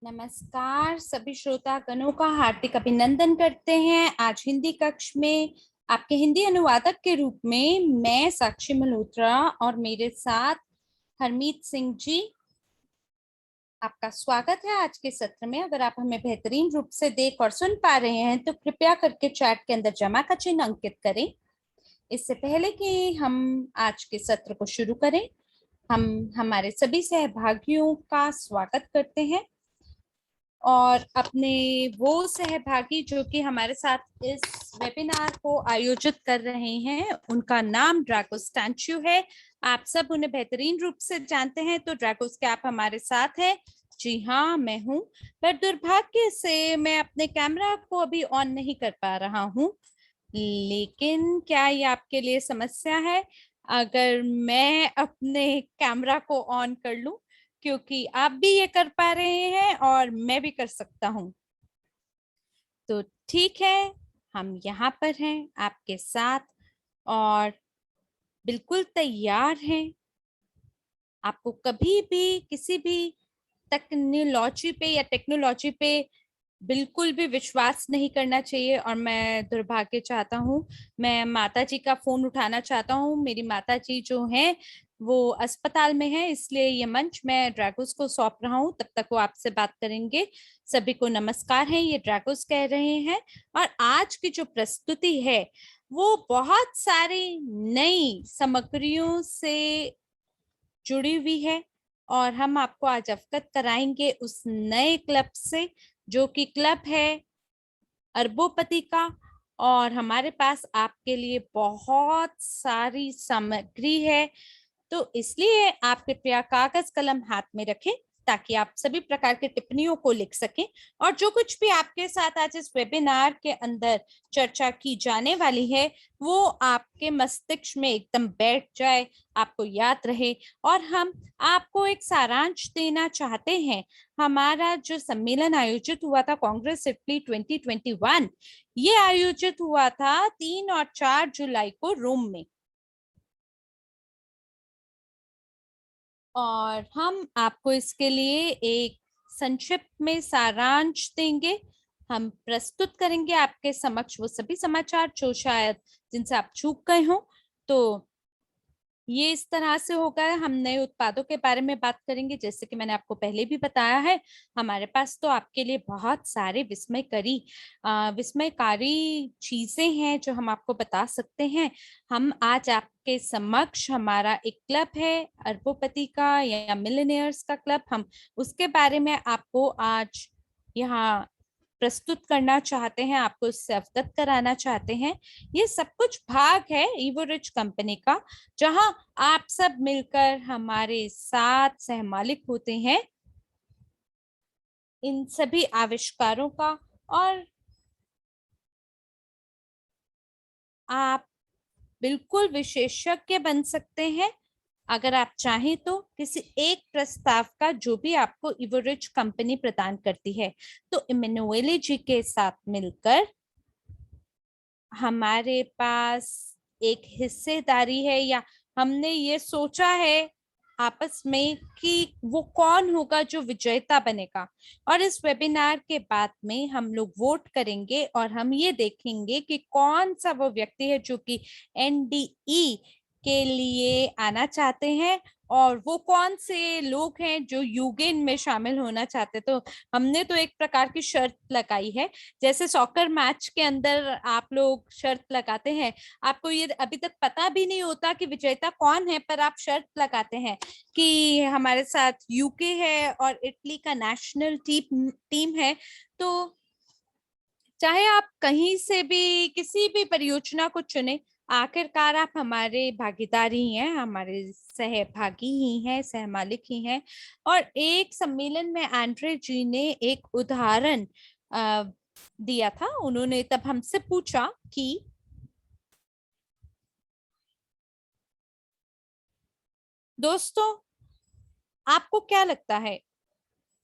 नमस्कार सभी श्रोतागणों का हार्दिक अभिनंदन करते हैं। आज हिंदी कक्ष में आपके हिंदी अनुवादक के रूप में मैं साक्षी मल्होत्रा और मेरे साथ हरमीत सिंह जी, आपका स्वागत है आज के सत्र में। अगर आप हमें बेहतरीन रूप से देख और सुन पा रहे हैं तो कृपया करके चैट के अंदर जमा का चिन्ह अंकित करें। इससे पहले कि हम आज के सत्र को शुरू करें, हम हमारे सभी सहभागियों का स्वागत करते हैं और अपने वो सहभागी जो कि हमारे साथ इस वेबिनार को आयोजित कर रहे हैं, उनका नाम ड्रैगोस स्टैंचू है। आप सब उन्हें बेहतरीन रूप से जानते हैं। तो ड्रैगोस क्या आप हमारे साथ हैं? जी हाँ, मैं हूँ, पर दुर्भाग्य से मैं अपने कैमरा को अभी ऑन नहीं कर पा रहा हूँ। लेकिन क्या ये आपके लिए समस्या है अगर मैं अपने कैमरा को ऑन कर लूं, क्योंकि आप भी ये कर पा रहे हैं और मैं भी कर सकता हूं? तो ठीक है, हम यहाँ पर हैं आपके साथ और बिल्कुल तैयार हैं। आपको कभी भी किसी भी टेक्नोलॉजी पे बिल्कुल भी विश्वास नहीं करना चाहिए। और मैं दुर्भाग्य चाहता हूँ, मैं माता जी का फोन उठाना चाहता हूँ। मेरी माता जी जो हैं वो अस्पताल में है, इसलिए ये मंच मैं ड्रैगोस को सौंप रहा हूँ। तब तक वो आपसे बात करेंगे। सभी को नमस्कार है, ये ड्रैगोस कह रहे हैं। और आज की जो प्रस्तुति है वो बहुत सारी नई सामग्रियों से जुड़ी हुई है और हम आपको आज अवगत कराएंगे उस नए क्लब से, जो कि क्लब है अरबोपति का। और हमारे पास आपके लिए बहुत सारी सामग्री है, तो इसलिए आप कृपया कागज कलम हाथ में रखें ताकि आप सभी प्रकार की टिप्पणियों को लिख सकें। और जो कुछ भी आपके साथ आज इस वेबिनार के अंदर चर्चा की जाने वाली है वो आपके मस्तिष्क में एकदम बैठ जाए, आपको याद रहे। और हम आपको एक सारांश देना चाहते हैं। हमारा जो सम्मेलन आयोजित हुआ था, कांग्रेस इटली 2021, ये आयोजित हुआ था 3 और 4 जुलाई को रोम में। और हम आपको इसके लिए एक संक्षिप्त में सारांश देंगे। हम प्रस्तुत करेंगे आपके समक्ष वो सभी समाचार जो शायद जिनसे आप चूक गए हो। तो ये इस तरह से होगा, हम नए उत्पादों के बारे में बात करेंगे। जैसे कि मैंने आपको पहले भी बताया है, हमारे पास तो आपके लिए बहुत सारे विस्मयकारी चीजें हैं जो हम आपको बता सकते हैं। हम आज आपके समक्ष, हमारा एक क्लब है अरबोपति का या मिलेनियर्स का क्लब, हम उसके बारे में आपको आज यहाँ प्रस्तुत करना चाहते हैं, आपको इससे अवगत कराना चाहते हैं। ये सब कुछ भाग है ईवो रिच कंपनी का, जहां आप सब मिलकर हमारे साथ सहमालिक होते हैं इन सभी आविष्कारों का। और आप बिल्कुल विशेषज्ञ बन सकते हैं अगर आप चाहें तो किसी एक प्रस्ताव का जो भी आपको इवोरिच कंपनी प्रदान करती है। तो इमेनुएले जी के साथ मिलकर हमारे पास एक हिस्सेदारी है, या हमने ये सोचा है आपस में कि वो कौन होगा जो विजेता बनेगा। और इस वेबिनार के बाद में हम लोग वोट करेंगे और हम ये देखेंगे कि कौन सा वो व्यक्ति है जो कि एनडीई के लिए आना चाहते हैं और वो कौन से लोग हैं जो यूगेन में शामिल होना चाहते। तो हमने तो एक प्रकार की शर्त लगाई है, जैसे सॉकर मैच के अंदर आप लोग शर्त लगाते हैं। आपको ये अभी तक पता भी नहीं होता कि विजेता कौन है, पर आप शर्त लगाते हैं कि हमारे साथ यूके है और इटली का नेशनल टीम है। तो चाहे आप कहीं से भी किसी भी परियोजना को चुने, आखिरकार आप हमारे भागीदार ही हैं, हमारे सहभागी ही हैं, सहमालिक ही हैं। और एक सम्मेलन में एंड्रे जी ने एक उदाहरण दिया था। उन्होंने तब हमसे पूछा कि दोस्तों, आपको क्या लगता है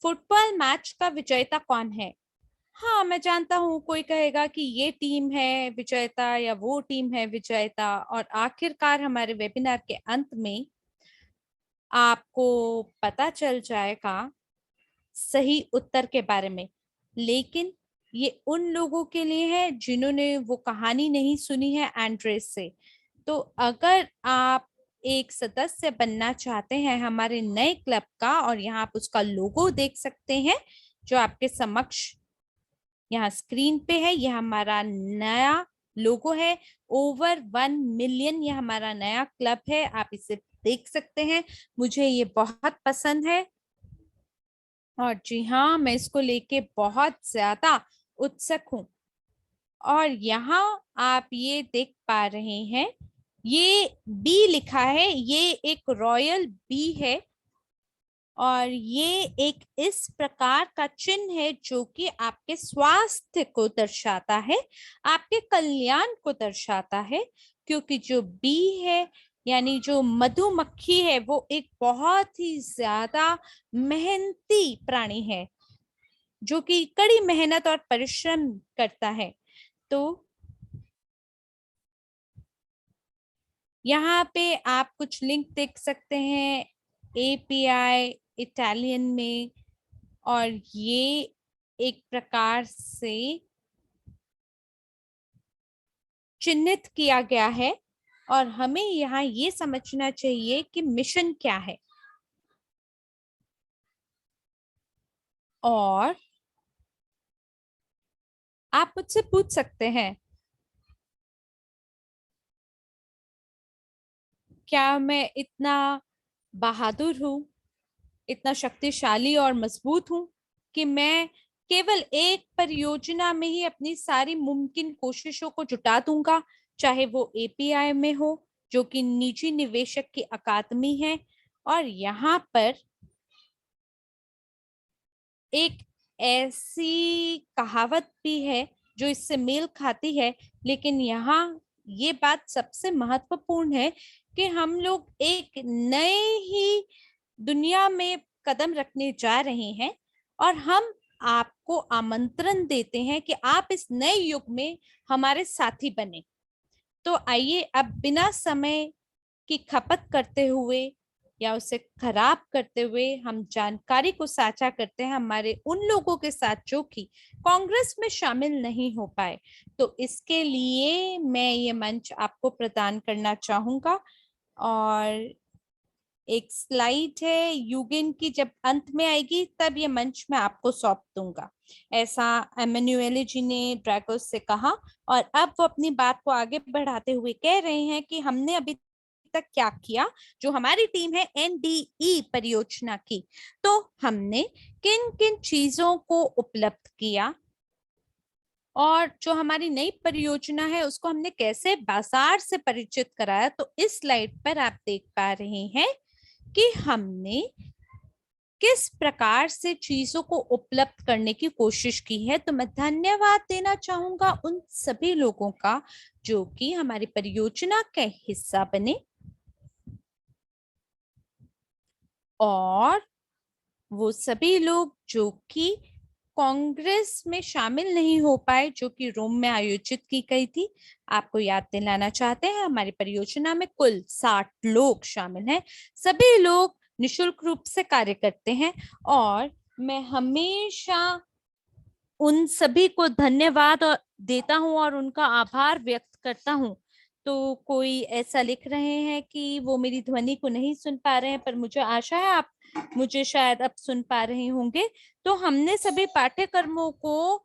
फुटबॉल मैच का विजेता कौन है? हाँ, मैं जानता हूँ कोई कहेगा कि ये टीम है विजेता या वो टीम है विजेता। और आखिरकार हमारे वेबिनार के अंत में आपको पता चल जाएगा सही उत्तर के बारे में, लेकिन ये उन लोगों के लिए है जिन्होंने वो कहानी नहीं सुनी है एंड्रेस से। तो अगर आप एक सदस्य बनना चाहते हैं हमारे नए क्लब का, और यहाँ आप उसका लोगो देख सकते हैं जो आपके समक्ष यहाँ स्क्रीन पे है, यह हमारा नया लोगो है। ओवर 1 मिलियन यह हमारा नया क्लब है, आप इसे देख सकते हैं। मुझे ये बहुत पसंद है और जी हाँ, मैं इसको लेके बहुत ज्यादा उत्सुक हूँ। और यहाँ आप ये देख पा रहे हैं, ये बी लिखा है, ये एक रॉयल बी है और ये एक इस प्रकार का चिन्ह है जो कि आपके स्वास्थ्य को दर्शाता है, आपके कल्याण को दर्शाता है। क्योंकि जो बी है यानी जो मधुमक्खी है वो एक बहुत ही ज्यादा मेहनती प्राणी है जो कि कड़ी मेहनत और परिश्रम करता है। तो यहाँ पे आप कुछ लिंक देख सकते हैं एपीआई इटालियन में, और ये एक प्रकार से चिन्हित किया गया है और हमें यहाँ ये समझना चाहिए कि मिशन क्या है। और आप मुझसे पूछ सकते हैं क्या मैं इतना बहादुर हूं, इतना शक्तिशाली और मजबूत हूं कि मैं केवल एक परियोजना में ही अपनी सारी मुमकिन कोशिशों को जुटा दूंगा, चाहे वो एपीआई में हो जो कि निजी निवेशक की अकादमी है। और यहाँ पर एक ऐसी कहावत भी है जो इससे मेल खाती है, लेकिन यहाँ ये बात सबसे महत्वपूर्ण है कि हम लोग एक नए ही दुनिया में कदम रखने जा रहे हैं और हम आपको आमंत्रण देते हैं कि आप इस नए युग में हमारे साथी बने। तो आइए अब बिना समय की खपत करते हुए या उसे खराब करते हुए हम जानकारी को साझा करते हैं हमारे उन लोगों के साथ जो कि कांग्रेस में शामिल नहीं हो पाए। तो इसके लिए मैं ये मंच आपको प्रदान करना चाहूंगा और एक स्लाइड है युगेन की, जब अंत में आएगी तब ये मंच मैं आपको सौंप दूंगा, ऐसा एमेन्युएले जी ने ड्रैगोस से कहा। और अब वो अपनी बात को आगे बढ़ाते हुए कह रहे हैं कि हमने अभी तक क्या किया, जो हमारी टीम है एनडीई परियोजना की, तो हमने किन किन चीजों को उपलब्ध किया और जो हमारी नई परियोजना है उसको हमने कैसे बाजार से परिचित कराया। तो इस स्लाइड पर आप देख पा रहे हैं कि हमने किस प्रकार से चीजों को उपलब्ध करने की कोशिश की है। तो मैं धन्यवाद देना चाहूंगा उन सभी लोगों का जो कि हमारी परियोजना का हिस्सा बने और वो सभी लोग जो कि कांग्रेस में शामिल नहीं हो पाए जो कि रोम में आयोजित की गई थी। आपको याद दिलाना चाहते हैं हमारी परियोजना में कुल 60 लोग शामिल हैं, सभी लोग निशुल्क रूप से कार्य करते हैं और मैं हमेशा उन सभी को धन्यवाद देता हूं और उनका आभार व्यक्त करता हूं। तो कोई ऐसा लिख रहे हैं कि वो मेरी ध्वनि को नहीं सुन पा रहे हैं, पर मुझे आशा है आप मुझे शायद अब सुन पा रहे होंगे। तो हमने सभी पाठ्यक्रमों को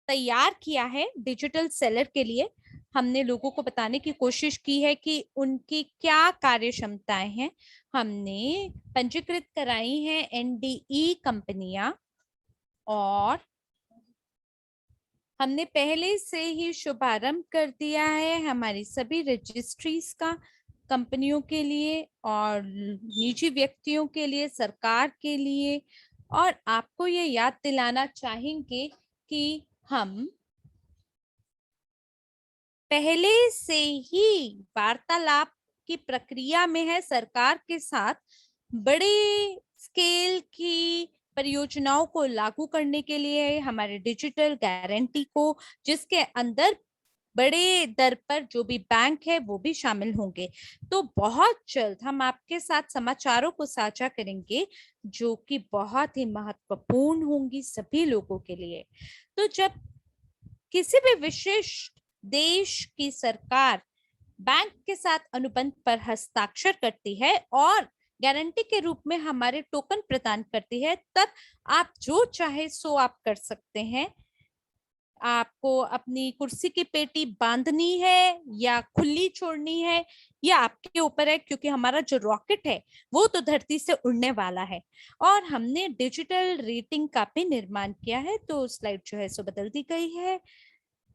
तैयार किया है डिजिटल सेलर के लिए। हमने लोगों को बताने की कोशिश की है कि उनकी क्या कार्य क्षमताएं हैं। हमने पंजीकृत कराई हैं एनडीई कंपनियां और हमने पहले से ही शुभारंभ कर दिया है हमारी सभी रजिस्ट्रीज का, कंपनियों के लिए और निजी व्यक्तियों के लिए, सरकार के लिए। और आपको ये याद दिलाना चाहेंगे कि हम पहले से ही वार्तालाप की प्रक्रिया में है सरकार के साथ बड़े स्केल की परियोजनाओं को लागू करने के लिए, हमारे डिजिटल गारंटी को, जिसके अंदर बड़े दर पर जो भी बैंक है वो भी शामिल होंगे। तो बहुत जल्द हम आपके साथ समाचारों को साझा करेंगे जो कि बहुत ही महत्वपूर्ण होंगी सभी लोगों के लिए। तो जब किसी भी विशिष्ट देश की सरकार बैंक के साथ अनुबंध पर हस्ताक्षर करती है और गारंटी के रूप में हमारे टोकन प्रदान करती है, तब आप जो चाहे सो आप कर सकते हैं। आपको अपनी कुर्सी की पेटी बांधनी है या खुली छोड़नी है, या आपके ऊपर है, क्योंकि हमारा जो रॉकेट है वो तो धरती से उड़ने वाला है। और हमने डिजिटल रेटिंग का भी निर्माण किया है। तो स्लाइड जो है सो बदल दी गई है।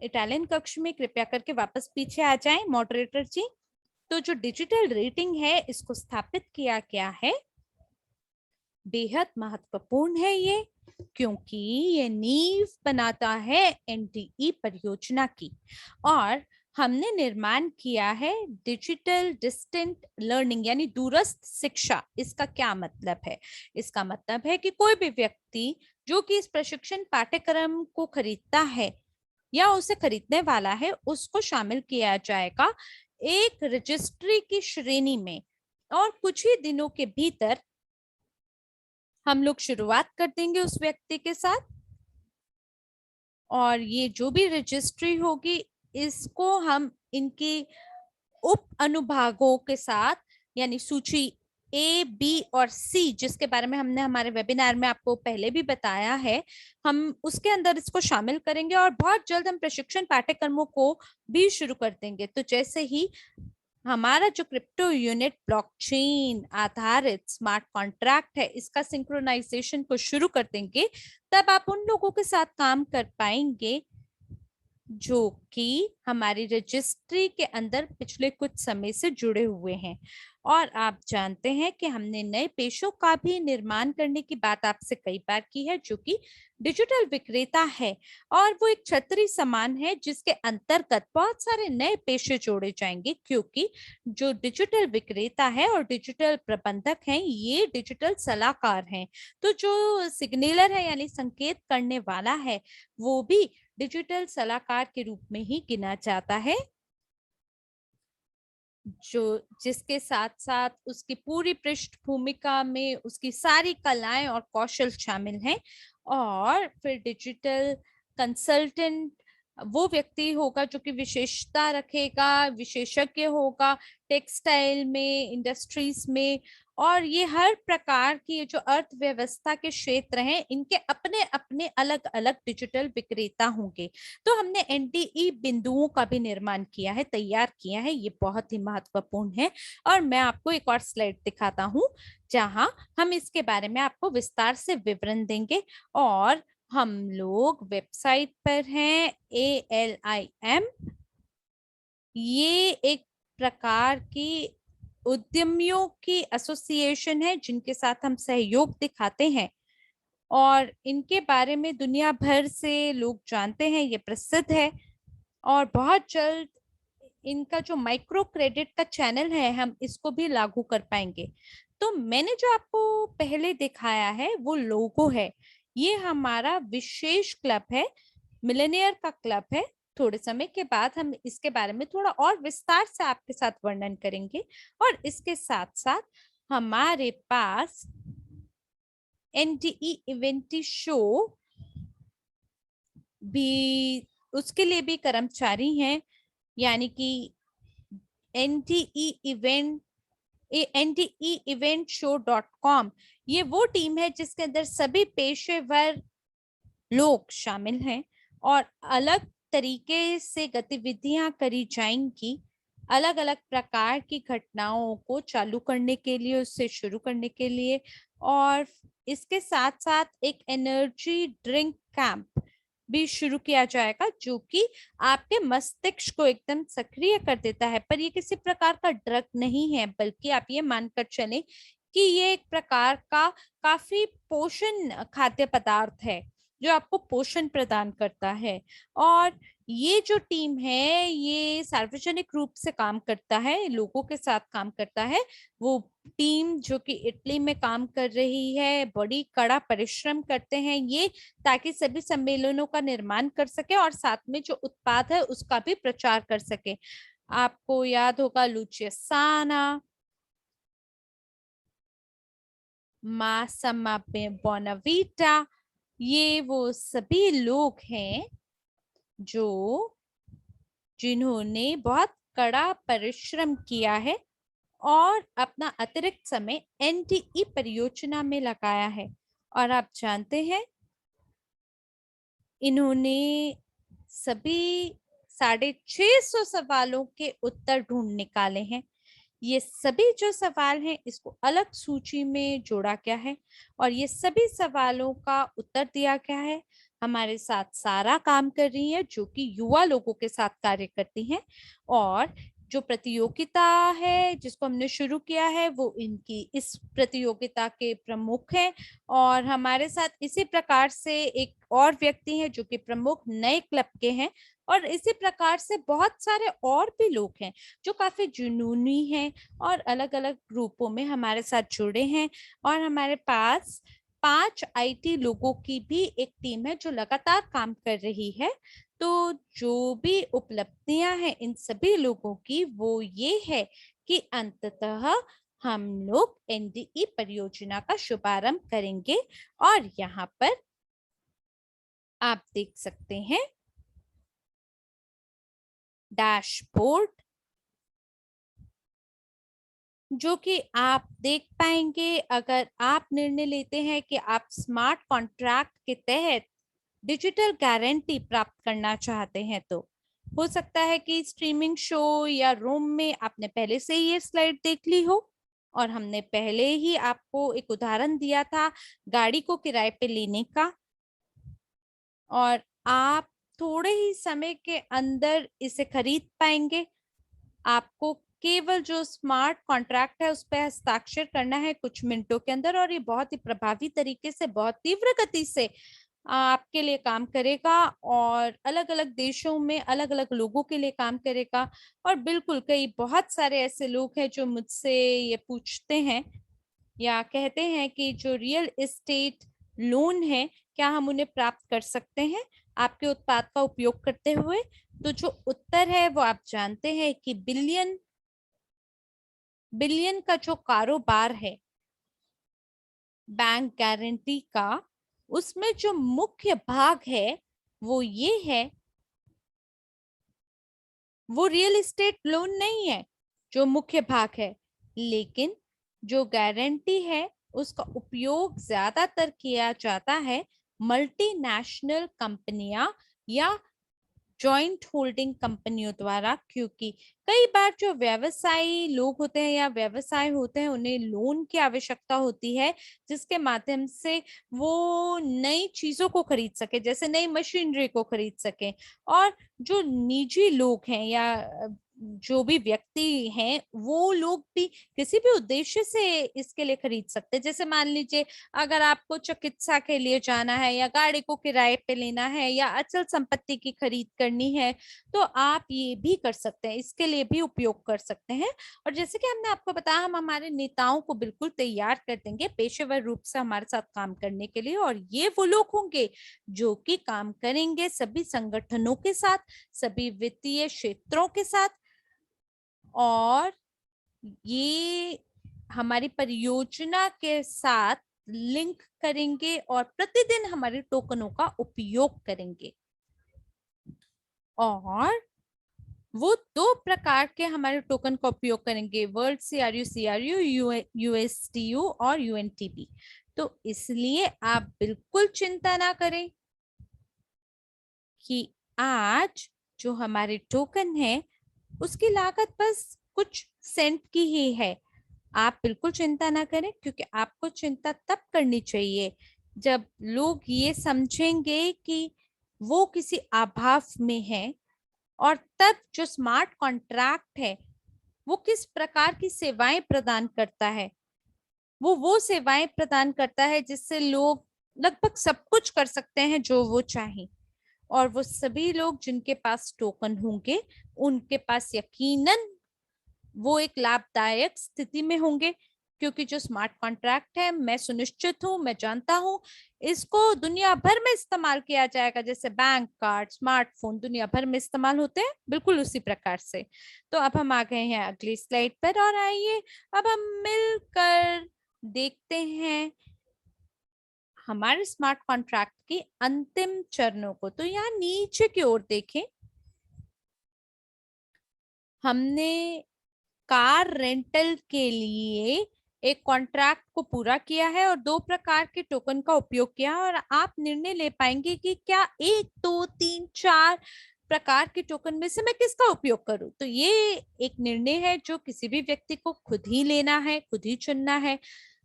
इटालियन कक्ष में कृपया करके वापस पीछे आ जाएं मॉडरेटर जी। तो जो डिजिटल रेटिंग है इसको स्थापित किया गया है, बेहद महत्वपूर्ण है ये, क्योंकि ये नींव बनाता है एनडीई परियोजना की। और हमने निर्माण किया है डिजिटल डिस्टेंट लर्निंग यानी दूरस्थ शिक्षा। इसका क्या मतलब है? इसका मतलब है कि कोई भी व्यक्ति जो कि इस प्रशिक्षण पाठ्यक्रम को खरीदता है या उसे खरीदने वाला है, उसको शामिल किया जाएगा एक रजिस्ट्री की श्रेणी में। और कुछ ही दिनों के भीतर हम लोग शुरुआत कर देंगे उस व्यक्ति के साथ। और ये जो भी रजिस्ट्री होगी इसको हम इनके उप अनुभागों के साथ, यानी सूची ए, बी और सी, जिसके बारे में हमने हमारे वेबिनार में आपको पहले भी बताया है, हम उसके अंदर इसको शामिल करेंगे। और बहुत जल्द हम प्रशिक्षण पाठ्यक्रमों को भी शुरू कर देंगे। तो जैसे ही हमारा जो क्रिप्टो यूनिट ब्लॉकचेन आधारित स्मार्ट कॉन्ट्रैक्ट है इसका सिंक्रोनाइजेशन को शुरू कर देंगे, तब आप उन लोगों के साथ काम कर पाएंगे जो कि हमारी रजिस्ट्री के अंदर पिछले कुछ समय से जुड़े हुए हैं। और आप जानते हैं कि हमने नए पेशों का भी निर्माण करने की बात आपसे कई बार की है, जो कि डिजिटल विक्रेता है। और वो एक छतरी समान है जिसके अंतर्गत बहुत सारे नए पेशे जोड़े जाएंगे, क्योंकि जो डिजिटल विक्रेता है और डिजिटल प्रबंधक हैं ये डिजिटल सलाहकार हैं। तो जो सिग्नेलर है यानी संकेत करने वाला है वो भी डिजिटल सलाहकार के रूप में ही गिना जाता है, जो जिसके साथ साथ उसकी पूरी पृष्ठभूमिका में उसकी सारी कलाएं और कौशल शामिल हैं। और फिर डिजिटल कंसल्टेंट वो व्यक्ति होगा जो कि विशेषता रखेगा, विशेषज्ञ होगा टेक्सटाइल में, इंडस्ट्रीज में। और ये हर प्रकार की ये जो अर्थव्यवस्था के क्षेत्र हैं इनके अपने अपने अलग अलग डिजिटल विक्रेता होंगे। तो हमने एनडीई बिंदुओं का भी निर्माण किया है, तैयार किया है, ये बहुत ही महत्वपूर्ण है। और मैं आपको एक और स्लाइड दिखाता हूँ जहां हम इसके बारे में आपको विस्तार से विवरण देंगे। और हम लोग वेबसाइट पर हैं ALIM, ये एक प्रकार की उद्यमियों की एसोसिएशन है जिनके साथ हम सहयोग दिखाते हैं। और इनके बारे में दुनिया भर से लोग जानते हैं, ये प्रसिद्ध है। और बहुत जल्द इनका जो माइक्रो क्रेडिट का चैनल है हम इसको भी लागू कर पाएंगे। तो मैंने जो आपको पहले दिखाया है वो लोगो है, ये हमारा विशेष क्लब है, मिलेनियर का क्लब है। थोड़े समय के बाद हम इसके बारे में थोड़ा और विस्तार से आपके साथ वर्णन करेंगे। और इसके साथ साथ हमारे पास एनडीई इवेंटी शो भी, उसके लिए भी कर्मचारी हैं, यानी कि एनडीई इवेंट NDEEventShow.com, ये वो टीम है जिसके अंदर सभी पेशेवर लोग शामिल हैं। और अलग तरीके से गतिविधियां करी जाएंगी, अलग अलग प्रकार की घटनाओं को चालू करने के लिए, उससे शुरू करने के लिए। और इसके साथ साथ एक एनर्जी ड्रिंक कैंप भी शुरू किया जाएगा जो कि आपके मस्तिष्क को एकदम सक्रिय कर देता है। पर ये किसी प्रकार का ड्रग नहीं है, बल्कि आप ये मानकर चलें कि ये एक प्रकार का काफी पोषण खाद्य पदार्थ है जो आपको पोषण प्रदान करता है। और ये जो टीम है ये सार्वजनिक रूप से काम करता है, लोगों के साथ काम करता है। वो टीम जो कि इटली में काम कर रही है, बड़ी कड़ा परिश्रम करते हैं ये, ताकि सभी सम्मेलनों का निर्माण कर सके और साथ में जो उत्पाद है उसका भी प्रचार कर सके। आपको याद होगा लुचियसाना, मासमा बोनाविटा, ये वो सभी लोग हैं जो जिन्होंने बहुत कड़ा परिश्रम किया है और अपना अतिरिक्त समय एनटीई परियोजना में लगाया है। और आप जानते हैं इन्होंने सभी 650 सवालों के उत्तर ढूंढ निकाले हैं। ये सभी जो सवाल हैं इसको अलग सूची में जोड़ा गया है और ये सभी सवालों का उत्तर दिया गया है। हमारे साथ सारा काम कर रही है जो कि युवा लोगों के साथ कार्य करती हैं। और जो प्रतियोगिता है जिसको हमने शुरू किया है वो इनकी इस प्रतियोगिता के प्रमुख हैं। और हमारे साथ इसी प्रकार से एक और व्यक्ति हैं जो कि प्रमुख नए क्लब के हैं। और इसी प्रकार से बहुत सारे और भी लोग हैं जो काफी जुनूनी हैं और अलग अलग ग्रुपों में हमारे साथ जुड़े हैं। और हमारे पास 5 आईटी लोगों की भी एक टीम है जो लगातार काम कर रही है। तो जो भी उपलब्धियां हैं इन सभी लोगों की वो ये है कि अंततः हम लोग एनडीई परियोजना का शुभारंभ करेंगे। और यहाँ पर आप देख सकते हैं डैशबोर्ड, जो कि आप देख पाएंगे अगर आप निर्णय लेते हैं कि आप स्मार्ट कॉन्ट्रैक्ट के तहत डिजिटल गारंटी प्राप्त करना चाहते हैं। तो हो सकता है कि स्ट्रीमिंग शो या रूम में आपने पहले से ही ये स्लाइड देख ली हो और हमने पहले ही आपको एक उदाहरण दिया था गाड़ी को किराए पे लेने का। और आप थोड़े ही समय के अंदर इसे खरीद पाएंगे। आपको केवल जो स्मार्ट कॉन्ट्रैक्ट है उस पर हस्ताक्षर करना है कुछ मिनटों के अंदर और ये बहुत ही प्रभावी तरीके से, बहुत तीव्र गति से आपके लिए काम करेगा और अलग अलग देशों में अलग अलग लोगों के लिए काम करेगा। और बिल्कुल कई बहुत सारे ऐसे लोग हैं जो मुझसे ये पूछते हैं या कहते हैं कि जो रियल एस्टेट लोन है क्या हम उन्हें प्राप्त कर सकते हैं आपके उत्पाद का उपयोग करते हुए। तो जो उत्तर है वो आप जानते हैं कि बिलियन बिलियन का जो कारोबार है बैंक गारंटी का, उसमें जो मुख्य भाग है वो ये है, वो रियल एस्टेट लोन नहीं है जो मुख्य भाग है, लेकिन जो गारंटी है उसका उपयोग ज्यादातर किया जाता है मल्टीनेशनल कंपनियां या जॉइंट होल्डिंग कंपनियों द्वारा। क्योंकि कई बार जो व्यवसायी लोग होते हैं या व्यवसाय होते हैं उन्हें लोन की आवश्यकता होती है जिसके माध्यम से वो नई चीजों को खरीद सके, जैसे नई मशीनरी को खरीद सके। और जो निजी लोग हैं या जो भी व्यक्ति हैं वो लोग भी किसी भी उद्देश्य से इसके लिए खरीद सकते हैं। जैसे मान लीजिए अगर आपको चिकित्सा के लिए जाना है या गाड़ी को किराए पे लेना है या अचल संपत्ति की खरीद करनी है तो आप ये भी कर सकते हैं, इसके लिए भी उपयोग कर सकते हैं। और जैसे कि हमने आपको बताया हम हमारे नेताओं को बिल्कुल तैयार कर देंगे पेशेवर रूप से हमारे साथ काम करने के लिए। और ये वो लोग होंगे जो कि काम करेंगे सभी संगठनों के साथ, सभी वित्तीय क्षेत्रों के साथ। और ये हमारी परियोजना के साथ लिंक करेंगे और प्रतिदिन हमारे टोकनों का उपयोग करेंगे। और वो 2 प्रकार के हमारे टोकन का उपयोग करेंगे, वर्ल्ड CRU USDU और UNTB। तो इसलिए आप बिल्कुल चिंता ना करें कि आज जो हमारे टोकन है उसकी लागत बस कुछ सेंट की ही है। आप बिल्कुल चिंता ना करें क्योंकि आपको चिंता तब करनी चाहिए जब लोग ये समझेंगे कि वो किसी अभाव में है। और तब जो स्मार्ट कॉन्ट्रैक्ट है वो किस प्रकार की सेवाएं प्रदान करता है, वो सेवाएं प्रदान करता है जिससे लोग लगभग सब कुछ कर सकते हैं जो वो चाहें। और वो सभी लोग जिनके पास टोकन होंगे उनके पास यकीनन वो एक लाभदायक स्थिति में होंगे, क्योंकि जो स्मार्ट कॉन्ट्रैक्ट है, मैं सुनिश्चित हूं, मैं जानता हूं, इसको दुनिया भर में इस्तेमाल किया जाएगा। जैसे बैंक कार्ड, स्मार्टफोन दुनिया भर में इस्तेमाल होते हैं, बिल्कुल उसी प्रकार से। तो अब हम आ गए हैं अगली स्लाइड पर, और आइए अब हम मिलकर देखते हैं हमारे स्मार्ट कॉन्ट्रैक्ट की अंतिम चरणों को। तो यहाँ नीचे की ओर देखें, हमने कार रेंटल के लिए एक कॉन्ट्रैक्ट को पूरा किया है और 2 प्रकार के टोकन का उपयोग किया है, और आप निर्णय ले पाएंगे कि क्या 1, 2, 3, 4 प्रकार के टोकन में से मैं किसका उपयोग करूं। तो ये एक निर्णय है जो किसी भी व्यक्ति को खुद ही लेना है, खुद ही चुनना है।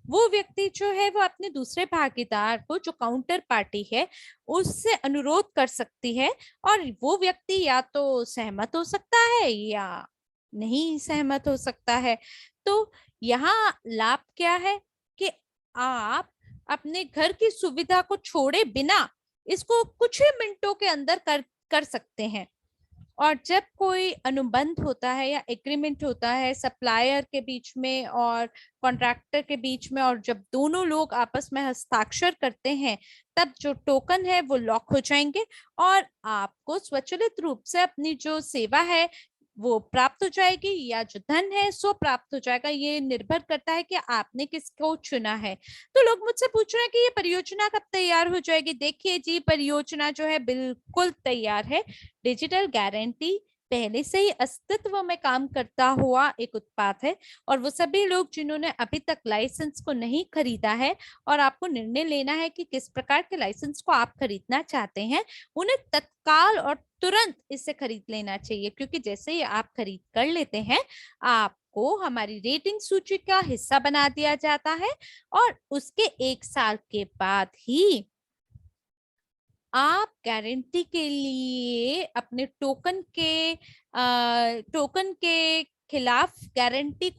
वो व्यक्ति जो है वो अपने दूसरे भागीदार को, जो काउंटर पार्टी है, उससे अनुरोध कर सकती है, और वो व्यक्ति या तो सहमत हो सकता है या नहीं सहमत हो सकता है। तो यहाँ लाभ क्या है कि आप अपने घर की सुविधा को छोड़े बिना इसको कुछ ही मिनटों के अंदर कर सकते हैं। और जब कोई अनुबंध होता है या एग्रीमेंट होता है सप्लायर के बीच में और कॉन्ट्रैक्टर के बीच में, और जब दोनों लोग आपस में हस्ताक्षर करते हैं, तब जो टोकन है वो लॉक हो जाएंगे और आपको स्वचालित रूप से अपनी जो सेवा है वो प्राप्त हो जाएगी, या जो धन है सो प्राप्त हो जाएगा। ये निर्भर करता है कि आपने किसको चुना है। तो लोग मुझसे पूछ रहे हैं कि ये परियोजना कब तैयार हो जाएगी। देखिए जी, परियोजना जो है बिल्कुल तैयार है। डिजिटल गारंटी पहले से ही अस्तित्व में काम करता हुआ एक उत्पाद है, और वो सभी लोग जिन्होंने अभी तक लाइसेंस को नहीं खरीदा है, और आपको निर्णय लेना है कि किस प्रकार के लाइसेंस को आप खरीदना चाहते हैं, उन्हें तत्काल और तुरंत इसे खरीद लेना चाहिए, क्योंकि जैसे ही आप खरीद कर लेते हैं, आपको हमारी रेटिंग सूची का हिस्सा बना दिया जाता है, और उसके 1 साल के बाद ही आप गारंटी के लिए अपने टोकन के खिलाफ गारंटी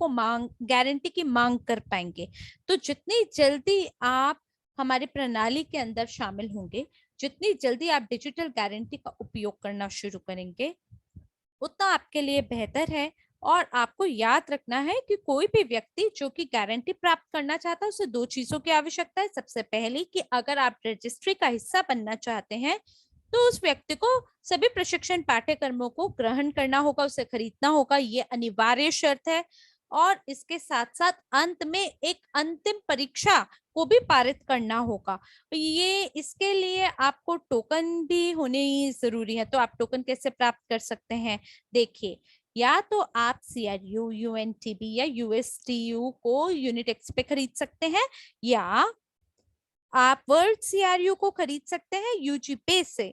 की मांग कर पाएंगे। तो जितनी जल्दी आप हमारी प्रणाली के अंदर शामिल होंगे, जितनी जल्दी आप डिजिटल गारंटी का उपयोग करना शुरू करेंगे, उतना आपके लिए बेहतर है। और आपको याद रखना है कि कोई भी व्यक्ति जो कि गारंटी प्राप्त करना चाहता है, उसे 2 चीजों की आवश्यकता है। सबसे पहली कि अगर आप रजिस्ट्री का हिस्सा बनना चाहते हैं, तो उस व्यक्ति को सभी प्रशिक्षण पाठ्यक्रमों को ग्रहण करना होगा, उसे खरीदना होगा, ये अनिवार्य शर्त है। और इसके साथ साथ अंत में एक अंतिम परीक्षा को भी पारित करना होगा। ये इसके लिए आपको टोकन भी होने ही जरूरी है। तो आप टोकन कैसे प्राप्त कर सकते हैं? देखिए, या तो आप CRU, UNTB या USTU को यूनिटेक्स पे खरीद सकते हैं, या आप वर्ल्ड CRU को खरीद सकते हैं UGPay से।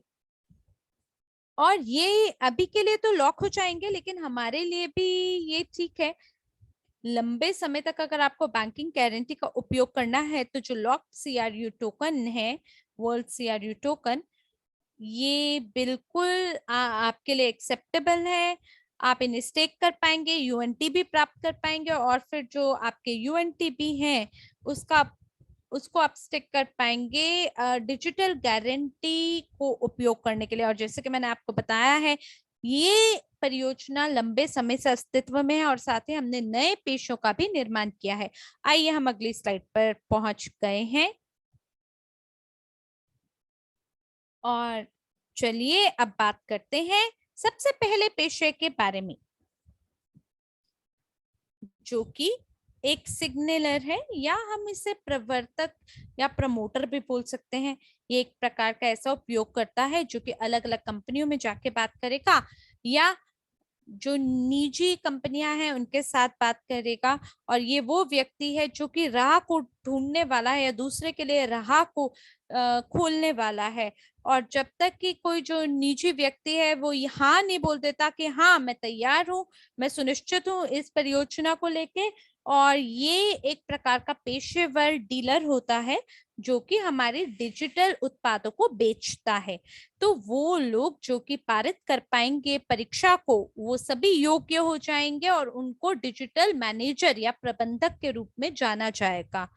और ये अभी के लिए तो लॉक हो जाएंगे, लेकिन हमारे लिए भी ये ठीक है। लंबे समय तक अगर आपको बैंकिंग गारंटी का उपयोग करना है, तो जो लॉक CRU टोकन है, वर्ल्ड CRU टोकन, ये बिल्कुल आपके लिए एक्सेप्टेबल है। आप इन्हें स्टेक कर पाएंगे, UNTB प्राप्त कर पाएंगे, और फिर जो आपके UNTB हैं उसको आप स्टेक कर पाएंगे डिजिटल गारंटी को उपयोग करने के लिए। और जैसे कि मैंने आपको बताया है, ये परियोजना लंबे समय से अस्तित्व में है, और साथ ही हमने नए पेशों का भी निर्माण किया है। आइए हम अगली स्लाइड पर पहुंच गए हैं, और चलिए अब बात करते हैं सबसे पहले पेशे के बारे में, जो कि एक सिग्नलर है, या हम इसे प्रवर्तक या प्रमोटर भी बोल सकते हैं। ये एक प्रकार का ऐसा उपयोग करता है जो कि अलग अलग कंपनियों में जाके बात करेगा, या जो निजी कंपनियां हैं उनके साथ बात करेगा। और ये वो व्यक्ति है जो कि राह को ढूंढने वाला है, या दूसरे के लिए राह को खोलने वाला है। और जब तक कि कोई जो निजी व्यक्ति है वो यहाँ नहीं बोल देता कि हाँ मैं तैयार हूँ, मैं सुनिश्चित हूँ इस परियोजना को लेके, और ये एक प्रकार का पेशेवर डीलर होता है जो कि हमारे डिजिटल उत्पादों को बेचता है। तो वो लोग जो कि पारित कर पाएंगे परीक्षा को, वो सभी योग्य हो जाएंगे और उनको डिजिटल मैनेजर या प्रबंधक के रूप में जाना जाएगा।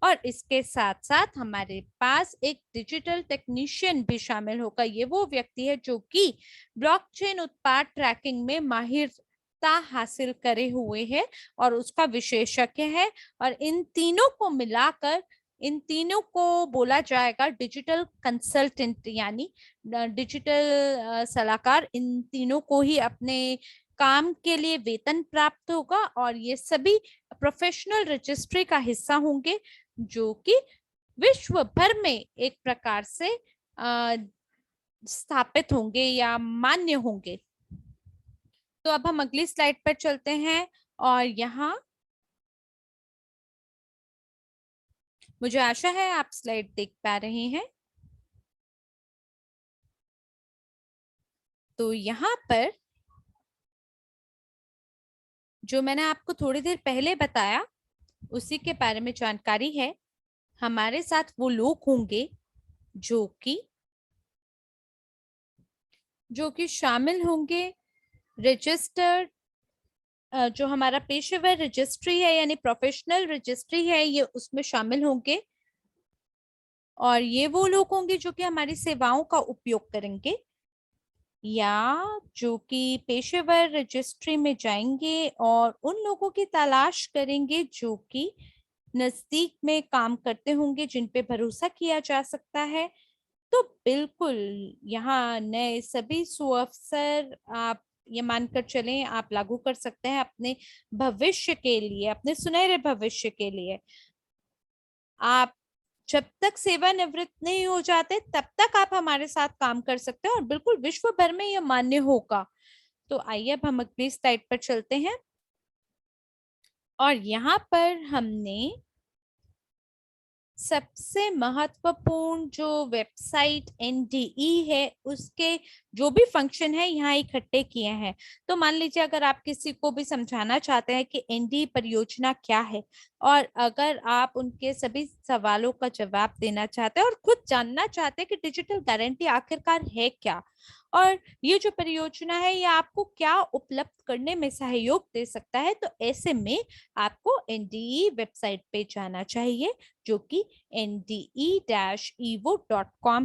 और इसके साथ साथ हमारे पास एक डिजिटल टेक्नीशियन भी शामिल होगा। ये वो व्यक्ति है जो कि ब्लॉकचेन उत्पाद ट्रैकिंग में माहिरता हासिल करे हुए है और उसका विशेषज्ञ है। और इन तीनों को मिलाकर इन तीनों को बोला जाएगा डिजिटल कंसल्टेंट, यानी डिजिटल सलाहकार। इन तीनों को ही अपने काम के लिए वेतन प्राप्त होगा और ये सभी प्रोफेशनल रजिस्ट्री का हिस्सा होंगे, जो कि विश्व भर में एक प्रकार से स्थापित होंगे या मान्य होंगे। तो अब हम अगली स्लाइड पर चलते हैं और यहाँ मुझे आशा है आप स्लाइड देख पा रहे हैं। तो यहाँ पर जो मैंने आपको थोड़ी देर पहले बताया उसी के बारे में जानकारी है। हमारे साथ वो लोग होंगे जो कि शामिल होंगे रजिस्टर्ड, जो हमारा पेशेवर रजिस्ट्री है यानी प्रोफेशनल रजिस्ट्री है, ये उसमें शामिल होंगे। और ये वो लोग होंगे जो कि हमारी सेवाओं का उपयोग करेंगे या जो कि पेशेवर रजिस्ट्री में जाएंगे और उन लोगों की तलाश करेंगे जो कि नजदीक में काम करते होंगे, जिन पे भरोसा किया जा सकता है। तो बिल्कुल यहाँ नए सभी सुअवसर आप ये मानकर चलें, आप लागू कर सकते हैं अपने भविष्य के लिए, अपने सुनहरे भविष्य के लिए। आप जब तक सेवानिवृत्त नहीं हो जाते तब तक आप हमारे साथ काम कर सकते हैं और बिल्कुल विश्व भर में यह मान्य होगा। तो आइए अब हम अगली स्लाइड पर चलते हैं और यहाँ पर हमने सबसे महत्वपूर्ण जो वेबसाइट एनडीई है उसके जो भी फंक्शन है यहाँ इकट्ठे किए हैं। तो मान लीजिए अगर आप किसी को भी समझाना चाहते हैं कि एनडीई परियोजना क्या है और अगर आप उनके सभी सवालों का जवाब देना चाहते हैं और खुद जानना चाहते हैं कि डिजिटल गारंटी आखिरकार है क्या और ये जो परियोजना है ये आपको क्या उपलब्ध करने में सहयोग दे सकता है, तो ऐसे में आपको एनडीई वेबसाइट पे जाना चाहिए जो कि nde-evo.com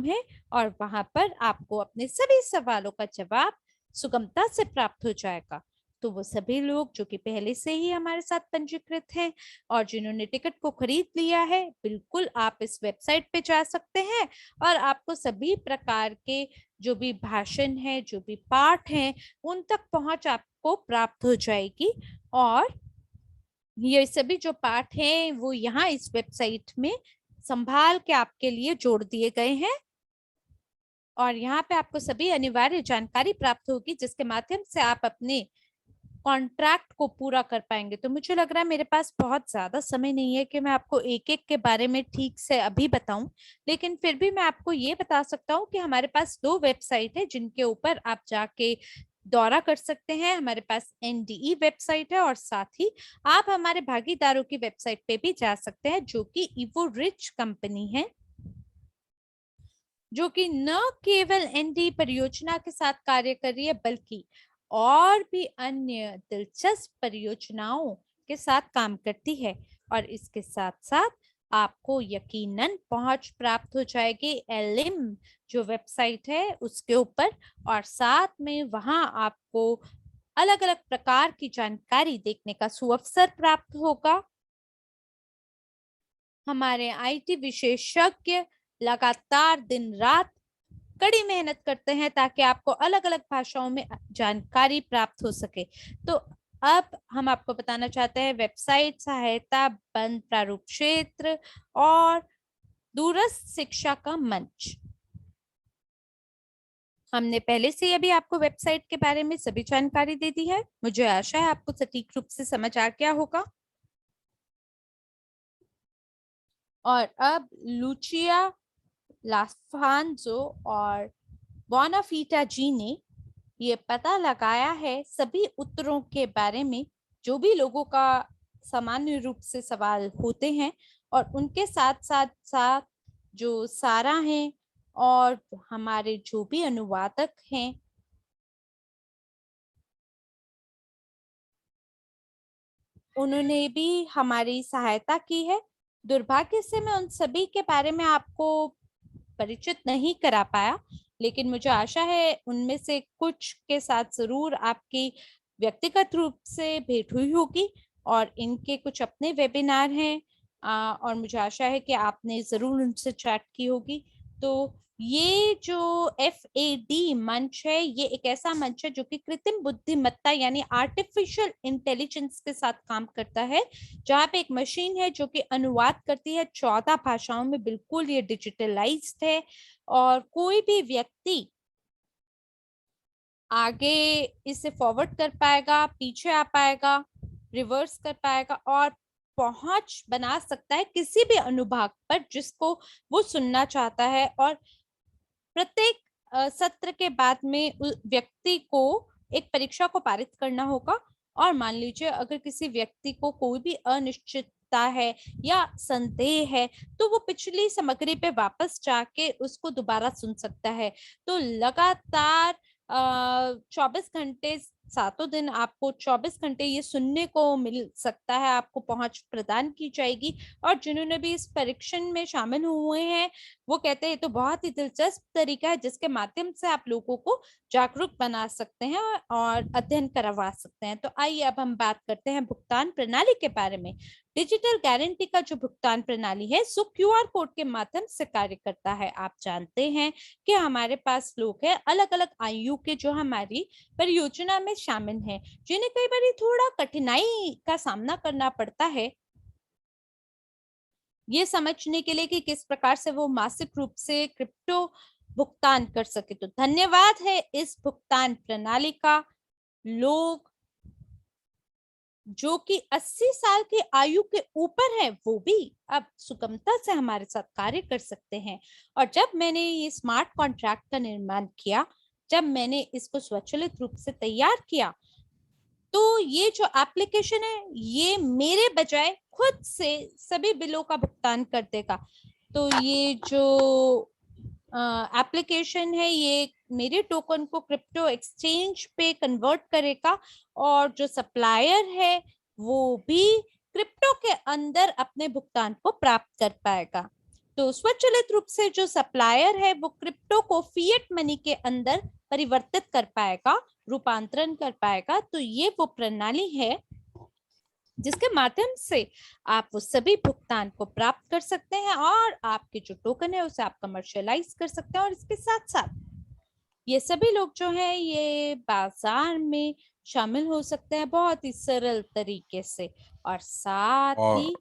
है और वहां पर आपको अपने सभी सवालों का जवाब सुगमता से प्राप्त हो जाएगा। तो वो सभी लोग जो कि पहले से ही हमारे साथ पंजीकृत हैं और जिन्होंने टिकट को खरीद लिया है, बिल्कुल आप इस वेबसाइट पे जा सकते हैं और आपको सभी प्रकार के जो भी भाषण है, जो भी पाठ हैं, उन तक पहुंच आपको प्राप्त हो जाएगी। और ये सभी जो पाठ हैं वो यहाँ इस वेबसाइट में संभाल के आपके लिए जोड़ दिए गए हैं और यहाँ पे आपको सभी अनिवार्य जानकारी प्राप्त होगी जिसके माध्यम से आप अपने कॉन्ट्रैक्ट को पूरा कर पाएंगे। तो मुझे लग रहा है मेरे पास बहुत ज्यादा समय नहीं है कि मैं आपको एक एक के बारे में ठीक से अभी बताऊं, लेकिन फिर भी मैं आपको ये बता सकता हूँ कि हमारे पास 2 वेबसाइट है जिनके ऊपर आप जाके दौरा कर सकते हैं। हमारे पास एनडीई वेबसाइट है और साथ ही आप हमारे भागीदारों की वेबसाइट पे भी जा सकते हैं जो कि इवो रिच कंपनी है, जो कि न केवल एनडी परियोजना के साथ कार्य कर रही है बल्कि और भी अन्य दिलचस्प परियोजनाओं के साथ काम करती है। और इसके साथ साथ आपको यकीनन पहुंच प्राप्त हो जाएगी एलिम जो वेबसाइट है उसके ऊपर और साथ में वहां आपको अलग अलग प्रकार की जानकारी देखने का सुअवसर प्राप्त होगा। हमारे आईटी विशेषज्ञ लगातार दिन रात कड़ी मेहनत करते हैं ताकि आपको अलग अलग भाषाओं में जानकारी प्राप्त हो सके। तो अब हम आपको बताना चाहते हैं वेबसाइट सहायता, बंद प्रारूप क्षेत्र और दूरस्थ शिक्षा का मंच। हमने पहले से अभी आपको वेबसाइट के बारे में सभी जानकारी दे दी है। मुझे आशा है आपको सटीक रूप से समझ आ गया होगा। और अब लुचिया लाफांजो और बोनाफीटा जी ने ये पता लगाया है सभी उत्तरों के बारे में जो भी लोगों का सामान्य रूप से सवाल होते हैं और उनके साथ साथ साथ जो सारा हैं और हमारे जो भी अनुवादक हैं उन्होंने भी हमारी सहायता की है। दुर्भाग्य से मैं उन सभी के बारे में आपको परिचित नहीं करा पाया, लेकिन मुझे आशा है उनमें से कुछ के साथ जरूर आपकी व्यक्तिगत रूप से भेंट हुई होगी, और इनके कुछ अपने वेबिनार हैं। और मुझे आशा है कि आपने जरूर उनसे चैट की होगी। तो ये जो FAD मंच है, ये एक ऐसा मंच है जो कि कृत्रिम बुद्धिमत्ता यानी आर्टिफिशियल इंटेलिजेंस के साथ काम करता है, जहाँ पे एक मशीन है जो कि अनुवाद करती है 14 भाषाओं में। बिल्कुल ये डिजिटलाइज्ड है, और कोई भी व्यक्ति आगे इसे फॉरवर्ड कर पाएगा, पीछे आ पाएगा, रिवर्स कर पाएगा, और पहुंच बना सकता है किसी भी अनुभाग पर जिसको वो सुनना चाहता है। और प्रत्येक सत्र के बाद में व्यक्ति को एक परीक्षा को पारित करना होगा। और मान लीजिए अगर किसी व्यक्ति को कोई भी अनिश्चितता है या संदेह है, तो वो पिछली सामग्री पे वापस जाके उसको दोबारा सुन सकता है। तो लगातार 24 घंटे, सातों दिन आपको 24 घंटे ये सुनने को मिल सकता है, आपको पहुंच प्रदान की जाएगी। और जिन्होंने भी इस परीक्षण में शामिल हुए हैं, वो कहते हैं ये तो बहुत ही दिलचस्प तरीका है जिसके माध्यम से आप लोगों को जागरूक बना सकते हैं और अध्ययन करवा सकते हैं। तो आइए अब हम बात करते हैं भुगतान प्रणाली के बारे में। डिजिटल गारंटी का जो भुगतान प्रणाली है सो QR कोड के माध्यम से कार्य करता है। आप जानते हैं कि हमारे पास लोग हैं अलग अलग आयु के जो हमारी परियोजना में शामिल हैं, जिन्हें कई बार थोड़ा कठिनाई का सामना करना पड़ता है ये समझने के लिए कि किस प्रकार से वो मासिक रूप से क्रिप्टो भुगतान कर सके। तो धन्यवाद है इस भुगतान प्रणाली का। लोग जो कि 80 साल की आयु के ऊपर है वो भी अब सुगमता से हमारे साथ कार्य कर सकते हैं। और जब मैंने ये स्मार्ट कॉन्ट्रैक्ट का निर्माण किया, जब मैंने इसको स्वचालित रूप से तैयार किया, तो ये जो एप्लीकेशन है ये मेरे बजाय खुद से सभी बिलों का भुगतान कर देगा। तो ये जो एप्लीकेशन है ये मेरे टोकन को क्रिप्टो एक्सचेंज पे कन्वर्ट करेगा, और जो सप्लायर है वो भी क्रिप्टो के अंदर अपने भुगतान को प्राप्त कर पाएगा। तो स्वचालित रूप से जो सप्लायर है वो क्रिप्टो को फिएट मनी के अंदर परिवर्तित कर पाएगा, रूपांतरण कर पाएगा। तो ये वो प्रणाली है जिसके माध्यम से आप वो सभी भुगतान को प्राप्त कर सकते हैं, और आपके जो टोकन है उसे आप कमर्शियलाइज कर सकते हैं। और इसके साथ साथ ये सभी लोग जो है ये बाजार में शामिल हो सकते हैं बहुत ही सरल तरीके से। और साथ और ही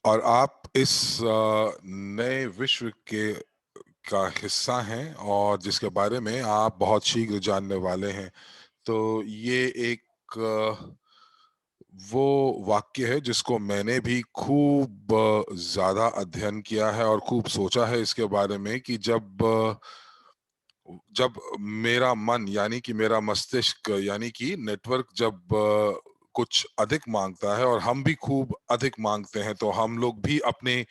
और आप इस नए विश्व के का हिस्सा हैं और जिसके बारे में आप बहुत शीघ्र जानने वाले हैं। तो ये एक वो वाक्य है जिसको मैंने भी खूब ज्यादा अध्ययन किया है और खूब सोचा है इसके बारे में कि जब मेरा मन यानी कि मेरा मस्तिष्क यानी कि नेटवर्क जब कुछ अधिक मांगता है और हम भी खूब अधिक मांगते हैं, तो हम लोग भी अपने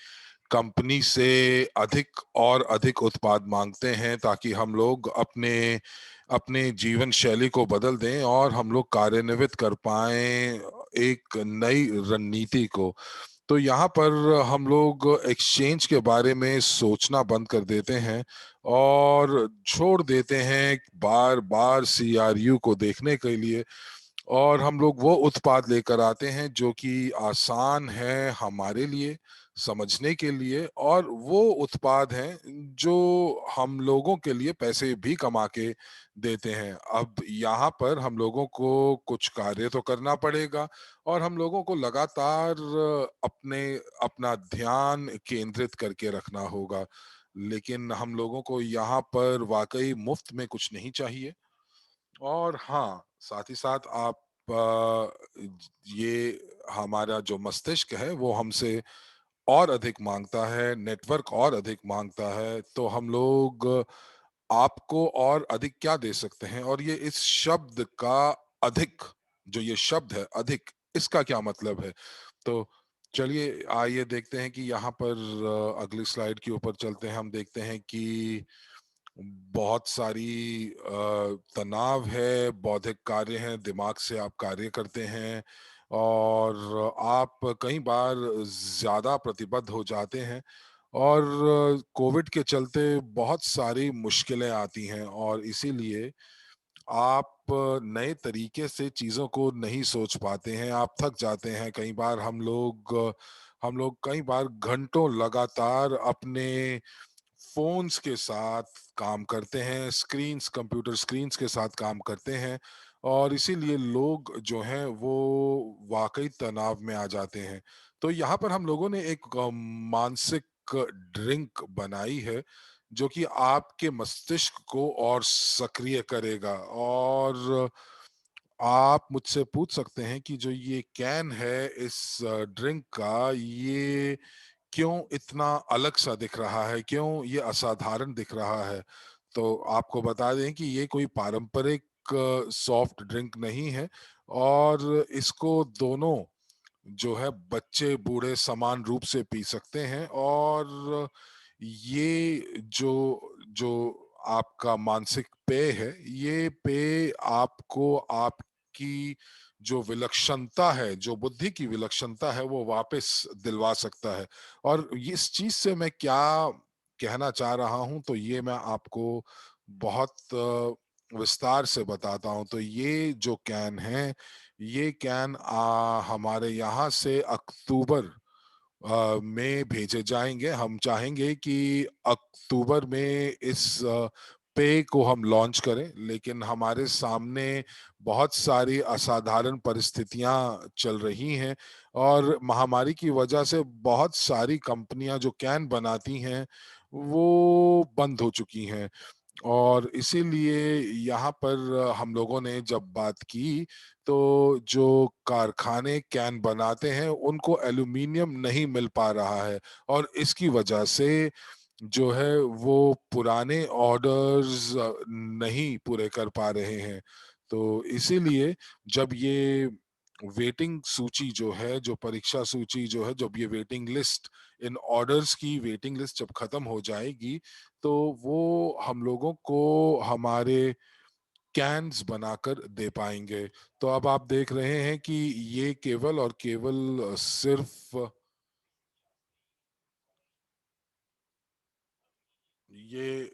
कंपनी से अधिक और अधिक उत्पाद मांगते हैं ताकि हम लोग अपने अपने जीवन शैली को बदल दें और हम लोग कार्यान्वित कर पाएं एक नई रणनीति को। तो यहाँ पर हम लोग एक्सचेंज के बारे में सोचना बंद कर देते हैं और छोड़ देते हैं बार बार CRU को देखने के लिए, और हम लोग वो उत्पाद लेकर आते हैं जो कि आसान है हमारे लिए समझने के लिए, और वो उत्पाद हैं जो हम लोगों के लिए पैसे भी कमा के देते हैं। अब यहाँ पर हम लोगों को कुछ कार्य तो करना पड़ेगा और हम लोगों को लगातार अपने अपना ध्यान केंद्रित करके रखना होगा, लेकिन हम लोगों को यहाँ पर वाकई मुफ्त में कुछ नहीं चाहिए। और हाँ, साथ ही साथ आप ये हमारा जो मस्तिष्क है वो हमसे और अधिक मांगता है, नेटवर्क और अधिक मांगता है, तो हम लोग आपको और अधिक क्या दे सकते हैं। और ये इस शब्द का अधिक, जो ये शब्द है अधिक, इसका क्या मतलब है। तो चलिए आइए देखते हैं कि यहाँ पर अगली स्लाइड के ऊपर चलते हैं। हम देखते हैं कि बहुत सारी तनाव है, बौद्धिक कार्य हैं, दिमाग से आप कार्य करते हैं, और आप कई बार ज़्यादा प्रतिबद्ध हो जाते हैं और कोविड के चलते बहुत सारी मुश्किलें आती हैं और इसीलिए आप नए तरीके से चीज़ों को नहीं सोच पाते हैं, आप थक जाते हैं। हम लोग कई बार घंटों लगातार अपने फ़ोन्स के साथ काम करते हैं, कंप्यूटर स्क्रीन्स के साथ काम करते हैं और इसीलिए लोग जो हैं वो वाक़ई तनाव में आ जाते हैं। तो यहाँ पर हम लोगों ने एक मानसिक ड्रिंक बनाई है, जो कि आपके मस्तिष्क को और सक्रिय करेगा और आप मुझसे पूछ सकते हैं कि जो ये कैन है इस ड्रिंक का, ये क्यों इतना अलग-सा दिख रहा है? क्यों ये असाधारण दिख रहा है? तो आपको बता दें कि ये कोई पारंपरिक सॉफ्ट ड्रिंक नहीं है और इसको दोनों जो है बच्चे, बूढ़े समान रूप से पी सकते हैं और ये जो जो आपका मानसिक पेय है, ये पेय आपको आपकी जो विलक्षणता है, जो बुद्धि की विलक्षणता है, वो वापस दिलवा सकता है। और इस चीज़ से मैं क्या कहना चाह रहा हूँ, तो ये मैं आपको बहुत विस्तार से बताता हूँ। तो ये जो कैन है, ये कैन हमारे यहाँ से अक्टूबर में भेजे जाएँगे। हम चाहेंगे कि अक्टूबर में इस पेय को हम लॉन्च करें, लेकिन हमारे सामने बहुत सारी असाधारण परिस्थितियाँ चल रही हैं और महामारी की वजह से बहुत सारी कंपनियाँ जो कैन बनाती हैं, वो बंद हो चुकी हैं। और इसीलिए यहाँ पर हम लोगों ने जब बात की, तो जो कारखाने कैन बनाते हैं, उनको एल्यूमीनियम नहीं मिल पा रहा है और इसकी वजह से जो है वो पुराने ऑर्डर्स नहीं पूरे कर पा रहे हैं। तो इसीलिए जब ये वेटिंग सूची जो है, जो परीक्षा सूची जो है, जब ये वेटिंग लिस्ट इन ऑर्डर्स की वेटिंग लिस्ट जब खत्म हो जाएगी, तो वो हम लोगों को हमारे कैन्स बनाकर दे पाएँगे। तो अब आप देख रहे हैं कि ये केवल और केवल सिर्फ़ ये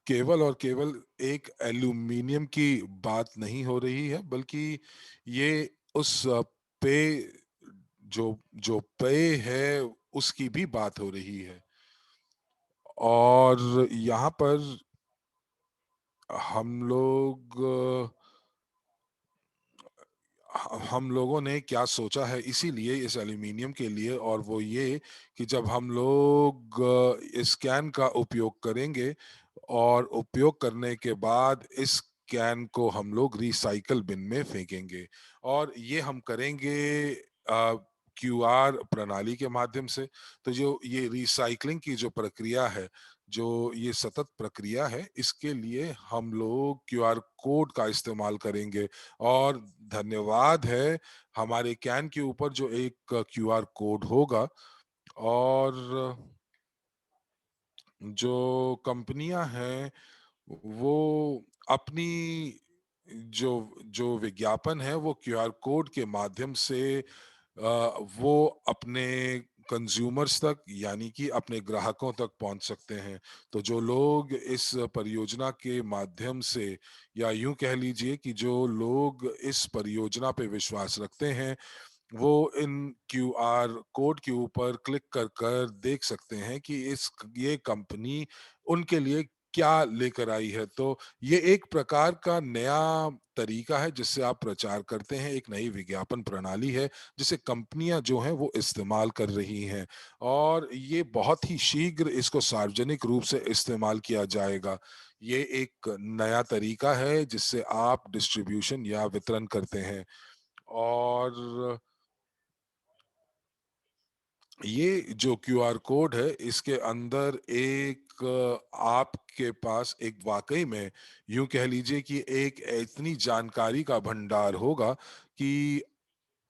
केवल और केवल एक एल्यूमीनियम की बात नहीं हो रही है, बल्कि ये उस पेय जो जो पेय है, उसकी भी बात हो रही है। और यहाँ पर हम लोग हम लोगों ने क्या सोचा है इसीलिए इस एल्यूमीनियम के लिए, और वो ये कि जब हम लोग इस कैन का उपयोग करेंगे और उपयोग करने के बाद इस कैन को हम लोग रिसाइकल बिन में फेंकेंगे और ये हम करेंगे क्यूआर प्रणाली के माध्यम से। तो जो ये रिसाइकलिंग की जो प्रक्रिया है, जो ये सतत प्रक्रिया है, इसके लिए हम लोग क्यूआर कोड का इस्तेमाल करेंगे और धन्यवाद है हमारे कैन के ऊपर जो एक क्यूआर कोड होगा और जो कंपनियां हैं वो अपनी जो जो विज्ञापन है वो क्यूआर कोड के माध्यम से वो अपने कंज्यूमर्स तक यानी कि अपने ग्राहकों तक पहुंच सकते हैं। तो जो लोग इस परियोजना के माध्यम से, या यूं कह लीजिए कि जो लोग इस परियोजना पे विश्वास रखते हैं, वो इन क्यूआर कोड के ऊपर क्लिक कर कर देख सकते हैं कि इस ये कंपनी उनके लिए क्या लेकर आई है। तो ये एक प्रकार का नया तरीका है जिससे आप प्रचार करते हैं, एक नई विज्ञापन प्रणाली है जिसे कंपनियां जो हैं वो इस्तेमाल कर रही हैं और ये बहुत ही शीघ्र इसको सार्वजनिक रूप से इस्तेमाल किया जाएगा। ये एक नया तरीका है जिससे आप डिस्ट्रीब्यूशन या वितरण करते हैं और ये जो क्यूआर कोड है इसके अंदर एक आपके पास एक वाकई में यूं कह लीजिए कि एक इतनी जानकारी का भंडार होगा कि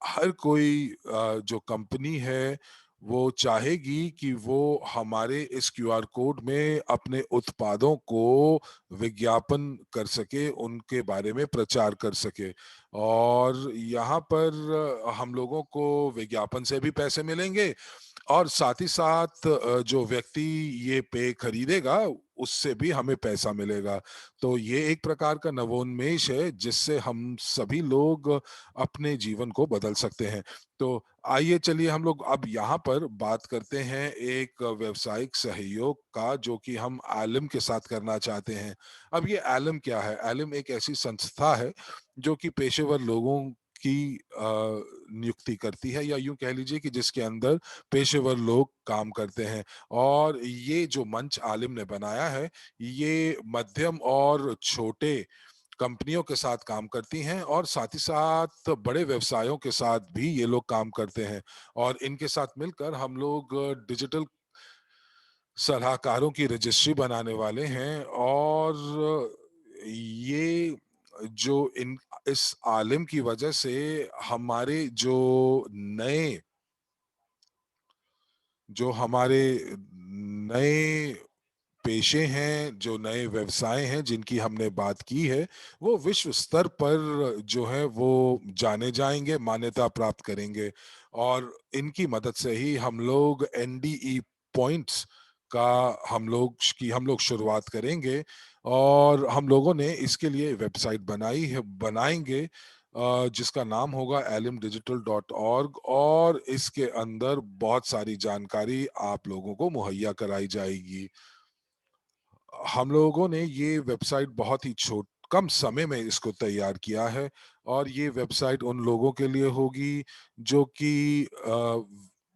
हर कोई जो कंपनी है वो चाहेगी कि वो हमारे इस क्यूआर कोड में अपने उत्पादों को विज्ञापन कर सके, उनके बारे में प्रचार कर सके। और यहाँ पर हम लोगों को विज्ञापन से भी पैसे मिलेंगे और साथ ही साथ जो व्यक्ति ये पेय खरीदेगा उससे भी हमें पैसा मिलेगा। तो ये एक प्रकार का नवोन्मेष है जिससे हम सभी लोग अपने जीवन को बदल सकते हैं। तो आइए चलिए हम लोग अब यहाँ पर बात करते हैं एक व्यावसायिक सहयोग का जो कि हम आलिम के साथ करना चाहते हैं। अब ये आलिम क्या है? आलिम एक ऐसी संस्था है जो कि पेशेवर लोगों की नियुक्ति करती है, या यूं कह लीजिए कि जिसके अंदर पेशेवर लोग काम करते हैं। और ये जो मंच आलिम ने बनाया है, ये मध्यम और छोटे कंपनियों के साथ काम करती हैं और साथ ही साथ बड़े व्यवसायों के साथ भी ये लोग काम करते हैं। और इनके साथ मिलकर हम लोग डिजिटल सलाहकारों की रजिस्ट्री बनाने वाले हैं। और ये जो इन इस आलिम की वजह से हमारे नए जो हमारे नए पेशे हैं, जो नए व्यवसाय हैं जिनकी हमने बात की है, वो विश्व स्तर पर जो है वो जाने जाएँगे, मान्यता प्राप्त करेंगे। और इनकी मदद से ही हम लोग एनडीई पॉइंट्स का हम लोग शुरुआत करेंगे। और हम लोगों ने इसके लिए वेबसाइट बनाएँगे जिसका नाम होगा alimdigital.org, और इसके अंदर बहुत सारी जानकारी आप लोगों को मुहैया कराई जाएगी। हम लोगों ने ये वेबसाइट बहुत ही छोट कम समय में इसको तैयार किया है। और ये वेबसाइट उन लोगों के लिए होगी जो कि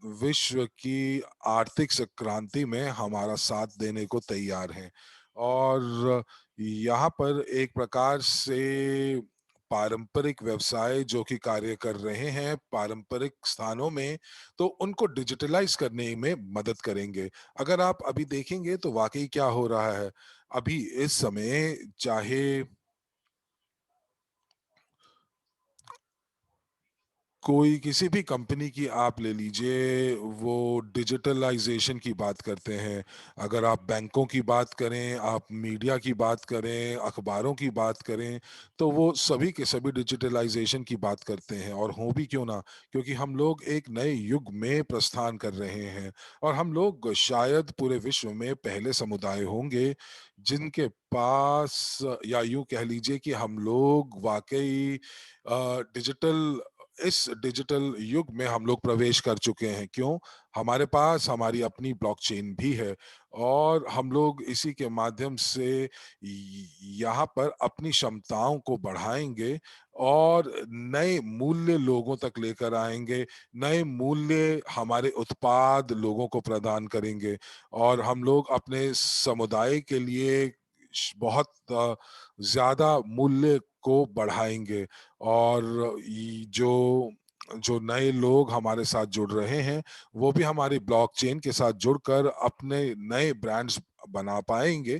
विश्व की आर्थिक क्रांति में हमारा साथ देने को तैयार हैं। और यहाँ पर एक प्रकार से पारंपरिक व्यवसाय जो कि कार्य कर रहे हैं पारंपरिक स्थानों में, तो उनको डिजिटलाइज करने में मदद करेंगे। अगर आप अभी देखेंगे तो वाकई क्या हो रहा है, अभी इस समय चाहे कोई किसी भी कंपनी की आप ले लीजिए, वो डिजिटलाइजेशन की बात करते हैं। अगर आप बैंकों की बात करें, आप मीडिया की बात करें, अखबारों की बात करें, तो वो सभी के सभी डिजिटलाइजेशन की बात करते हैं। और हों भी क्यों ना, क्योंकि हम लोग एक नए युग में प्रस्थान कर रहे हैं। और हम लोग शायद पूरे विश्व में पहले समुदाय होंगे जिनके पास, या यूं कह लीजिए कि हम लोग वाकई डिजिटल इस डिजिटल युग में हम लोग प्रवेश कर चुके हैं। क्यों? हमारे पास हमारी अपनी ब्लॉकचेन भी है और हम लोग इसी के माध्यम से यहाँ पर अपनी क्षमताओं को बढ़ाएंगे और नए मूल्य लोगों तक लेकर आएंगे। नए मूल्य हमारे उत्पाद लोगों को प्रदान करेंगे और हम लोग अपने समुदाय के लिए बहुत ज्यादा मूल्य को बढ़ाएंगे। और जो जो नए लोग हमारे साथ जुड़ रहे हैं, वो भी हमारी ब्लॉकचेन के साथ जुड़कर अपने नए ब्रांड्स बना पाएंगे।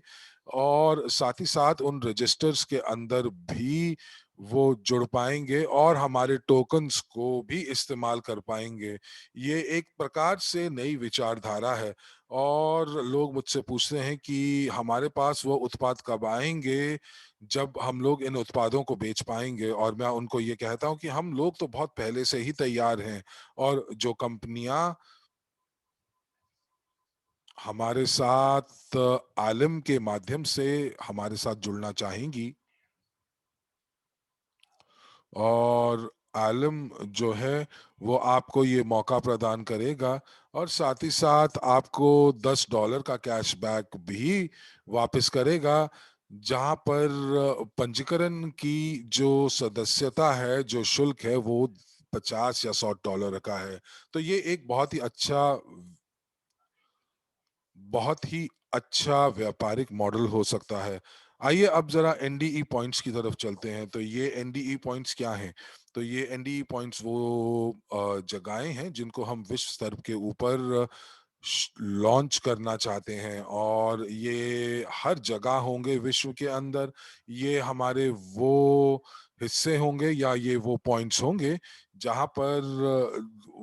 और साथ ही साथ उन रजिस्टर्स के अंदर भी वो जुड़ पाएंगे और हमारे टोकन्स को भी इस्तेमाल कर पाएंगे। ये एक प्रकार से नई विचारधारा है। और लोग मुझसे पूछते हैं कि हमारे पास वो उत्पाद कब आएंगे जब हम लोग इन उत्पादों को बेच पाएंगे। और मैं उनको ये कहता हूं कि हम लोग तो बहुत पहले से ही तैयार हैं। और जो कंपनियां हमारे साथ आलिम के माध्यम से हमारे साथ जुड़ना चाहेंगी, और आलिम जो है वो आपको ये मौका प्रदान करेगा और साथ ही साथ आपको $10 का कैशबैक भी वापस करेगा। जहां पर पंजीकरण की जो सदस्यता है, जो शुल्क है, वो 50 या $100 का है। तो ये एक बहुत ही अच्छा व्यापारिक मॉडल हो सकता है। आइए अब जरा एनडीई पॉइंट्स की तरफ चलते हैं। तो ये एनडीई पॉइंट्स क्या हैं? तो ये एनडीई पॉइंट्स वो जगहें हैं जिनको हम विश्व स्तर के ऊपर लॉन्च करना चाहते हैं। और ये हर जगह होंगे विश्व के अंदर। ये हमारे वो हिस्से होंगे या ये वो पॉइंट्स होंगे जहां पर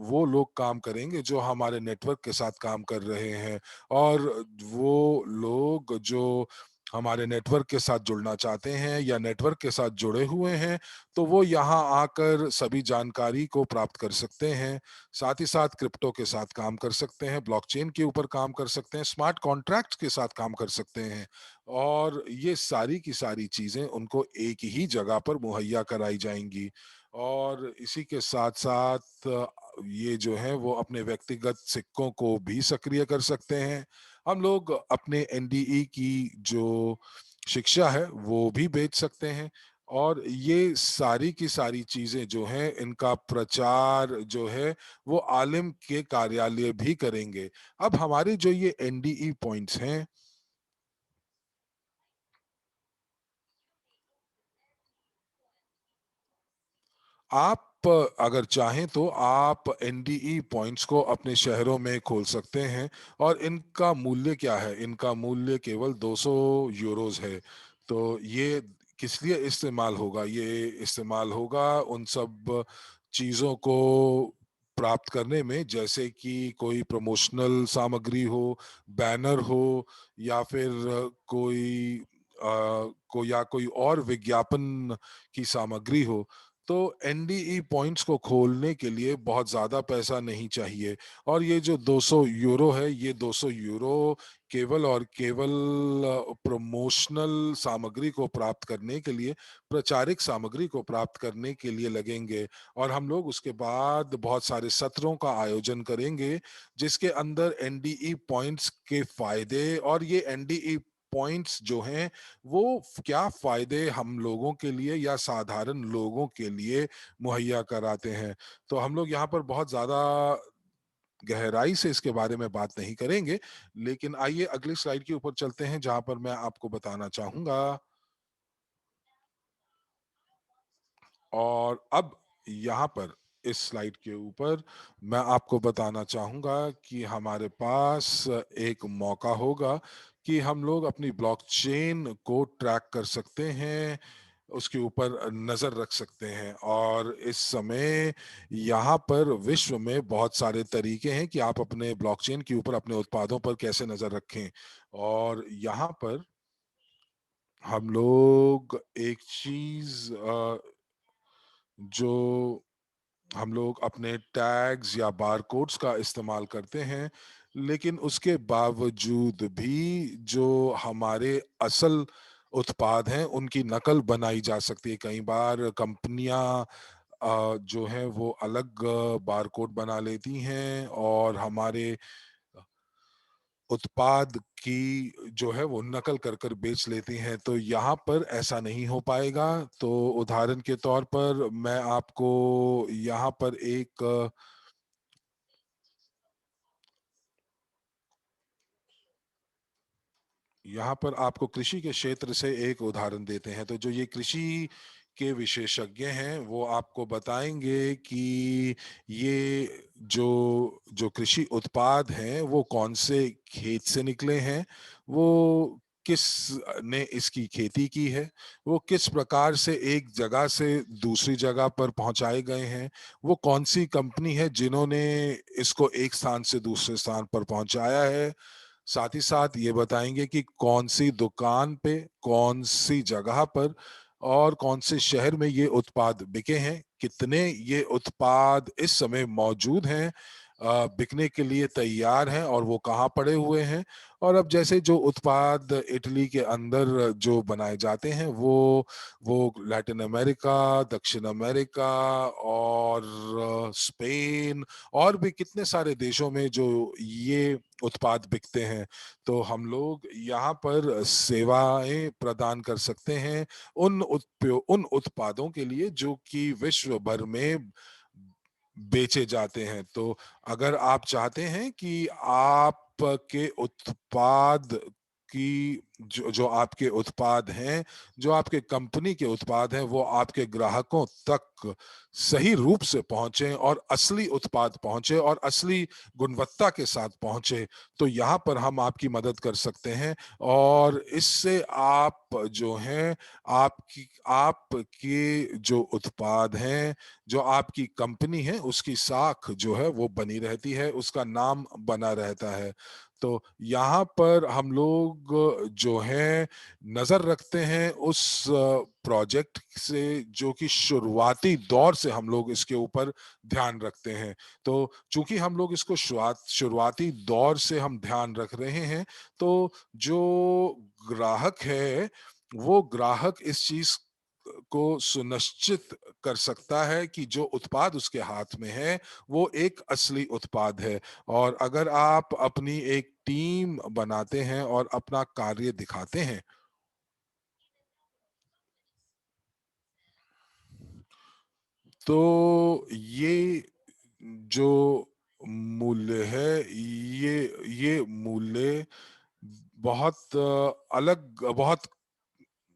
वो लोग काम करेंगे जो हमारे नेटवर्क के साथ काम कर रहे हैं, और वो लोग जो हमारे नेटवर्क के साथ जुड़ना चाहते हैं या नेटवर्क के साथ जुड़े हुए हैं, तो वो यहाँ आकर सभी जानकारी को प्राप्त कर सकते हैं। साथ ही साथ क्रिप्टो के साथ काम कर सकते हैं, ब्लॉकचेन के ऊपर काम कर सकते हैं, स्मार्ट कॉन्ट्रैक्ट्स के साथ काम कर सकते हैं, और ये सारी की सारी चीजें उनको एक ही जगह पर मुहैया कराई जाएंगी। और इसी के साथ साथ ये जो है वो अपने व्यक्तिगत सिक्कों को भी सक्रिय कर सकते हैं। हम लोग अपने एनडीई की जो शिक्षा है वो भी बेच सकते हैं, और ये सारी की सारी चीजें जो हैं इनका प्रचार जो है वो आलिम के कार्यालय भी करेंगे। अब हमारे जो ये एनडीई पॉइंट्स हैं, आप अगर चाहें तो आप एनडीई पॉइंट्स को अपने शहरों में खोल सकते हैं, और इनका मूल्य क्या है? इनका मूल्य केवल 200 यूरोज है। तो ये किस लिए इस्तेमाल होगा? ये इस्तेमाल होगा उन सब चीजों को प्राप्त करने में, जैसे कि कोई प्रमोशनल सामग्री हो, बैनर हो, या फिर कोई और विज्ञापन की सामग्री हो। तो एनडीई पॉइंट्स को खोलने के लिए बहुत ज्यादा पैसा नहीं चाहिए, और ये जो 200 यूरो है, ये 200 यूरो केवल और केवल प्रमोशनल सामग्री को प्राप्त करने के लिए, प्रचारिक सामग्री को प्राप्त करने के लिए लगेंगे। और हम लोग उसके बाद बहुत सारे सत्रों का आयोजन करेंगे जिसके अंदर एनडीई पॉइंट्स के फायदे और ये एनडीई पॉइंट्स जो हैं वो क्या फायदे हम लोगों के लिए या साधारण लोगों के लिए मुहैया कराते हैं। तो हम लोग यहाँ पर बहुत ज्यादा गहराई से इसके बारे में बात नहीं करेंगे, लेकिन आइए अगली स्लाइड के ऊपर चलते हैं जहां पर मैं आपको बताना चाहूंगा। और अब यहाँ पर इस स्लाइड के ऊपर मैं आपको बताना चाहूंगा कि हमारे पास एक मौका होगा कि हम लोग अपनी ब्लॉकचेन को ट्रैक कर सकते हैं, उसके ऊपर नजर रख सकते हैं। और इस समय यहाँ पर विश्व में बहुत सारे तरीके हैं कि आप अपने ब्लॉकचेन के ऊपर अपने उत्पादों पर कैसे नजर रखें। और यहाँ पर हम लोग एक चीज जो हम लोग अपने टैग्स या बारकोड्स का इस्तेमाल करते हैं, लेकिन उसके बावजूद भी जो हमारे असल उत्पाद हैं उनकी नकल बनाई जा सकती है। कई बार कंपनियां जो हैं वो अलग बारकोड बना लेती हैं और हमारे उत्पाद की जो है वो नकल कर कर बेच लेती हैं। तो यहाँ पर ऐसा नहीं हो पाएगा। तो उदाहरण के तौर पर मैं आपको यहाँ पर यहाँ पर आपको कृषि के क्षेत्र से एक उदाहरण देते हैं। तो जो ये कृषि के विशेषज्ञ हैं वो आपको बताएंगे कि ये जो जो कृषि उत्पाद हैं वो कौन से खेत से निकले हैं, वो किस ने इसकी खेती की है, वो किस प्रकार से एक जगह से दूसरी जगह पर पहुंचाए गए हैं, वो कौन सी कंपनी है जिन्होंने इसको एक स्थान से दूसरे स्थान पर पहुंचाया है। साथ ही साथ ये बताएंगे कि कौन सी दुकान पे, कौन सी जगह पर और कौन से शहर में ये उत्पाद बिके हैं, कितने ये उत्पाद इस समय मौजूद हैं, बिकने के लिए तैयार हैं, और वो कहाँ पड़े हुए हैं। और अब जैसे जो उत्पाद इटली के अंदर जो बनाए जाते हैं वो लैटिन अमेरिका, दक्षिण अमेरिका और स्पेन और भी कितने सारे देशों में जो ये उत्पाद बिकते हैं। तो हम लोग यहाँ पर सेवाएं प्रदान कर सकते हैं उन उत्पादों के लिए जो कि विश्व भर में बेचे जाते हैं। तो अगर आप चाहते हैं कि आपके उत्पाद आपकी जो आपके उत्पाद हैं, जो आपके कंपनी के उत्पाद हैं, वो आपके ग्राहकों तक सही रूप से पहुंचे और असली उत्पाद पहुंचे और असली गुणवत्ता के साथ पहुंचे, तो यहाँ पर हम आपकी मदद कर सकते हैं। और इससे आप जो हैं, आपके जो उत्पाद हैं, जो आपकी कंपनी है, उसकी साख जो है वो बनी रहती है, उसका नाम बना रहता है। तो यहाँ पर हम लोग जो है नजर रखते हैं उस प्रोजेक्ट से, जो कि शुरुआती दौर से हम लोग इसके ऊपर ध्यान रखते हैं। तो चूंकि हम लोग इसको शुरुआती दौर से हम ध्यान रख रहे हैं, तो जो ग्राहक है, वो ग्राहक इस चीज को सुनिश्चित कर सकता है कि जो उत्पाद उसके हाथ में है वो एक असली उत्पाद है। और अगर आप अपनी एक टीम बनाते हैं और अपना कार्य दिखाते हैं, तो ये जो मूल्य है, ये मूल्य बहुत अलग, बहुत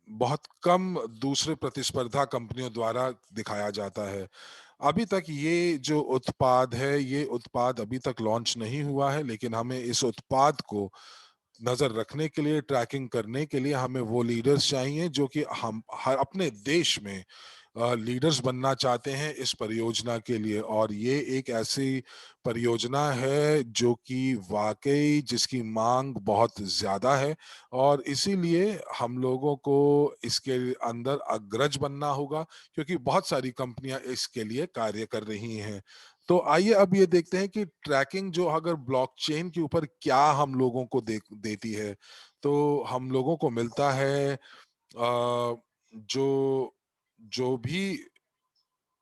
बहुत कम दूसरे प्रतिस्पर्धा कंपनियों द्वारा दिखाया जाता है। अभी तक ये जो उत्पाद है, ये उत्पाद अभी तक लॉन्च नहीं हुआ है, लेकिन हमें इस उत्पाद को नजर रखने के लिए, ट्रैकिंग करने के लिए हमें वो लीडर्स चाहिए जो कि हम हर अपने देश में लीडर्स बनना चाहते हैं इस परियोजना के लिए। और ये एक ऐसी परियोजना है जो कि वाकई जिसकी मांग बहुत ज्यादा है, और इसीलिए हम लोगों को इसके अंदर अग्रज बनना होगा, क्योंकि बहुत सारी कंपनियां इसके लिए कार्य कर रही हैं। तो आइए अब ये देखते हैं कि ट्रैकिंग जो अगर ब्लॉकचेन के ऊपर क्या हम लोगों को देती है। तो हम लोगों को मिलता है जो जो भी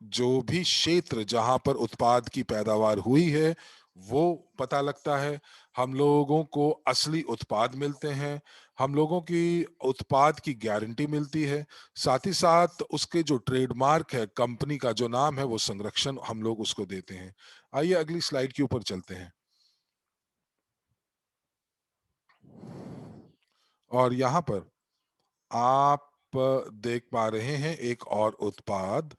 जो भी क्षेत्र जहां पर उत्पाद की पैदावार हुई है वो पता लगता है। हम लोगों को असली उत्पाद मिलते हैं, हम लोगों की उत्पाद की गारंटी मिलती है, साथ ही साथ उसके जो ट्रेडमार्क है, कंपनी का जो नाम है, वो संरक्षण हम लोग उसको देते हैं। आइए अगली स्लाइड के ऊपर चलते हैं। और यहाँ पर आप देख पा रहे हैं एक और उत्पाद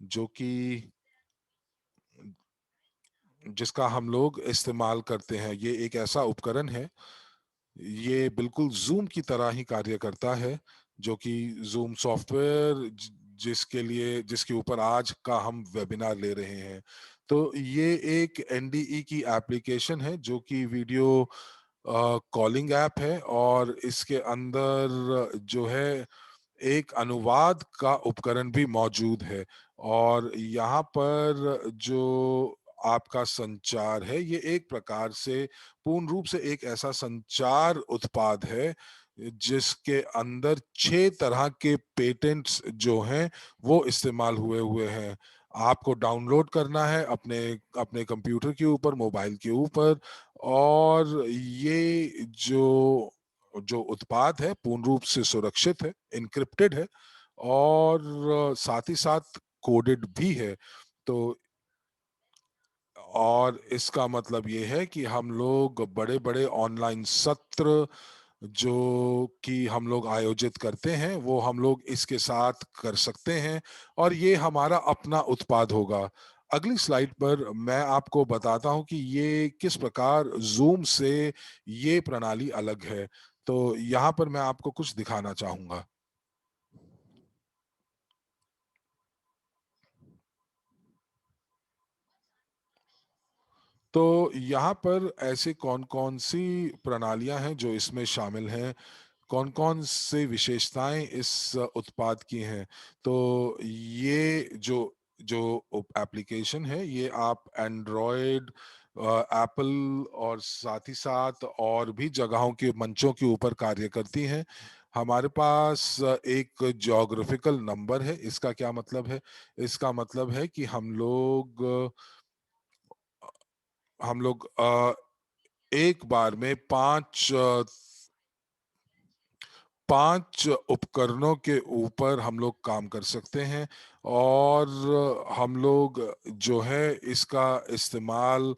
जो कि जिसका हम लोग इस्तेमाल करते हैं। ये एक ऐसा उपकरण है, ये बिल्कुल जूम की तरह ही कार्य करता है, जो कि जूम सॉफ्टवेयर जिसके ऊपर आज का हम वेबिनार ले रहे हैं। तो ये एक एनडीई की एप्लीकेशन है जो कि वीडियो कॉलिंग ऐप है, और इसके अंदर जो है एक अनुवाद का उपकरण भी मौजूद है। और यहाँ पर जो आपका संचार है, ये एक प्रकार से पूर्ण रूप से एक ऐसा संचार उत्पाद है जिसके अंदर 6 तरह के पेटेंट्स जो हैं वो इस्तेमाल हुए हुए हैं। आपको डाउनलोड करना है अपने अपने कंप्यूटर के ऊपर, मोबाइल के ऊपर। और ये जो जो उत्पाद है पूर्ण रूप से सुरक्षित है, इनक्रिप्टेड है, और साथ ही साथ कोडेड भी है। तो और इसका मतलब ये है कि हम लोग बड़े बड़े ऑनलाइन सत्र जो कि हम लोग आयोजित करते हैं, वो हम लोग इसके साथ कर सकते हैं, और ये हमारा अपना उत्पाद होगा। अगली स्लाइड पर मैं आपको बताता हूं कि ये किस प्रकार जूम से ये प्रणाली अलग है। तो यहाँ पर मैं आपको कुछ दिखाना चाहूंगा। तो यहाँ पर ऐसे कौन कौन सी प्रणालियां हैं जो इसमें शामिल हैं, कौन कौन से विशेषताएं इस उत्पाद की हैं। तो ये जो जो एप्लीकेशन है, ये आप एंड्रॉयड, एप्पल और साथ ही साथ और भी जगहों के मंचों के ऊपर कार्य करती हैं। हमारे पास एक ज्योग्राफिकल नंबर है। इसका क्या मतलब है? इसका मतलब है कि हम लोग एक बार में पांच उपकरणों के ऊपर हम लोग काम कर सकते हैं। और हम लोग जो है इसका इस्तेमाल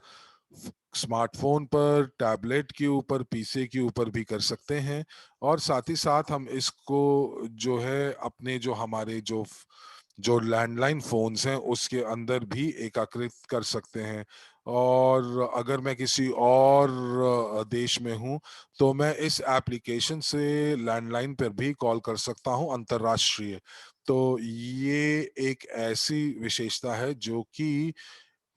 स्मार्टफोन पर, टैबलेट के ऊपर, पीसी के ऊपर भी कर सकते हैं। और साथ ही साथ हम इसको जो है अपने जो हमारे जो लैंडलाइन फोन्स हैं उसके अंदर भी एकीकृत कर सकते हैं। और अगर मैं किसी और देश में हूं तो मैं इस एप्लीकेशन से लैंडलाइन पर भी कॉल कर सकता हूं, अंतर्राष्ट्रीय। तो ये एक ऐसी विशेषता है जो कि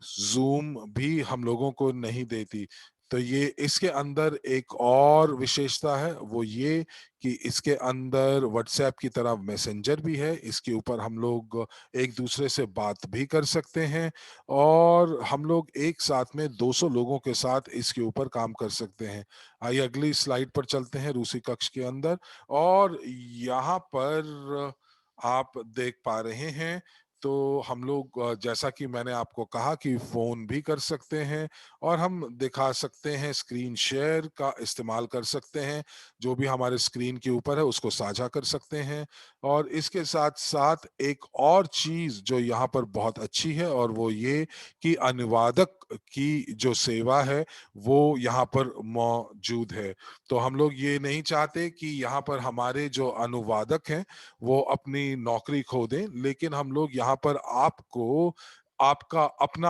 जूम भी हम लोगों को नहीं देती। तो ये इसके अंदर एक और विशेषता है, वो ये कि इसके अंदर व्हाट्सएप की तरह मैसेंजर भी है। इसके ऊपर हम लोग एक दूसरे से बात भी कर सकते हैं और हम लोग एक साथ में 200 लोगों के साथ इसके ऊपर काम कर सकते हैं। आइए अगली स्लाइड पर चलते हैं, रूसी कक्ष के अंदर। और यहाँ पर आप देख पा रहे हैं तो हम लोग जैसा कि मैंने आपको कहा कि फोन भी कर सकते हैं और हम दिखा सकते हैं, स्क्रीन शेयर का इस्तेमाल कर सकते हैं, जो भी हमारे स्क्रीन के ऊपर है उसको साझा कर सकते हैं। और इसके साथ साथ एक और चीज जो यहाँ पर बहुत अच्छी है और वो ये कि अनुवादक की जो सेवा है वो यहाँ पर मौजूद है। तो हम लोग ये नहीं चाहते कि यहाँ पर हमारे जो अनुवादक हैं वो अपनी नौकरी खो दें, लेकिन हम लोग यहाँ पर आपको आपका अपना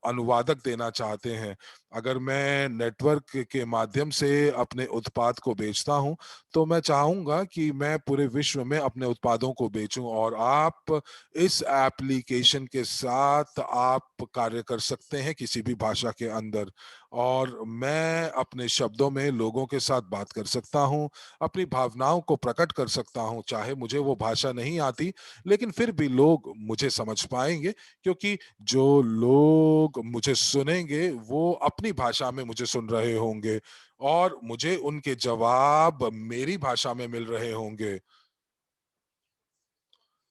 अनुवादक देना चाहते हैं। अगर मैं नेटवर्क के माध्यम से अपने उत्पाद को बेचता हूं तो मैं चाहूंगा कि मैं पूरे विश्व में अपने उत्पादों को बेचूं और आप इस एप्लीकेशन के साथ आप कार्य कर सकते हैं किसी भी भाषा के अंदर। और मैं अपने शब्दों में लोगों के साथ बात कर सकता हूं, अपनी भावनाओं को प्रकट कर सकता हूं, चाहे मुझे वो भाषा नहीं आती लेकिन फिर भी लोग मुझे समझ पाएंगे, क्योंकि जो लोग मुझे सुनेंगे वो अपनी भाषा में मुझे सुन रहे होंगे और मुझे उनके जवाब मेरी भाषा में मिल रहे होंगे।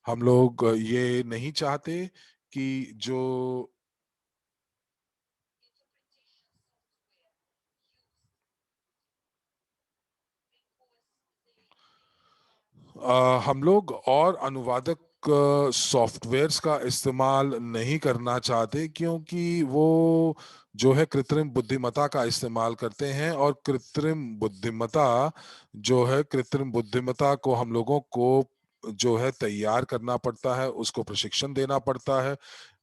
हम लोग ये नहीं चाहते कि जो हम लोग और अनुवादक सॉफ्टवेयर्स का इस्तेमाल नहीं करना चाहते, क्योंकि वो जो है कृत्रिम बुद्धिमत्ता का इस्तेमाल करते हैं और कृत्रिम बुद्धिमत्ता को हम लोगों को जो है तैयार करना पड़ता है, उसको प्रशिक्षण देना पड़ता है।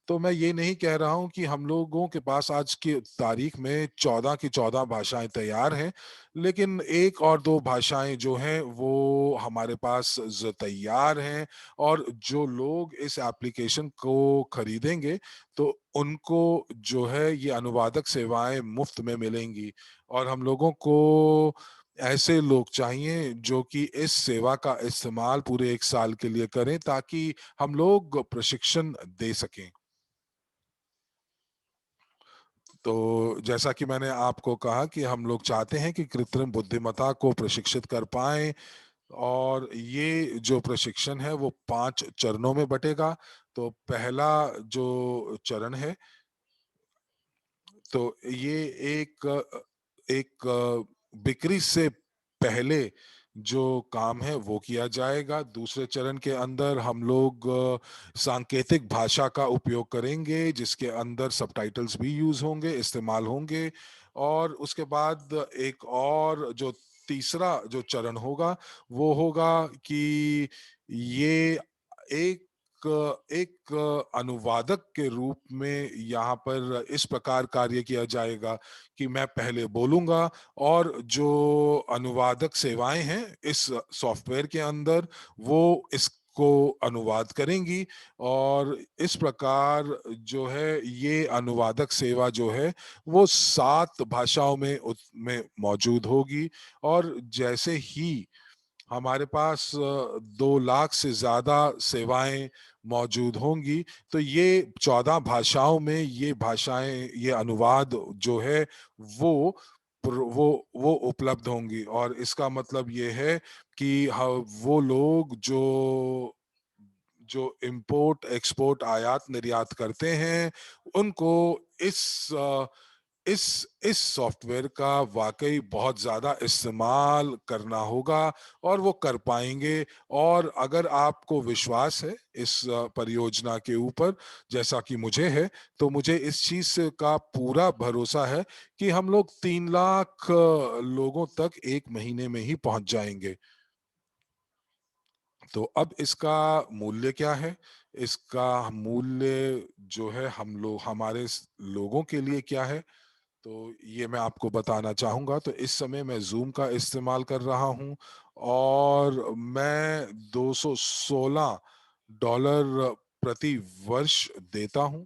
तो मैं ये नहीं कह रहा हूं कि हम लोगों के पास आज की तारीख में 14 की 14 भाषाएं तैयार हैं, लेकिन एक और दो भाषाएं जो हैं वो हमारे पास तैयार हैं। और जो लोग इस एप्लीकेशन को खरीदेंगे तो उनको जो है ये अनुवादक सेवाएं मुफ्त में मिलेंगी। और हम लोगों को ऐसे लोग चाहिए जो कि इस सेवा का इस्तेमाल पूरे 1 साल के लिए करें, ताकि हम लोग प्रशिक्षण दे सकें। तो जैसा कि मैंने आपको कहा कि हम लोग चाहते हैं कि कृत्रिम बुद्धिमत्ता को प्रशिक्षित कर पाएं, और ये जो प्रशिक्षण है वो 5 चरणों में बटेगा। तो पहला जो चरण है, तो ये एक एक बिक्री से पहले जो काम है वो किया जाएगा। दूसरे चरण के अंदर हम लोग सांकेतिक भाषा का उपयोग करेंगे, जिसके अंदर सबटाइटल्स भी यूज होंगे, इस्तेमाल होंगे। और उसके बाद एक और जो तीसरा जो चरण होगा वो होगा कि ये एक एक अनुवादक के रूप में यहाँ पर इस प्रकार कार्य किया जाएगा कि मैं पहले बोलूंगा और जो अनुवादक सेवाएं हैं इस सॉफ्टवेयर के अंदर वो इसको अनुवाद करेंगी। और इस प्रकार जो है ये अनुवादक सेवा जो है वो 7 भाषाओं में मौजूद होगी। और जैसे ही हमारे पास 2 लाख से ज्यादा सेवाएं मौजूद होंगी तो ये 14 भाषाओं में ये अनुवाद जो है वो वो उपलब्ध होंगी। और इसका मतलब ये है कि वो लोग जो जो इंपोर्ट एक्सपोर्ट आयात निर्यात करते हैं उनको इस इस सॉफ्टवेयर का वाकई बहुत ज्यादा इस्तेमाल करना होगा और वो कर पाएंगे। और अगर आपको विश्वास है इस परियोजना के ऊपर, जैसा कि मुझे है, तो मुझे इस चीज का पूरा भरोसा है कि हम लोग 3 लाख लोगों तक 1 महीने में ही पहुंच जाएंगे। तो अब इसका मूल्य क्या है? इसका मूल्य जो है हम लोग हमारे लोगों के लिए क्या है, तो ये मैं आपको बताना चाहूंगा। तो इस समय मैं जूम का इस्तेमाल कर रहा हूं और मैं $216 प्रति वर्ष देता हूं।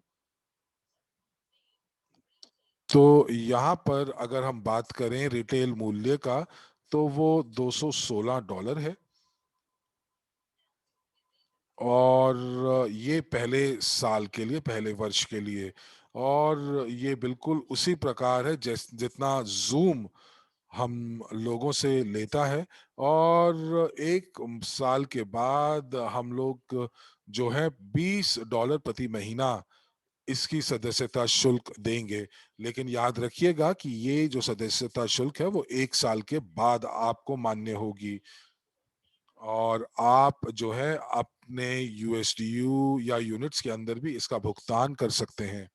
तो यहाँ पर अगर हम बात करें रिटेल मूल्य का, तो वो $216 है। और ये पहले साल के लिए, पहले वर्ष के लिए। और ये बिल्कुल उसी प्रकार है जितना जूम हम लोगों से लेता है। और 1 साल के बाद हम लोग जो है $20 प्रति महीना इसकी सदस्यता शुल्क देंगे। लेकिन याद रखिएगा कि ये जो सदस्यता शुल्क है वो 1 साल के बाद आपको मान्य होगी। और आप जो है अपने यूएसडीयू या यूनिट्स के अंदर भी इसका भुगतान कर सकते हैं।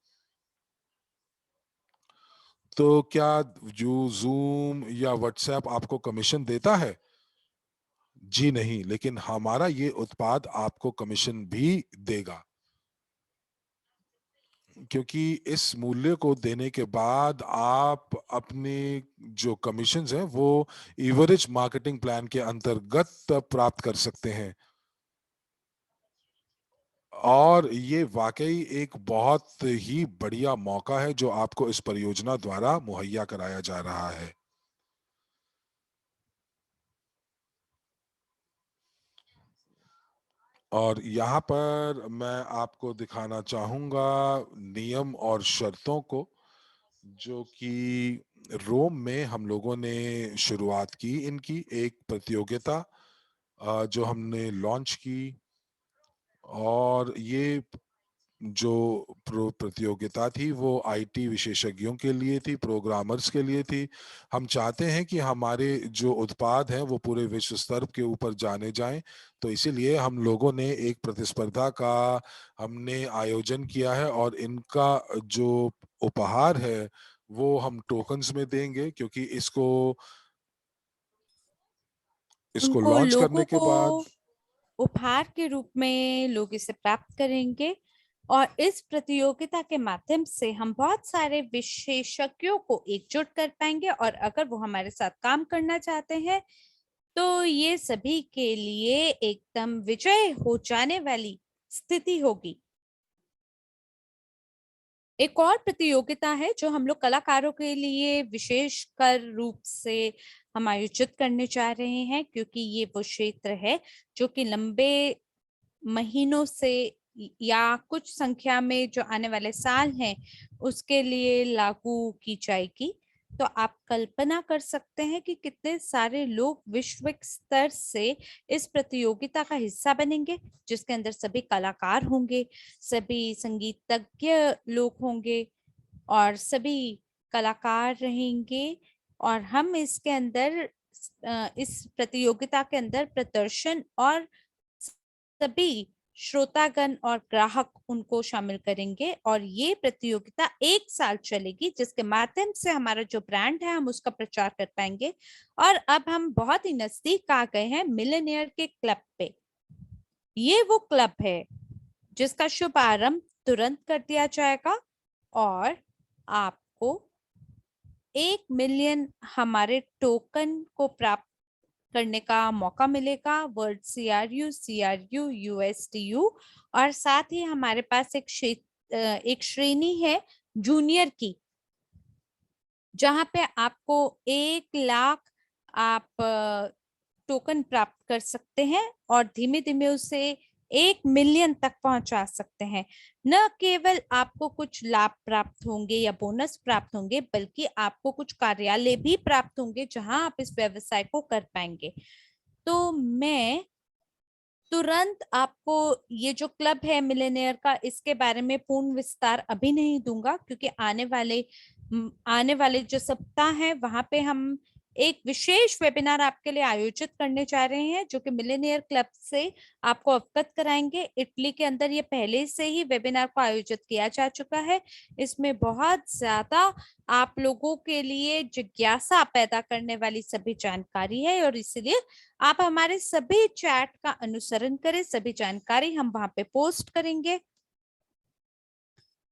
तो क्या जो जूम या व्हाट्सएप आपको कमीशन देता है? जी नहीं, लेकिन हमारा ये उत्पाद आपको कमीशन भी देगा, क्योंकि इस मूल्य को देने के बाद आप अपने जो कमीशंस हैं वो एवरेज मार्केटिंग प्लान के अंतर्गत प्राप्त कर सकते हैं। और ये वाकई एक बहुत ही बढ़िया मौका है जो आपको इस परियोजना द्वारा मुहैया कराया जा रहा है। और यहाँ पर मैं आपको दिखाना चाहूंगा नियम और शर्तों को, जो कि रोम में हम लोगों ने शुरुआत की इनकी एक प्रतियोगिता जो हमने लॉन्च की। और ये जो प्रतियोगिता थी वो आईटी विशेषज्ञों के लिए थी, प्रोग्रामर्स के लिए थी। हम चाहते हैं कि हमारे जो उत्पाद हैं वो पूरे विश्व स्तर के ऊपर जाने जाएं। तो इसीलिए हम लोगों ने एक प्रतिस्पर्धा का हमने आयोजन किया है और इनका जो उपहार है वो हम टोकन्स में देंगे, क्योंकि इसको इसको उनको लॉन्च लोगों करने के को बाद। उपहार के रूप में लोग इसे प्राप्त करेंगे। और इस प्रतियोगिता के माध्यम से हम बहुत सारे विशेषज्ञों को एकजुट कर पाएंगे, और अगर वो हमारे साथ काम करना चाहते हैं तो ये सभी के लिए एकदम विजय हो जाने वाली स्थिति होगी। एक और प्रतियोगिता है जो हम लोग कलाकारों के लिए विशेषकर रूप से हम आयोजित करने जा रहे हैं, क्योंकि ये वो क्षेत्र है जो कि लंबे महीनों से या कुछ संख्या में जो आने वाले साल हैं उसके लिए लागू की जाएगी। तो आप कल्पना कर सकते हैं कि कितने सारे लोग विश्व स्तर से इस प्रतियोगिता का हिस्सा बनेंगे, जिसके अंदर सभी कलाकार होंगे, सभी संगीतज्ञ लोग होंगे और सभी कलाकार रहेंगे। और हम इसके अंदर इस प्रतियोगिता के अंदर प्रदर्शन और सभी श्रोतागण और ग्राहक उनको शामिल करेंगे। और ये प्रतियोगिता 1 साल चलेगी, जिसके माध्यम से हमारा जो ब्रांड है हम उसका प्रचार कर पाएंगे। और अब हम बहुत ही नजदीक आ गए हैं मिलेनियर के क्लब पे। ये वो क्लब है जिसका शुभारंभ तुरंत कर दिया जाएगा और आपको 1 मिलियन हमारे टोकन को प्राप्त करने का मौका मिलेगा, वर्ड CRU USDU। और साथ ही हमारे पास एक श्रेणी है जूनियर की, जहां पे आपको 1 लाख आप टोकन प्राप्त कर सकते हैं और धीमे धीमे उसे 1 मिलियन तक पहुंचा सकते हैं। न केवल आपको कुछ लाभ प्राप्त होंगे या बोनस प्राप्त होंगे, बल्कि आपको कुछ कार्यालय भी प्राप्त होंगे जहां आप इस व्यवसाय को कर पाएंगे। तो मैं तुरंत आपको ये जो क्लब है मिलेनियर का, इसके बारे में पूर्ण विस्तार अभी नहीं दूंगा, क्योंकि आने वाले आने वाले जो सप्ताह है वहां पे हम एक विशेष वेबिनार आपके लिए आयोजित करने जा रहे हैं, जो कि मिलेनियर क्लब से आपको अवगत कराएंगे। इटली के अंदर ये पहले से ही वेबिनार को आयोजित किया जा चुका है। इसमें बहुत ज्यादा आप लोगों के लिए जिज्ञासा पैदा करने वाली सभी जानकारी है, और इसलिए आप हमारे सभी चैट का अनुसरण करें। सभी जानकारी हम वहां पे पोस्ट करेंगे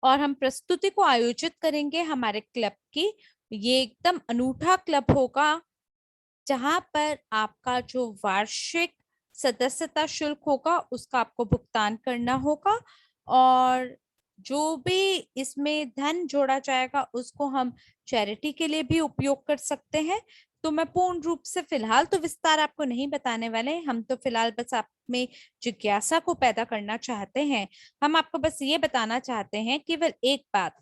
और हम प्रस्तुति को आयोजित करेंगे हमारे क्लब की। ये एकदम अनूठा क्लब होगा, जहां पर आपका जो वार्षिक सदस्यता शुल्क होगा उसका आपको भुगतान करना होगा, और जो भी इसमें धन जोड़ा जाएगा उसको हम चैरिटी के लिए भी उपयोग कर सकते हैं। तो मैं पूर्ण रूप से फिलहाल तो विस्तार आपको नहीं बताने वाले हैं, हम तो फिलहाल बस आप में जिज्ञासा को पैदा करना चाहते हैं। हम आपको बस ये बताना चाहते हैं केवल एक बात,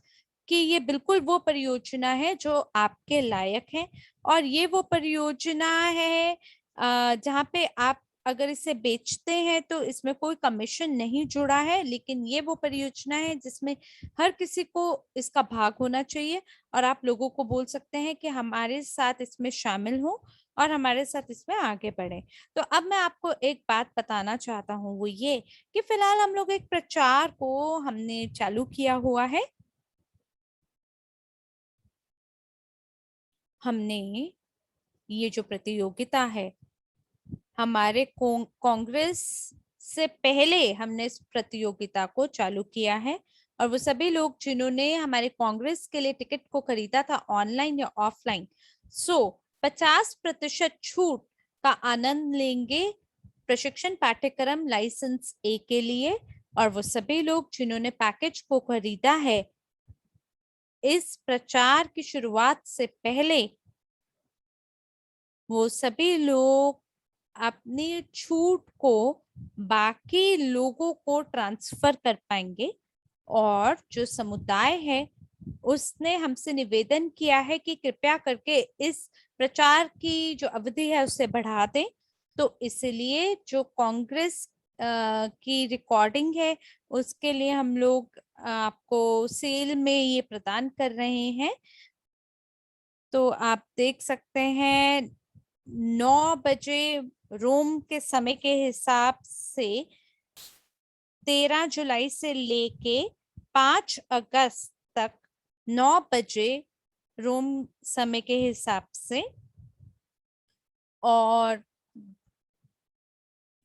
कि ये बिल्कुल वो परियोजना है जो आपके लायक है, और ये वो परियोजना है जहाँ पे आप अगर इसे बेचते हैं तो इसमें कोई कमीशन नहीं जुड़ा है, लेकिन ये वो परियोजना है जिसमें हर किसी को इसका भाग होना चाहिए, और आप लोगों को बोल सकते हैं कि हमारे साथ इसमें शामिल हो और हमारे साथ इसमें आगे बढ़े। तो अब मैं आपको एक बात बताना चाहता हूँ, वो ये कि फिलहाल हम लोग एक प्रचार को हमने चालू किया हुआ है। हमने ये जो प्रतियोगिता है, हमारे कांग्रेस से पहले हमने इस प्रतियोगिता को चालू किया है, और वो सभी लोग जिन्होंने हमारे कांग्रेस के लिए टिकट को खरीदा था ऑनलाइन या ऑफलाइन, 50% छूट का आनंद लेंगे प्रशिक्षण पाठ्यक्रम लाइसेंस ए के लिए। और वो सभी लोग जिन्होंने पैकेज को खरीदा है इस प्रचार की शुरुआत से पहले, वो सभी लोग अपनी छूट को बाकी लोगों को ट्रांसफर कर पाएंगे। और जो समुदाय है उसने हमसे निवेदन किया है कि कृपया करके इस प्रचार की जो अवधि है उसे बढ़ा दें। तो इसलिए जो कांग्रेस की रिकॉर्डिंग है उसके लिए हम लोग आपको सेल में ये प्रदान कर रहे हैं। तो आप देख सकते हैं 9 बजे रोम के समय के हिसाब से 13 जुलाई से लेके 5 अगस्त तक 9 बजे रोम समय के हिसाब से। और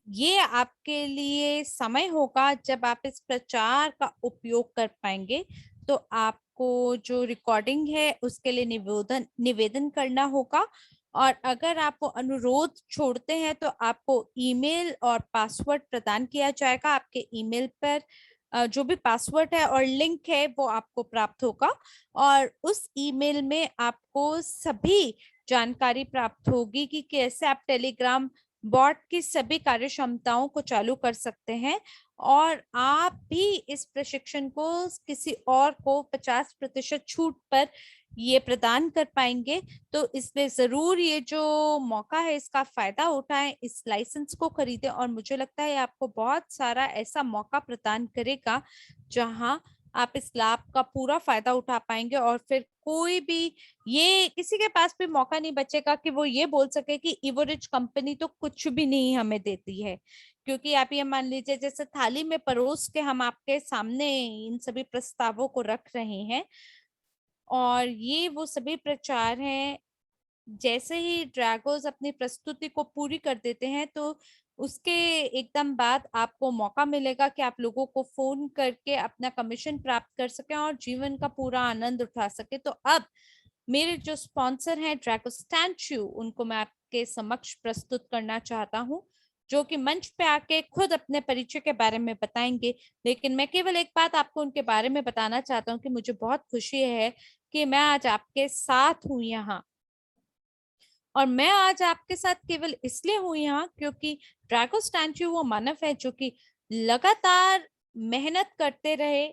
ये आपके लिए समय होगा जब आप इस प्रचार का उपयोग कर पाएंगे। तो आपको जो रिकॉर्डिंग है उसके लिए निवेदन निवेदन करना होगा, और अगर आप वो अनुरोध छोड़ते हैं तो आपको ईमेल और पासवर्ड प्रदान किया जाएगा। आपके ईमेल पर जो भी पासवर्ड है और लिंक है वो आपको प्राप्त होगा, और उस ईमेल में आपको सभी जानकारी प्राप्त होगी कि कैसे आप टेलीग्राम बॉट की सभी कार्य क्षमताओं को चालू कर सकते हैं, और आप भी इस प्रशिक्षण को किसी और को 50% छूट पर ये प्रदान कर पाएंगे। तो इसलिए जरूर ये जो मौका है इसका फायदा उठाएं, इस लाइसेंस को खरीदें, और मुझे लगता है आपको बहुत सारा ऐसा मौका प्रदान करेगा जहां आप इस लाभ का पूरा फायदा उठा पाएंगे। और फिर कोई भी ये किसी के पास भी मौका नहीं बचेगा कि वो ये बोल सके कि इवोरिच कंपनी तो कुछ भी नहीं हमें देती है। क्योंकि आप ये मान लीजिए जैसे थाली में परोस के हम आपके सामने इन सभी प्रस्तावों को रख रहे हैं, और ये वो सभी प्रचार हैं। जैसे ही ड्रैगोस अपनी प्रस्तुति को पूरी कर देते हैं तो उसके एकदम बाद आपको मौका मिलेगा कि आप लोगों को फोन करके अपना कमीशन प्राप्त कर सकें और जीवन का पूरा आनंद उठा सके। तो अब मेरे जो स्पॉन्सर हैं ड्रैगो स्टैच्यू, उनको मैं आपके समक्ष प्रस्तुत करना चाहता हूँ, जो कि मंच पे आके खुद अपने परिचय के बारे में बताएंगे। लेकिन मैं केवल एक बात आपको उनके बारे में बताना चाहता हूँ कि मुझे बहुत खुशी है कि मैं आज आपके साथ हूँ यहाँ। और मैं आज आपके साथ केवल इसलिए हूं यहाँ क्योंकि ड्रैगो स्टैच्यू वो मानव है जो कि लगातार मेहनत करते रहे,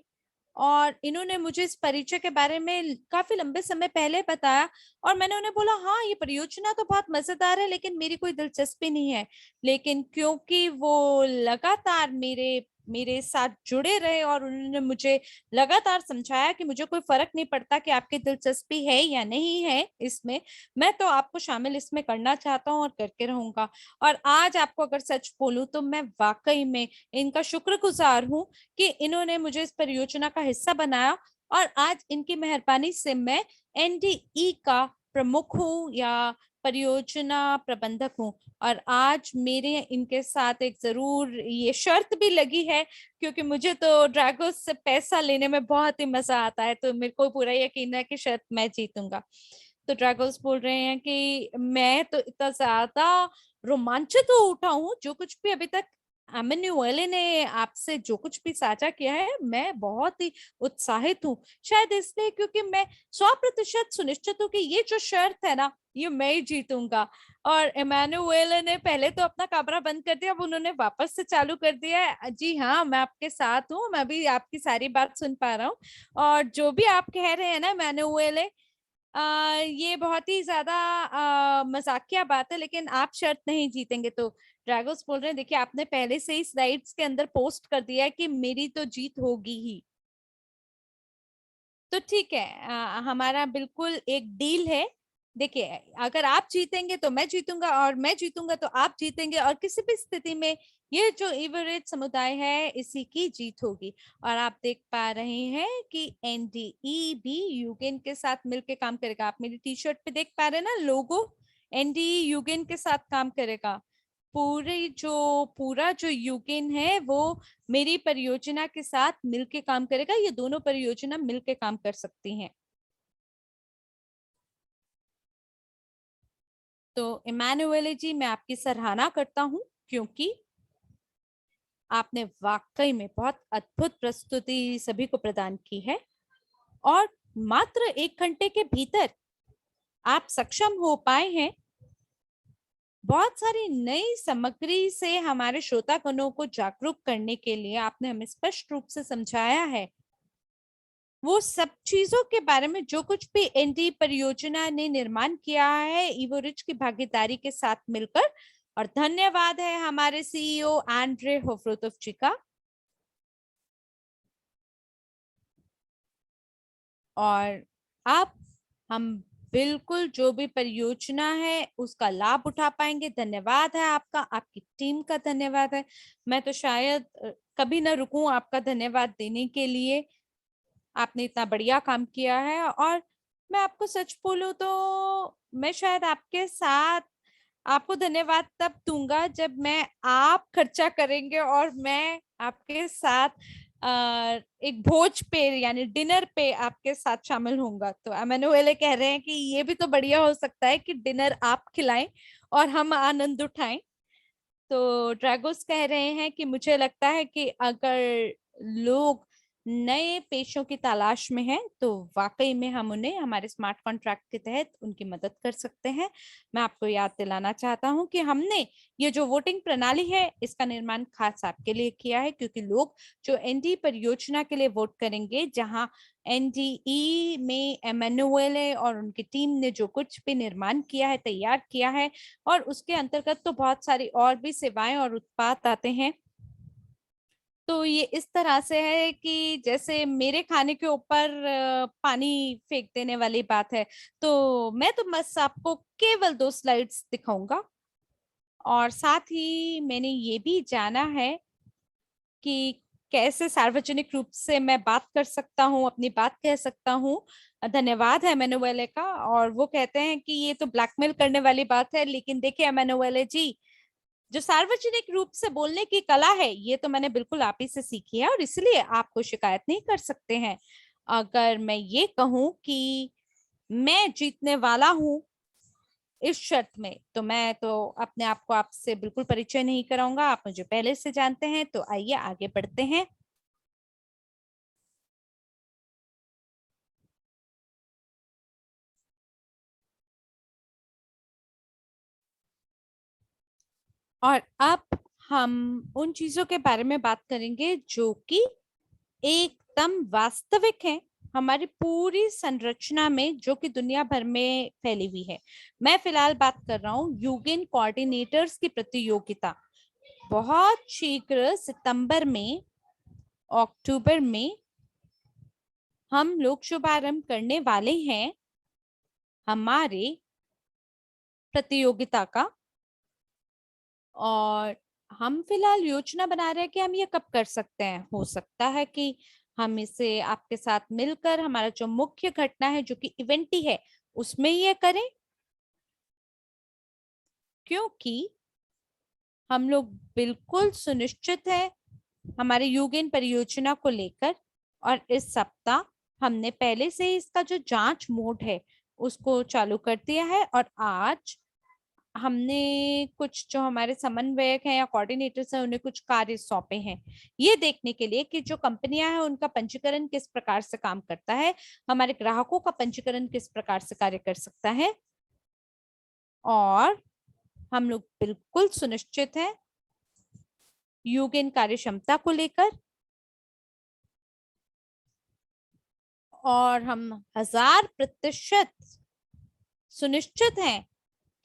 और इन्होंने मुझे इस परिचय के बारे में काफी लंबे समय पहले बताया, और मैंने उन्हें बोला हाँ ये परियोजना तो बहुत मजेदार है लेकिन मेरी कोई दिलचस्पी नहीं है। लेकिन क्योंकि वो लगातार मेरे मेरे साथ जुड़े रहे और उन्होंने मुझे लगातार समझाया कि मुझे कोई फर्क नहीं पड़ता कि आपकी दिलचस्पी है या नहीं है इसमें, मैं तो आपको शामिल इसमें करना चाहता हूँ और करके रहूंगा। और आज आपको अगर सच बोलूं तो मैं वाकई में इनका शुक्रगुजार हूँ कि इन्होंने मुझे इस परियोजना का हिस्सा बनाया, और आज इनकी मेहरबानी से मैं एनडीई का प्रमुख हूँ या परियोजना प्रबंधक हूँ। और आज मेरे इनके साथ एक जरूर ये शर्त भी लगी है, क्योंकि मुझे तो ड्रैगोस से पैसा लेने में बहुत ही मजा आता है, तो मेरे को पूरा यकीन है कि शर्त मैं जीतूंगा। तो ड्रैगोस बोल रहे हैं कि मैं तो इतना ज्यादा रोमांचित हो उठा हूँ, जो कुछ भी अभी तक एमेन्युएले ने आपसे जो कुछ भी साझा किया है, मैं बहुत ही उत्साहित हूँ। शायद इसलिए क्योंकि मैं 100% सुनिश्चित हूँ कि ये जो शर्त है ना, ये मैं ही जीतूंगा। और इमानुएल ने पहले तो अपना कैमरा बंद कर दिया, अब उन्होंने वापस से चालू कर दिया है। जी हाँ, मैं आपके साथ हूँ, मैं भी आपकी सारी बात सुन पा रहा हूँ। और जो भी आप कह रहे हैं ना इमानुएल, ये बहुत ही ज्यादा मजाकिया बात है, लेकिन आप शर्त नहीं जीतेंगे। तो ड्रैगोस बोल रहे हैं, देखिए आपने पहले से ही स्लाइड्स के अंदर पोस्ट कर दिया है कि मेरी तो जीत होगी ही। तो ठीक है, हमारा बिल्कुल एक डील है। देखिए, अगर आप जीतेंगे तो मैं जीतूंगा, और मैं जीतूंगा तो आप जीतेंगे, और किसी भी स्थिति में ये जो इवरेट समुदाय है इसी की जीत होगी। और आप देख पा रहे हैं कि एनडीई भी यूगेन के साथ मिलकर काम करेगा। आप मेरी टी शर्ट पे देख पा रहे हैं ना लोगो, एनडीई यूगेन के साथ काम करेगा। पूरा जो यूकेन है वो मेरी परियोजना के साथ मिलके काम करेगा। ये दोनों परियोजना मिलके काम कर सकती हैं। तो इमानुएले जी, मैं आपकी सराहना करता हूं, क्योंकि आपने वाकई में बहुत अद्भुत प्रस्तुति सभी को प्रदान की है। और मात्र 1 घंटे के भीतर आप सक्षम हो पाए हैं बहुत सारी नई सामग्री से हमारे श्रोतागणों को जागरूक करने के लिए। आपने हमें स्पष्ट रूप से समझाया है वो सब चीजों के बारे में जो कुछ भी एनडी परियोजना ने निर्माण किया है इवोरिच की भागीदारी के साथ मिलकर। और धन्यवाद है हमारे सीईओ एंड्रे होफ्रोतोव जी का। और अब हम बिल्कुल जो भी परियोजना है उसका लाभ उठा पाएंगे। धन्यवाद है आपका, आपकी टीम का धन्यवाद है। मैं तो शायद कभी ना रुकूं आपका धन्यवाद देने के लिए। आपने इतना बढ़िया काम किया है। और मैं आपको सच बोलूं तो मैं शायद आपके साथ आपको धन्यवाद तब दूंगा जब मैं आप खर्चा करेंगे और मैं आपके साथ एक भोज पे यानी डिनर पे आपके साथ शामिल होऊंगा। तो एमेनुएले कह रहे हैं कि ये भी तो बढ़िया हो सकता है कि डिनर आप खिलाएं और हम आनंद उठाएं। तो ड्रैगोस कह रहे हैं कि मुझे लगता है कि अगर लोग नए पेशों की तलाश में हैं तो वाकई में हम उन्हें हमारे स्मार्ट कॉन्ट्रैक्ट के तहत उनकी मदद कर सकते हैं। मैं आपको याद दिलाना चाहता हूं कि हमने ये जो वोटिंग प्रणाली है इसका निर्माण खास आपके लिए किया है, क्योंकि लोग जो एनडी परियोजना के लिए वोट करेंगे, जहां एनडीई में एमेनुएले और उनकी टीम ने जो कुछ भी निर्माण किया है, तैयार किया है, और उसके अंतर्गत तो बहुत सारी और भी सेवाएं और उत्पाद आते हैं। तो ये इस तरह से है कि जैसे मेरे खाने के ऊपर पानी फेंक देने वाली बात है। तो मैं तो बस आपको केवल 2 स्लाइड्स दिखाऊंगा। और साथ ही मैंने ये भी जाना है कि कैसे सार्वजनिक रूप से मैं बात कर सकता हूँ, अपनी बात कह सकता हूँ। धन्यवाद है एमेनुएले का। और वो कहते हैं कि ये तो ब्लैकमेल करने वाली बात है, लेकिन देखिए एमेनुएले जी, जो सार्वजनिक रूप से बोलने की कला है ये तो मैंने बिल्कुल आप ही से सीखी है, और इसलिए आपको शिकायत नहीं कर सकते हैं। अगर मैं ये कहूं कि मैं जीतने वाला हूं इस शर्त में, तो मैं तो अपने आप को आपसे बिल्कुल परिचय नहीं कराऊंगा, आप मुझे पहले से जानते हैं। तो आइए आगे बढ़ते हैं। और अब हम उन चीजों के बारे में बात करेंगे जो कि एकदम वास्तविक है हमारी पूरी संरचना में, जो कि दुनिया भर में फैली हुई है। मैं फिलहाल बात कर रहा हूँ यूगेन कोऑर्डिनेटर्स की प्रतियोगिता। बहुत शीघ्र सितंबर में अक्टूबर में हम लोग शुभारंभ करने वाले हैं हमारे प्रतियोगिता का। और हम फिलहाल योजना बना रहे हैं कि हम ये कब कर सकते हैं। हो सकता है कि हम इसे आपके साथ मिलकर हमारा जो मुख्य घटना है जो कि इवेंटी है उसमें ये करें, क्योंकि हम लोग बिल्कुल सुनिश्चित है हमारे युगेन परियोजना को लेकर। और इस सप्ताह हमने पहले से ही इसका जो जांच मोड है उसको चालू कर दिया है। और आज हमने कुछ जो हमारे समन्वयक हैं या कोऑर्डिनेटर्स हैं उन्हें कुछ कार्य सौंपे हैं, ये देखने के लिए कि जो कंपनियां हैं उनका पंजीकरण किस प्रकार से काम करता है, हमारे ग्राहकों का पंजीकरण किस प्रकार से कार्य कर सकता है। और हम लोग बिल्कुल सुनिश्चित हैं युगेन कार्य क्षमता को लेकर। और हम 1000% सुनिश्चित हैं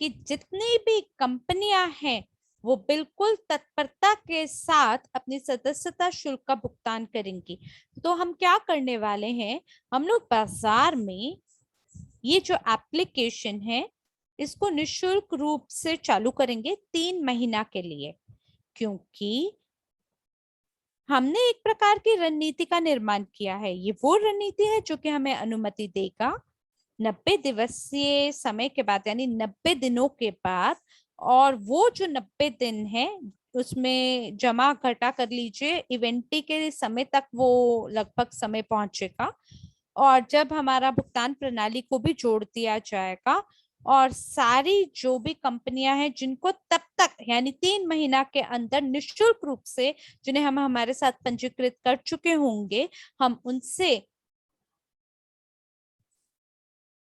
कि जितनी भी कंपनियां हैं वो बिल्कुल तत्परता के साथ अपनी सदस्यता शुल्क का भुगतान करेंगी। तो हम क्या करने वाले हैं, हम लोग बाजार में ये जो एप्लीकेशन है इसको निशुल्क रूप से चालू करेंगे 3 महीना के लिए, क्योंकि हमने एक प्रकार की रणनीति का निर्माण किया है। ये वो रणनीति है जो कि हमें अनुमति देगा 90 दिवसीय समय के बाद, यानी 90 दिनों के बाद। और वो जो 90 दिन है उसमें जमा घटा कर लीजिए, इवेंटी के समय तक वो लगभग समय पहुंचेगा। और जब हमारा भुगतान प्रणाली को भी जोड़ दिया जाएगा और सारी जो भी कंपनियां हैं जिनको तब तक यानी 3 महीना के अंदर निशुल्क रूप से जिन्हें हम हमारे साथ पंजीकृत कर चुके होंगे, हम उनसे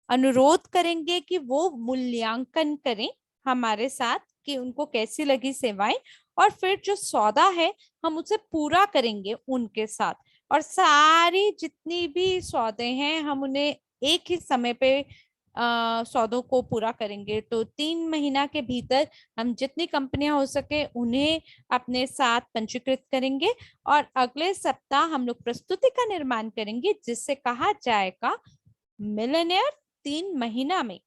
अनुरोध करेंगे कि वो मूल्यांकन करें हमारे साथ कि उनको कैसी लगी सेवाएं। और फिर जो सौदा है हम उसे पूरा करेंगे उनके साथ। और सारी जितनी भी सौदे हैं हम उन्हें एक ही समय पे सौदों को पूरा करेंगे। तो 3 महीना के भीतर हम जितनी कंपनियां हो सके उन्हें अपने साथ पंजीकृत करेंगे। और अगले सप्ताह हम लोग प्रस्तुति का निर्माण करेंगे जिससे कहा जाएगा मिलेनियर 3 महीना में।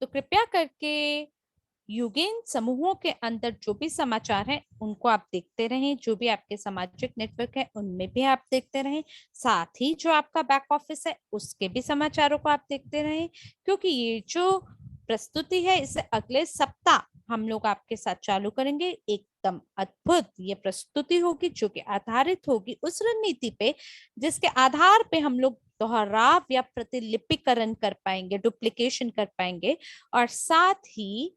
तो कृपया करके युगेन समूहों के अंदर जो भी समाचार हैं उनको आप देखते रहें, जो भी आपके सामाजिक नेटवर्क है उनमें भी आप देखते रहें, साथ ही जो आपका बैक ऑफिस है उसके भी समाचारों को आप देखते रहें, क्योंकि ये जो प्रस्तुति है इसे अगले सप्ताह हम लोग आपके साथ चालू करेंगे। एकदम अद्भुत ये प्रस्तुति होगी जो कि आधारित होगी उस रणनीति पे जिसके आधार पे हम लोग दोहराव या प्रतिलिपिकरण कर पाएंगे, डुप्लीकेशन कर पाएंगे। और साथ ही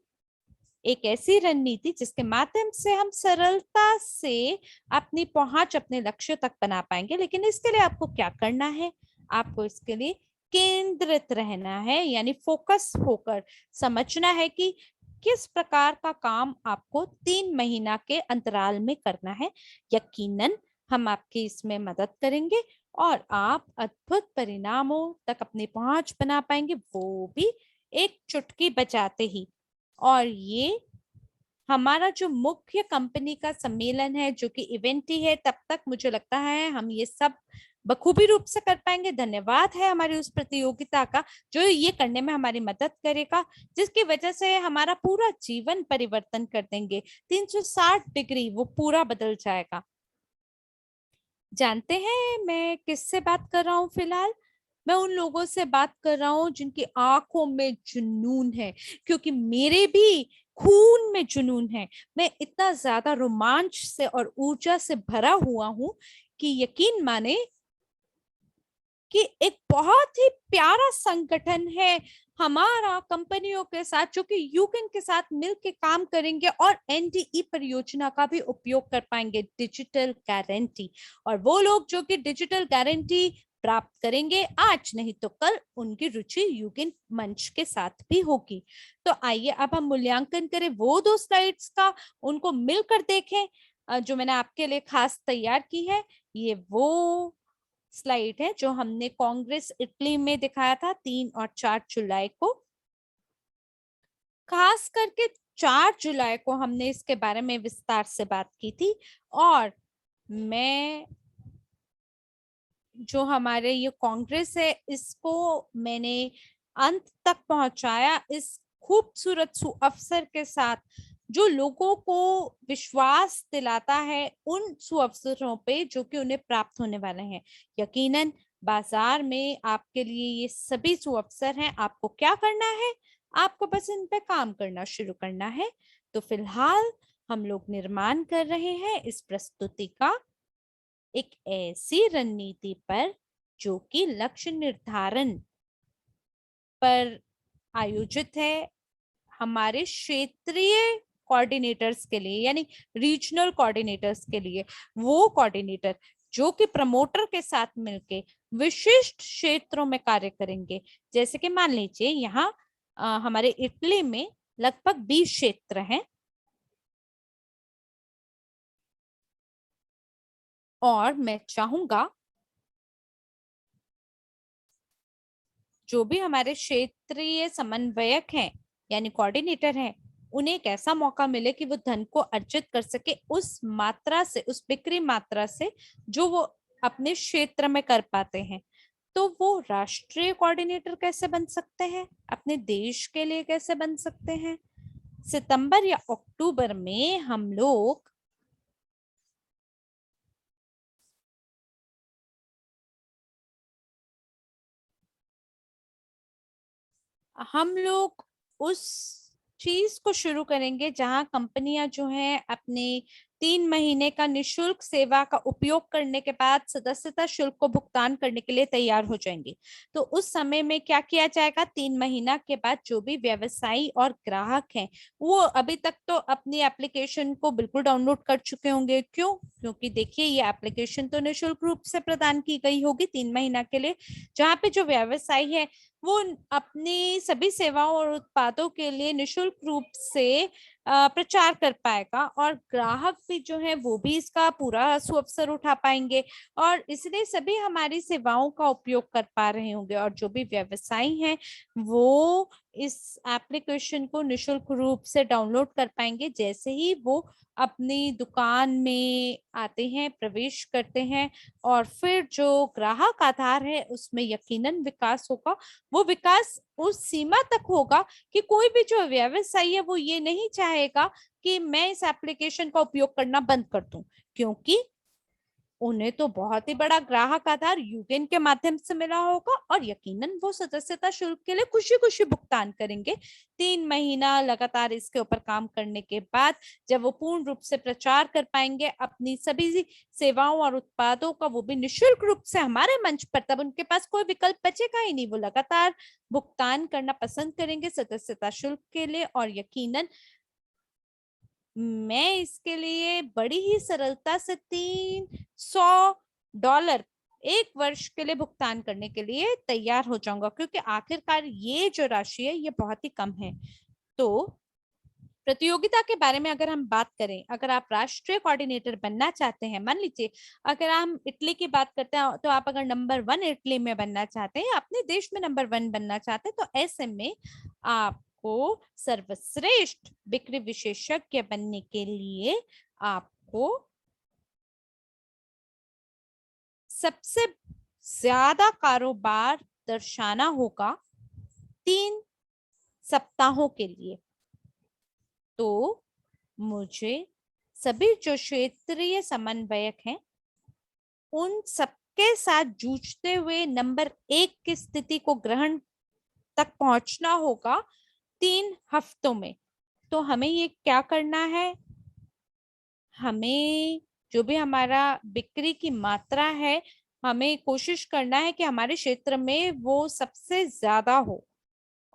एक ऐसी रणनीति जिसके माध्यम से हम सरलता से अपनी पहुंच अपने लक्ष्य तक बना पाएंगे। लेकिन इसके लिए आपको क्या करना है, आपको इसके लिए केंद्रित रहना है, यानी फोकस होकर समझना है कि किस प्रकार का काम आपको 3 महीना के अंतराल में करना है। यकीनन हम आपकी इसमें मदद करेंगे और आप अद्भुत परिणामों तक अपनी पहुंच बना पाएंगे, वो भी एक चुटकी बजाते ही। और ये हमारा जो मुख्य कंपनी का सम्मेलन है जो कि इवेंट ही है, तब तक मुझे लगता है हम ये सब बखूबी रूप से कर पाएंगे। धन्यवाद है हमारी उस प्रतियोगिता का जो ये करने में हमारी मदद करेगा, जिसकी वजह से हमारा पूरा जीवन परिवर्तन कर देंगे। 360 डिग्री वो पूरा बदल जाएगा। जानते हैं मैं किससे बात कर रहा हूँ फिलहाल? मैं उन लोगों से बात कर रहा हूँ जिनकी आंखों में जुनून है, क्योंकि मेरे भी खून में जुनून है। मैं इतना ज्यादा रोमांच से और ऊर्जा से भरा हुआ हूँ कि यकीन माने कि एक बहुत ही प्यारा संगठन है हमारा कंपनियों के साथ जो कि यूकेन के साथ मिलकर काम करेंगे और एनडीई परियोजना का भी उपयोग कर पाएंगे, डिजिटल गारंटी। और वो लोग जो कि डिजिटल गारंटी प्राप्त करेंगे आज नहीं तो कल, उनकी रुचि यूकेन मंच के साथ भी होगी। तो आइए अब हम मूल्यांकन करें वो 2 स्लाइड्स का, उनको मिलकर देखें जो मैंने आपके लिए खास तैयार की है। ये वो स्लाइड है जो हमने कांग्रेस इटली में दिखाया था 3 और 4 जुलाई को। खास करके 4 जुलाई को हमने इसके बारे में विस्तार से बात की थी। और मैं जो हमारे ये कांग्रेस है इसको मैंने अंत तक पहुंचाया इस खूबसूरत सुअवसर के साथ, जो लोगों को विश्वास दिलाता है उन सुअवसरों पे जो कि उन्हें प्राप्त होने वाले हैं। यकीनन बाजार में आपके लिए ये सभी सुअवसर हैं। आपको क्या करना है? आपको बस इन पे काम करना शुरू करना है। तो फिलहाल हम लोग निर्माण कर रहे हैं इस प्रस्तुति का, एक ऐसी रणनीति पर जो कि लक्ष्य निर्धारण पर आयोजित है हमारे क्षेत्रीय कोऑर्डिनेटर्स के लिए, यानी रीजनल कोऑर्डिनेटर्स के लिए। वो कोऑर्डिनेटर जो कि प्रमोटर के साथ मिलके विशिष्ट क्षेत्रों में कार्य करेंगे। जैसे कि मान लीजिए यहाँ हमारे इटली में लगभग 20 क्षेत्र हैं, और मैं चाहूंगा जो भी हमारे क्षेत्रीय समन्वयक हैं यानी कोऑर्डिनेटर हैं, उन्हें एक ऐसा मौका मिले कि वो धन को अर्जित कर सके उस मात्रा से, उस बिक्री मात्रा से जो वो अपने क्षेत्र में कर पाते हैं। तो वो राष्ट्रीय कोऑर्डिनेटर कैसे बन सकते हैं, अपने देश के लिए कैसे बन सकते हैं? सितंबर या अक्टूबर में हम लोग उस चीज को शुरू करेंगे जहां कंपनियां जो हैं अपने 3 महीने का निशुल्क सेवा का उपयोग करने के बाद सदस्यता शुल्क को भुगतान करने के लिए तैयार हो जाएंगे। तो उस समय में क्या किया जाएगा? 3 महीना के बाद जो भी व्यवसायी और ग्राहक हैं वो अभी तक तो अपनी एप्लीकेशन को बिल्कुल डाउनलोड कर चुके होंगे। क्यों? क्योंकि देखिए ये एप्लीकेशन तो निशुल्क रूप से प्रदान की गई होगी 3 महीना के लिए, जहाँ पे जो व्यवसायी है वो अपनी सभी सेवाओं और उत्पादों के लिए निशुल्क रूप से प्रचार कर पाएगा, और ग्राहक भी जो है वो भी इसका पूरा सुअवसर उठा पाएंगे और इसलिए सभी हमारी सेवाओं का उपयोग कर पा रहे होंगे। और जो भी व्यवसायी हैं वो इस एप्लीकेशन को निशुल्क रूप से डाउनलोड कर पाएंगे जैसे ही वो अपनी दुकान में आते हैं, प्रवेश करते हैं। और फिर जो ग्राहक आधार है उसमें यकीनन विकास होगा। वो विकास उस सीमा तक होगा कि कोई भी जो व्यवसायी है वो ये नहीं चाहेगा कि मैं इस एप्लीकेशन का उपयोग करना बंद कर दूं, क्योंकि उन्हें तो बहुत ही बड़ा ग्राहक आधार यूगेन के माध्यम से मिला होगा और यकीनन वो सदस्यता शुल्क के लिए खुशी खुशी भुगतान करेंगे। 3 महीना लगातार इसके ऊपर काम करने के बाद जब वो पूर्ण रूप से प्रचार कर पाएंगे अपनी सभी सेवाओं और उत्पादों का, वो भी निशुल्क रूप से हमारे मंच पर, तब उनके पास कोई विकल्प बचेगा ही नहीं। वो लगातार भुगतान करना पसंद करेंगे सदस्यता शुल्क के लिए। और यकीनन मैं इसके लिए बड़ी ही सरलता से $300 एक वर्ष के लिए भुगतान करने के लिए तैयार हो जाऊंगा, क्योंकि आखिरकार ये जो राशि है ये बहुत ही कम है। तो प्रतियोगिता के बारे में अगर हम बात करें, अगर आप राष्ट्रीय कोऑर्डिनेटर बनना चाहते हैं, मान लीजिए अगर हम इटली की बात करते हैं, तो आप अगर नंबर 1 इटली में बनना चाहते हैं, अपने देश में नंबर 1 बनना चाहते हैं, तो ऐसे में आपको सर्वश्रेष्ठ बिक्री विशेषज्ञ बनने के लिए आपको सबसे ज्यादा कारोबार दर्शाना होगा 3 सप्ताहों के लिए। तो मुझे सभी जो क्षेत्रीय समन्वयक हैं उन सबके साथ जूझते हुए नंबर 1 की स्थिति को ग्रहण तक पहुंचना होगा 3 हफ्तों में। तो हमें ये क्या करना है? हमें जो भी हमारा बिक्री की मात्रा है, हमें कोशिश करना है कि हमारे क्षेत्र में वो सबसे ज्यादा हो।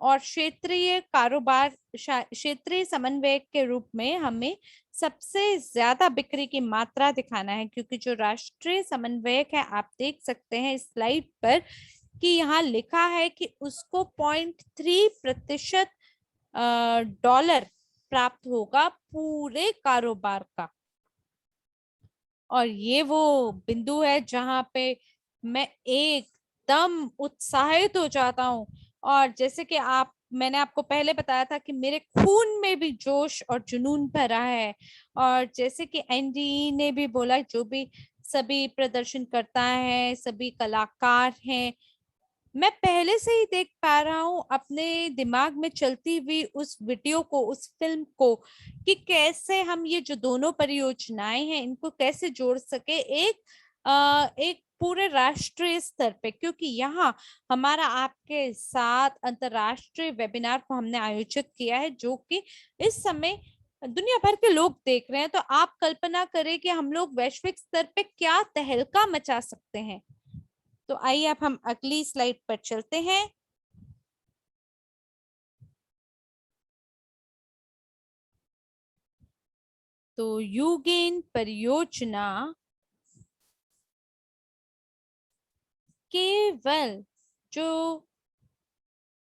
और क्षेत्रीय कारोबार, क्षेत्रीय समन्वयक के रूप में हमें सबसे ज्यादा बिक्री की मात्रा दिखाना है, क्योंकि जो राष्ट्रीय समन्वयक है आप देख सकते हैं इस स्लाइड पर कि यहाँ लिखा है कि उसको 0.3% डॉलर प्राप्त होगा पूरे कारोबार का। और ये वो बिंदु है जहां पे मैं एकदम उत्साहित हो जाता हूँ। और जैसे कि मैंने आपको पहले बताया था कि मेरे खून में भी जोश और जुनून भरा है। और जैसे कि एनडी ने भी बोला, जो भी सभी प्रदर्शनकर्ता हैं, सभी कलाकार हैं। मैं पहले से ही देख पा रहा हूँ अपने दिमाग में चलती हुई उस वीडियो को, उस फिल्म को, कि कैसे हम ये जो दोनों परियोजनाएं हैं इनको कैसे जोड़ सके एक पूरे राष्ट्रीय स्तर पे, क्योंकि यहाँ हमारा आपके साथ अंतरराष्ट्रीय वेबिनार को हमने आयोजित किया है, जो कि इस समय दुनिया भर के लोग देख रहे हैं। तो आप कल्पना करें कि हम लोग वैश्विक स्तर पे क्या तहलका मचा सकते हैं। तो आइए अब हम अगली स्लाइड पर चलते हैं। तो यूगेन परियोजना केवल जो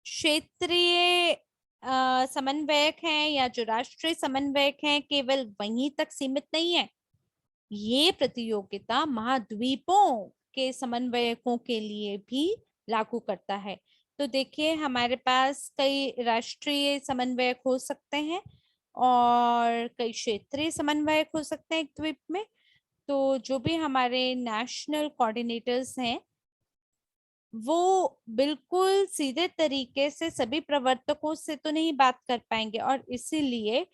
क्षेत्रीय समन्वयक हैं या जो राष्ट्रीय समन्वयक हैं केवल वहीं तक सीमित नहीं है। ये प्रतियोगिता महाद्वीपों के समन्वयकों के लिए भी लागू करता है। तो देखिए, हमारे पास कई राष्ट्रीय समन्वयक हो सकते हैं और कई क्षेत्रीय समन्वयक हो सकते हैं एक द्वीप में। तो जो भी हमारे नेशनल कोऑर्डिनेटर्स हैं वो बिल्कुल सीधे तरीके से सभी प्रवर्तकों से तो नहीं बात कर पाएंगे, और इसीलिए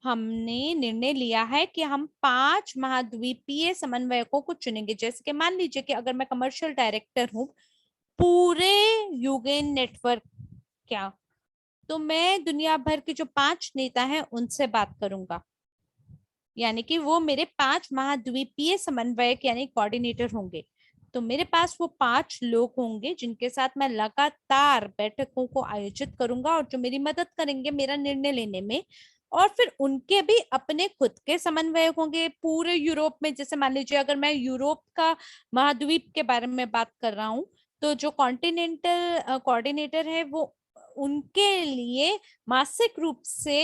हमने निर्णय लिया है कि हम 5 महाद्वीपीय समन्वयकों को चुनेंगे। जैसे कि मान लीजिए कि अगर मैं कमर्शियल डायरेक्टर हूँ पूरे यूगेन नेटवर्क क्या, तो मैं दुनिया भर के जो 5 नेता हैं उनसे बात करूंगा, यानी कि वो मेरे 5 महाद्वीपीय समन्वयक यानी कोऑर्डिनेटर होंगे। तो मेरे पास वो 5 लोग होंगे जिनके साथ मैं लगातार बैठकों को आयोजित करूंगा और जो मेरी मदद करेंगे मेरा निर्णय लेने में। और फिर उनके भी अपने खुद के समन्वयक होंगे पूरे यूरोप में। जैसे मान लीजिए अगर मैं यूरोप का महाद्वीप के बारे में बात कर रहा हूँ, तो जो कॉन्टिनेंटल कोऑर्डिनेटर है वो उनके लिए मासिक रूप से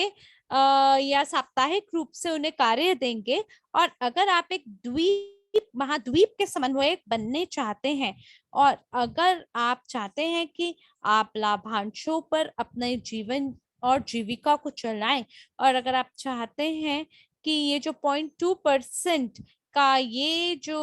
या साप्ताहिक रूप से उन्हें कार्य देंगे। और अगर आप एक द्वीप महाद्वीप के समन्वयक बनने चाहते हैं और अगर आप चाहते हैं कि आप लाभांशों पर अपने जीवन और जीविका को चलाएं, और अगर आप चाहते हैं कि ये जो 0.2% का ये जो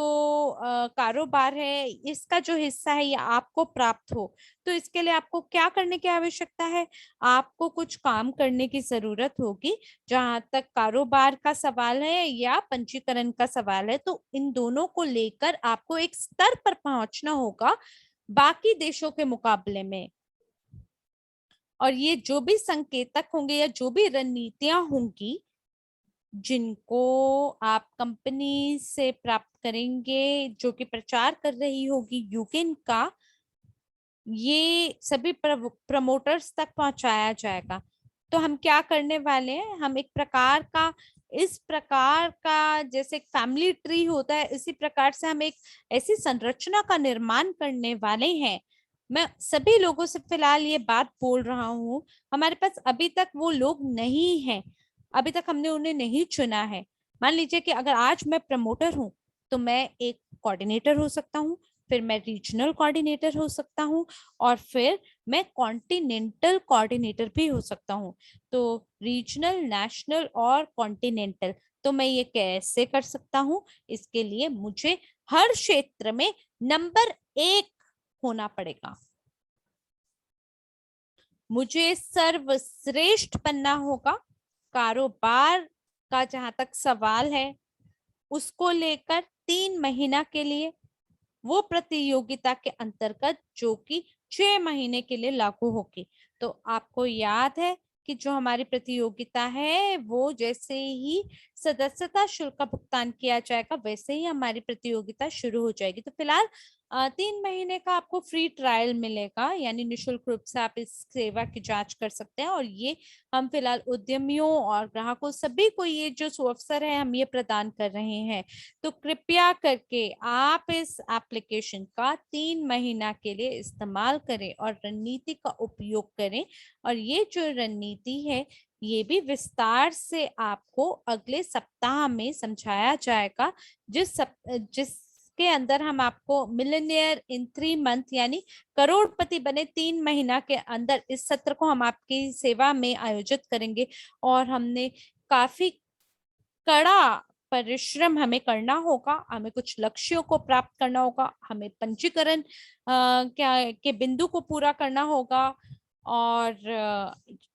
कारोबार है इसका जो हिस्सा है ये आपको प्राप्त हो, तो इसके लिए आपको क्या करने की आवश्यकता है? आपको कुछ काम करने की जरूरत होगी। जहां तक कारोबार का सवाल है या पंजीकरण का सवाल है, तो इन दोनों को लेकर आपको एक स्तर पर पहुंचना होगा बाकी देशों के मुकाबले में। और ये जो भी संकेतक होंगे या जो भी रणनीतियां होंगी जिनको आप कंपनी से प्राप्त करेंगे जो कि प्रचार कर रही होगी यूकेन का, ये सभी प्रमोटर्स तक पहुंचाया जाएगा। तो हम क्या करने वाले हैं, हम एक प्रकार का इस प्रकार का जैसे एक फैमिली ट्री होता है इसी प्रकार से हम एक ऐसी संरचना का निर्माण करने वाले हैं। मैं सभी लोगों से फिलहाल ये बात बोल रहा हूँ, हमारे पास अभी तक वो लोग नहीं हैं, अभी तक हमने उन्हें नहीं चुना है। मान लीजिए कि अगर आज मैं प्रमोटर हूँ तो मैं एक कोऑर्डिनेटर हो सकता हूँ, फिर मैं रीजनल कोऑर्डिनेटर हो सकता हूँ, और फिर मैं कॉन्टिनेंटल कोऑर्डिनेटर भी हो सकता हूँ। तो रीजनल, नेशनल और कॉन्टिनेंटल, तो मैं ये कैसे कर सकता हूँ? इसके लिए मुझे हर क्षेत्र में नंबर 1 होना पड़ेगा, मुझे सर्वश्रेष्ठ बनना होगा। कारोबार का जहां तक सवाल है उसको लेकर 3 महीना के लिए वो प्रतियोगिता के अंतर्गत जो कि 6 महीने के लिए लागू होगी। तो आपको याद है कि जो हमारी प्रतियोगिता है वो जैसे ही सदस्यता शुल्क का भुगतान किया जाएगा वैसे ही हमारी प्रतियोगिता शुरू हो जाएगी। तो फिलहाल 3 महीने का आपको फ्री ट्रायल मिलेगा, यानी निशुल्क रूप से आप इस सेवा की जांच कर सकते हैं। और ये हम फिलहाल उद्यमियों और ग्राहकों सभी को ये जो अवसर है हम ये प्रदान कर रहे हैं। तो कृपया करके आप इस एप्लीकेशन का 3 महीना के लिए इस्तेमाल करें और रणनीति का उपयोग करें। और ये जो रणनीति है ये भी विस्तार से आपको अगले सप्ताह में समझाया जाएगा, जिसके अंदर हम आपको मिलियनियर इन 3 मंथ यानी करोड़पति बने 3 महीना के अंदर इस सत्र को हम आपकी सेवा में आयोजित करेंगे। और हमने काफी कड़ा परिश्रम हमें करना होगा, हमें कुछ लक्ष्यों को प्राप्त करना होगा, हमें पंजीकरण क्या के बिंदु को पूरा करना होगा, और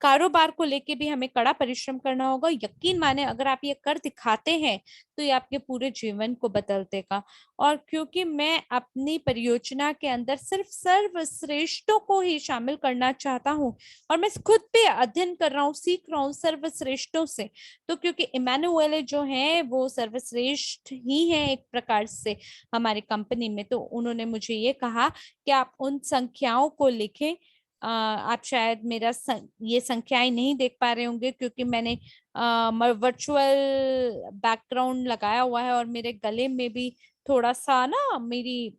कारोबार को लेके भी हमें कड़ा परिश्रम करना होगा। यकीन माने अगर आप ये कर दिखाते हैं तो ये आपके पूरे जीवन को बदल देगा। और क्योंकि मैं अपनी परियोजना के अंदर सिर्फ सर्वश्रेष्ठों को ही शामिल करना चाहता हूँ, और मैं खुद पे अध्ययन कर रहा हूँ, सीख रहा हूँ सर्वश्रेष्ठों से, तो क्योंकि इमानुएले जो है वो सर्वश्रेष्ठ ही है एक प्रकार से हमारी कंपनी में, तो उन्होंने मुझे ये कहा कि आप उन संख्याओं को लिखें। आप शायद ये संख्याएं नहीं देख पा रहे होंगे क्योंकि मैंने वर्चुअल बैकग्राउंड लगाया हुआ है, और मेरे गले में भी थोड़ा सा ना मेरी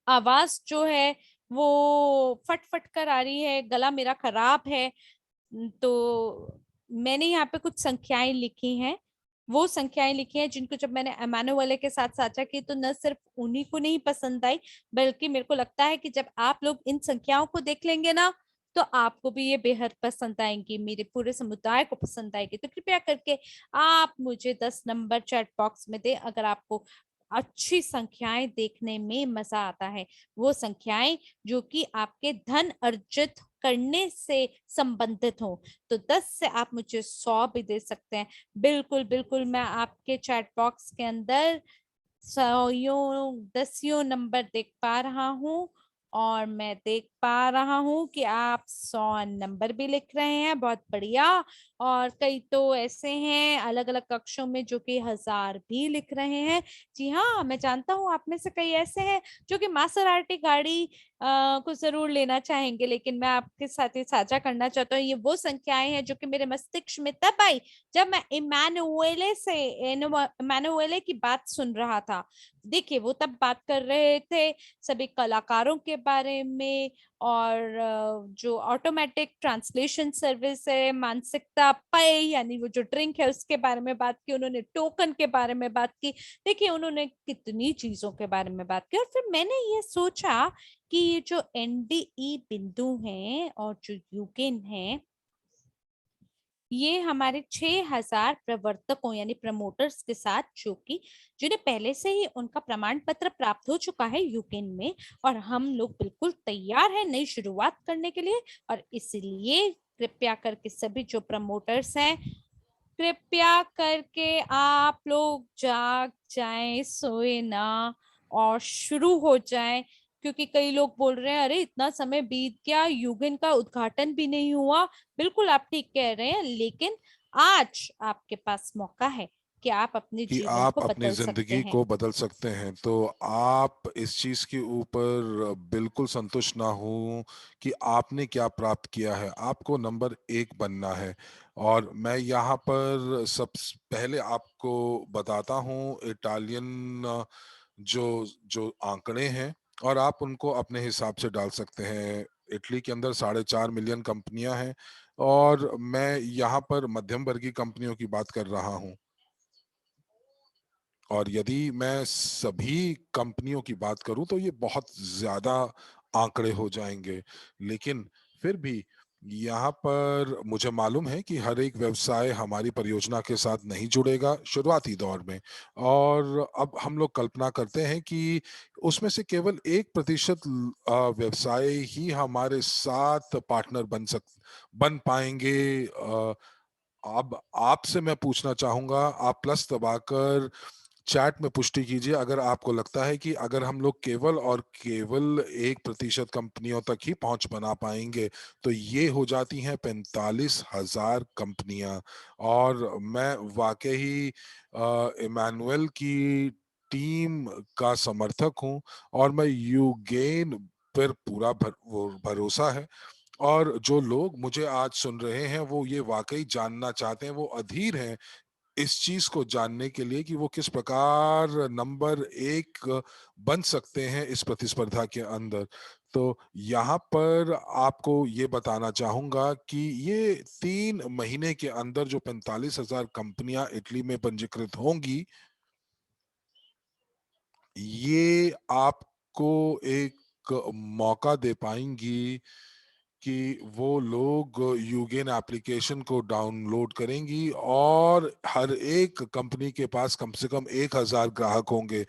आवाज जो है वो फट फट कर आ रही है, गला मेरा खराब है। तो मैंने यहाँ पे कुछ संख्याएं लिखी हैं, वो संख्याएं लिखी हैं जिनको जब मैंने एमानुएले के साथ साझा की तो न सिर्फ उन्हीं को नहीं पसंद आई, बल्कि मेरे को लगता है कि जब आप लोग इन संख्याओं को देख लेंगे ना तो आपको भी ये बेहद पसंद आएंगी, मेरे पूरे समुदाय को पसंद आएगी। तो कृपया करके आप मुझे 10 नंबर चैट बॉक्स में दे अगर आपको अच्छी संख्याएं देखने में मजा आता है, वो संख्याएं जो कि आपके धन अर्जित करने से संबंधित हो। तो 10 से आप मुझे 100 भी दे सकते हैं। बिल्कुल बिल्कुल, मैं आपके चैट बॉक्स के अंदर सौयों दसियों नंबर देख पा रहा हूँ, और मैं देख पा रहा हूँ कि आप 100 नंबर भी लिख रहे हैं, बहुत बढ़िया। और कई तो ऐसे हैं अलग अलग कक्षों में जो कि 1000 भी लिख रहे हैं। जी हाँ, मैं जानता हूँ आप में से कई ऐसे हैं जो कि मासराटी गाड़ी को जरूर लेना चाहेंगे, लेकिन मैं आपके साथ ये साझा करना चाहता हूँ, ये वो संख्याएं हैं जो कि मेरे मस्तिष्क में तब आई जब मैं इमानुएले की बात सुन रहा था। देखिए, वो तब बात कर रहे थे सभी कलाकारों के बारे में, और जो ऑटोमेटिक ट्रांसलेशन सर्विस है, मानसिकता पय यानी वो जो ड्रिंक है उसके बारे में बात की, उन्होंने टोकन के बारे में बात की। देखिए, उन्होंने कितनी चीजों के बारे में बात की, और फिर मैंने ये सोचा कि ये जो एनडीई बिंदु हैं और जो यूकेन है, ये हमारे 6000 प्रवर्तकों यानी प्रमोटर्स के साथ, जो कि जिन्हें पहले से ही उनका प्रमाण पत्र प्राप्त हो चुका है यूकेन में, और हम लोग बिल्कुल तैयार हैं नई शुरुआत करने के लिए। और इसलिए कृपया करके सभी जो प्रमोटर्स हैं, कृपया करके आप लोग जाग जाएं, सोए ना, और शुरू हो जाएं। क्योंकि कई लोग बोल रहे हैं अरे इतना समय बीत गया, यूगन का उद्घाटन भी नहीं हुआ। बिल्कुल आप ठीक कह रहे हैं, लेकिन आज आपके पास मौका है कि आप अपने कि जीवन आप को अपनी बदल सकते जिंदगी हैं। को बदल सकते हैं, तो आप इस चीज के ऊपर बिल्कुल संतुष्ट ना हो कि आपने क्या प्राप्त किया है। आपको नंबर 1 बनना है। और मैं यहाँ पर सबसे पहले आपको बताता हूँ इटालियन जो जो आंकड़े हैं, और आप उनको अपने हिसाब से डाल सकते हैं। इटली के अंदर 4.5 मिलियन कंपनियां हैं, और मैं यहाँ पर मध्यम वर्गीय कंपनियों की बात कर रहा हूँ। और यदि मैं सभी कंपनियों की बात करूं तो ये बहुत ज्यादा आंकड़े हो जाएंगे। लेकिन फिर भी यहाँ पर मुझे मालूम है कि हर एक व्यवसाय हमारी परियोजना के साथ नहीं जुड़ेगा शुरुआती दौर में। और अब हम लोग कल्पना करते हैं कि उसमें से केवल 1% व्यवसाय ही हमारे साथ पार्टनर बन पाएंगे। अब आपसे मैं पूछना चाहूंगा, आप प्लस दबाकर चैट में पुष्टि कीजिए अगर आपको लगता है कि अगर हम लोग केवल और केवल 1% कंपनियों तक ही पहुंच बना पाएंगे तो ये हो जाती हैं 45,000 कंपनियां। और मैं वाकई इमानुएल की टीम का समर्थक हूं, और मैं यूगेन पर पूरा भरोसा है। और जो लोग मुझे आज सुन रहे हैं वो ये वाकई जानना चाहते हैं, वो अधीर हैं इस चीज को जानने के लिए कि वो किस प्रकार नंबर 1 बन सकते हैं इस प्रतिस्पर्धा के अंदर। तो यहाँ पर आपको ये बताना चाहूंगा कि ये 3 महीने के अंदर जो 45,000 कंपनियां इटली में पंजीकृत होंगी, ये आपको एक मौका दे पाएंगी कि वो लोग यूगेन एप्लीकेशन को डाउनलोड करेंगी और हर एक कंपनी के पास कम से कम 1,000 ग्राहक होंगे।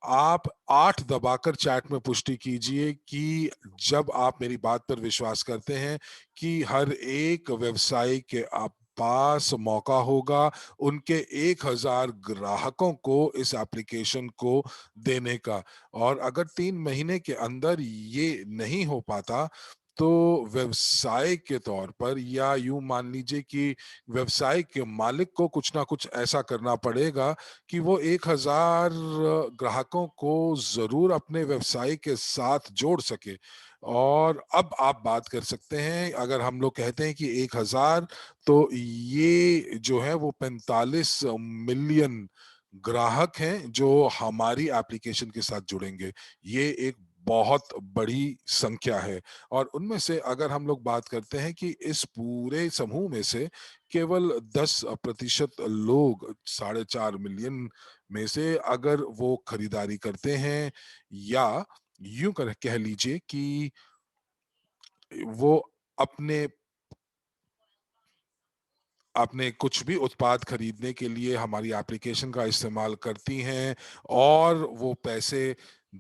आप 8 दबाकर चैट में पुष्टि कीजिए कि जब आप मेरी बात पर विश्वास करते हैं कि हर एक व्यवसायी के आप पास मौका होगा उनके 1,000 ग्राहकों को इस एप्लीकेशन को देने का। और अगर 3 महीने के अंदर ये नहीं हो पाता तो व्यवसाय के तौर पर, या यूं मान लीजिए कि व्यवसाय के मालिक को कुछ ना कुछ ऐसा करना पड़ेगा कि वो 1,000 ग्राहकों को जरूर अपने व्यवसाय के साथ जोड़ सके। और अब आप बात कर सकते हैं, अगर हम लोग कहते हैं कि 1,000, तो ये जो है वो 45 मिलियन ग्राहक हैं जो हमारी एप्लीकेशन के साथ जुड़ेंगे। ये एक बहुत बड़ी संख्या है। और उनमें से अगर हम लोग बात करते हैं कि इस पूरे समूह में से केवल 10% लोग 4.5 मिलियन में से अगर वो खरीदारी करते हैं, या यूं कर कह लीजिए कि वो अपने अपने कुछ भी उत्पाद खरीदने के लिए हमारी एप्लीकेशन का इस्तेमाल करती हैं और वो पैसे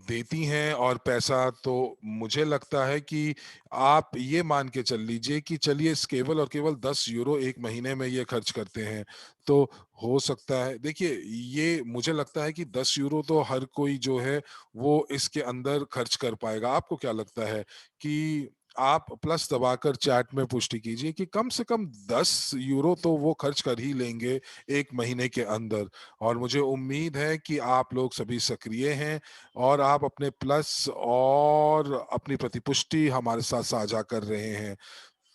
देती हैं, और पैसा तो मुझे लगता है कि आप ये मान के चल लीजिए कि चलिए इस केवल और केवल 10 यूरो एक महीने में ये खर्च करते हैं। तो हो सकता है, देखिए, ये मुझे लगता है कि 10 यूरो तो हर कोई जो है वो इसके अंदर खर्च कर पाएगा। आपको क्या लगता है कि आप प्लस दबाकर चैट में पुष्टि कीजिए कि कम से कम 10 यूरो तो वो खर्च कर ही लेंगे एक महीने के अंदर। और मुझे उम्मीद है कि आप लोग सभी सक्रिय हैं और आप अपने प्लस और अपनी प्रतिपुष्टि हमारे साथ साझा कर रहे हैं।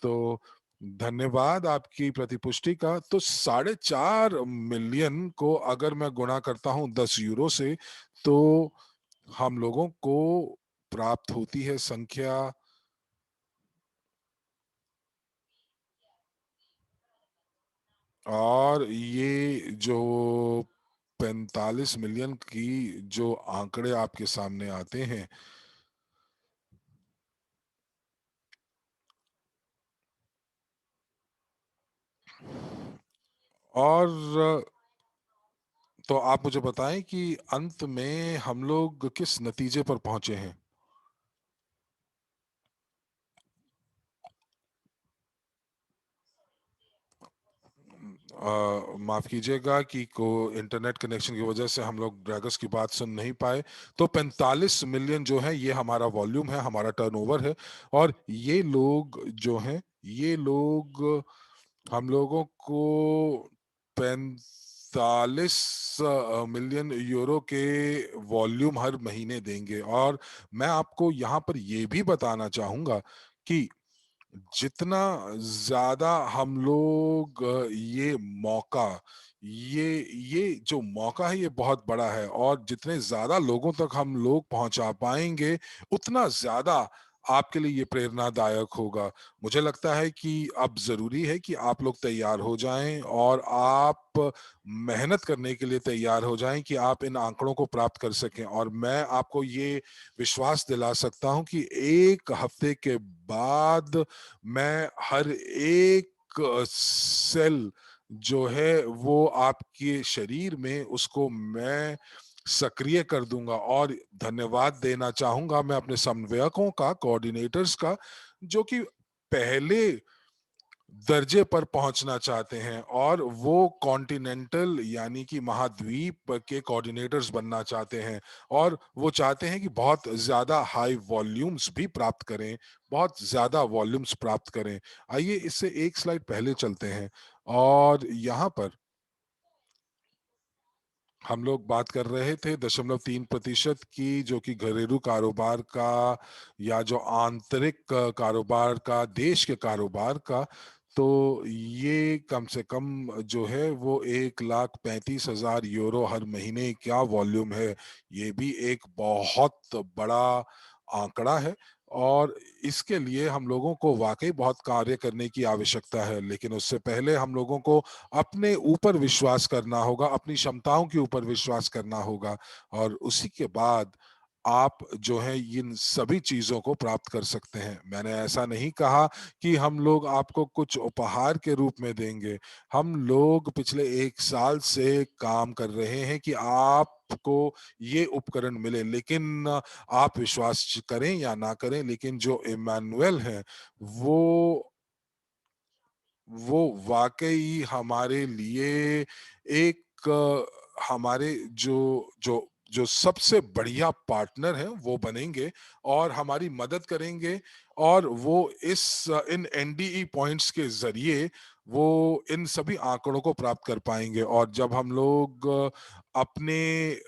तो धन्यवाद आपकी प्रतिपुष्टि का। तो 4.5 मिलियन को अगर मैं गुणा करता हूं 10 यूरो से, तो हम लोगों को प्राप्त होती है संख्या, और ये जो 45 मिलियन की जो आंकड़े आपके सामने आते हैं, और तो आप मुझे बताएं कि अंत में हम लोग किस नतीजे पर पहुंचे हैं। माफ कीजिएगा कि को इंटरनेट कनेक्शन की वजह से हम लोग ड्रैगस की बात सुन नहीं पाए। तो 45 मिलियन जो है ये हमारा वॉल्यूम है, हमारा टर्नओवर है। और ये लोग जो हैं, ये लोग हम लोगों को 45 मिलियन यूरो के वॉल्यूम हर महीने देंगे। और मैं आपको यहाँ पर ये भी बताना चाहूंगा कि जितना ज्यादा हम लोग ये मौका, ये जो मौका है ये बहुत बड़ा है, और जितने ज्यादा लोगों तक हम लोग पहुंचा पाएंगे उतना ज्यादा आपके लिए ये प्रेरणादायक होगा। मुझे लगता है कि अब जरूरी है कि आप लोग तैयार हो जाएं और आप मेहनत करने के लिए तैयार हो जाएं कि आप इन आंकड़ों को प्राप्त कर सकें। और मैं आपको ये विश्वास दिला सकता हूं कि 1 हफ्ते के बाद मैं हर एक सेल जो है वो आपके शरीर में, उसको मैं सक्रिय कर दूंगा। और धन्यवाद देना चाहूंगा मैं अपने समन्वयकों का, कोऑर्डिनेटर्स का, जो कि पहले दर्जे पर पहुंचना चाहते हैं और वो कॉन्टिनेंटल यानी कि महाद्वीप के कोऑर्डिनेटर्स बनना चाहते हैं। और वो चाहते हैं कि बहुत ज्यादा हाई वॉल्यूम्स भी प्राप्त करें, बहुत ज्यादा वॉल्यूम्स प्राप्त करें। आइए इससे एक स्लाइड पहले चलते हैं। और यहाँ पर हम लोग बात कर रहे थे 0.3% की, जो कि घरेलू कारोबार का, या जो आंतरिक कारोबार का, देश के कारोबार का। तो ये कम से कम जो है वो 1,35,000 यूरो हर महीने क्या वॉल्यूम है। ये भी एक बहुत बड़ा आंकड़ा है। और इसके लिए हम लोगों को वाकई बहुत कार्य करने की आवश्यकता है, लेकिन उससे पहले हम लोगों को अपने ऊपर विश्वास करना होगा, अपनी क्षमताओं के ऊपर विश्वास करना होगा। और उसी के बाद आप जो है इन सभी चीज़ों को प्राप्त कर सकते हैं। मैंने ऐसा नहीं कहा कि हम लोग आपको कुछ उपहार के रूप में देंगे। हम लोग पिछले 1 साल से काम कर रहे हैं कि आपको ये उपकरण मिले, लेकिन आप विश्वास करें या ना करें, लेकिन जो इम्मानुएल है, वो वो वाक़ई हमारे लिए एक हमारे जो जो जो सबसे बढ़िया पार्टनर हैं वो बनेंगे और हमारी मदद करेंगे, और वो इन एनडीई पॉइंट्स के ज़रिए वो इन सभी आंकड़ों को प्राप्त कर पाएँगे। और जब हम लोग अपने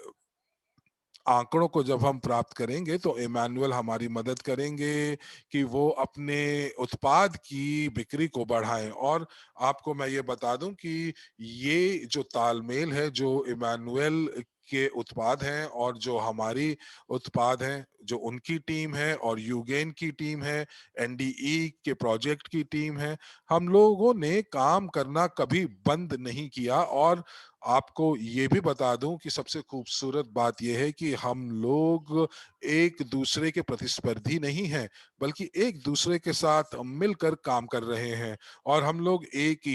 आंकड़ों को जब हम प्राप्त करेंगे तो इमैनुअल हमारी मदद करेंगे कि वो अपने उत्पाद की बिक्री को बढ़ाएं। और आपको मैं ये बता दूं कि ये जो तालमेल है, जो इमैनुअल के उत्पाद हैं और जो हमारी उत्पाद हैं, जो उनकी टीम है और यूगेन की टीम है, एनडीई के प्रोजेक्ट की टीम है, हम लोगों ने काम करना कभी बंद नहीं किया। और आपको ये भी बता दूं कि सबसे खूबसूरत बात यह है कि हम लोग एक दूसरे के प्रतिस्पर्धी नहीं हैं, बल्कि एक दूसरे के साथ मिलकर काम कर रहे हैं। और हम लोग एक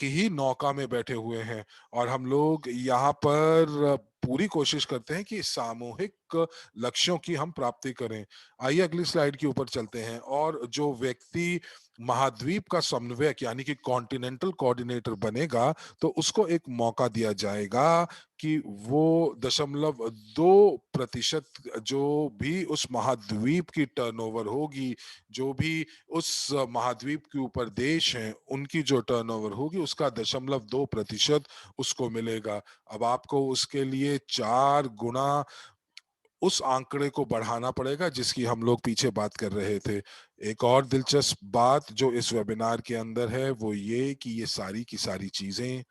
ही नौका में बैठे हुए हैं, और हम लोग यहाँ पर पूरी कोशिश करते हैं कि सामूहिक लक्ष्यों की हम प्राप्ति करें। आइए अगली स्लाइड के ऊपर चलते हैं। और जो व्यक्ति महाद्वीप का समन्वयक यानी कि कॉन्टिनेंटल कोऑर्डिनेटर बनेगा, तो उसको एक मौका दिया जाएगा कि वो 0.2% जो भी उस महाद्वीप की टर्नओवर होगी, जो भी उस महाद्वीप के ऊपर देश हैं, उनकी जो टर्नओवर होगी, उसका 0.2% उसको मिलेगा। अब आपको उसके लिए 4 गुना उस आंकड़े को बढ़ाना पड़ेगा जिसकी हम लोग पीछे बात कर रहे थे। एक और दिलचस्प बात जो इस वेबिनार के अंदर है वो ये कि ये सारी की सारी चीजें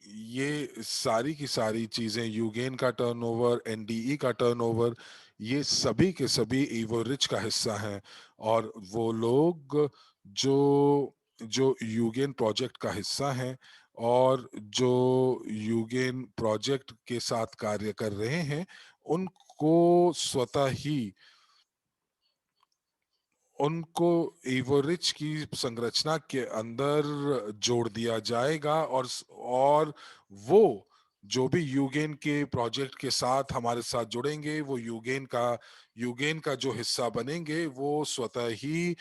ये सारी की सारी चीजें, यूगेन का टर्नओवर, एनडीई का टर्नओवर, ये सभी के सभी एवोरिच का हिस्सा हैं। और वो लोग जो जो यूगेन प्रोजेक्ट का हिस्सा हैं और जो यूगेन प्रोजेक्ट के साथ कार्य कर रहे हैं, उनको स्वतः ही उनको एवोरिच की संरचना के अंदर जोड़ दिया जाएगा। और वो जो भी यूगेन के प्रोजेक्ट के साथ हमारे साथ जुड़ेंगे, वो यूगेन का जो हिस्सा बनेंगे, वो स्वतः ही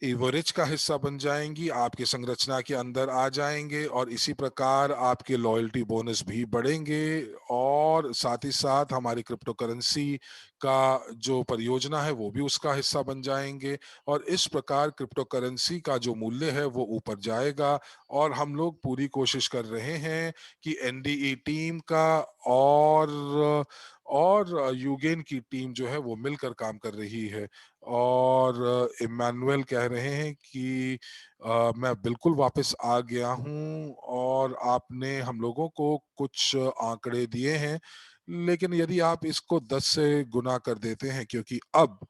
एवरेज का हिस्सा बन जाएंगी, आपके संरचना के अंदर आ जाएंगे, और इसी प्रकार आपके लॉयल्टी बोनस भी बढ़ेंगे। और साथ ही साथ हमारी क्रिप्टो करेंसी का जो परियोजना है वो भी उसका हिस्सा बन जाएंगे। और इस प्रकार क्रिप्टो करेंसी का जो मूल्य है वो ऊपर जाएगा। और हम लोग पूरी कोशिश कर रहे हैं कि एनडीई टीम का और यूगेन की टीम जो है वो मिलकर काम कर रही है। और इम्मानुएल कह रहे हैं कि मैं बिल्कुल वापस आ गया हूं, और आपने हम लोगों को कुछ आंकड़े दिए हैं, लेकिन यदि आप इसको 10 से गुना कर देते हैं, क्योंकि अब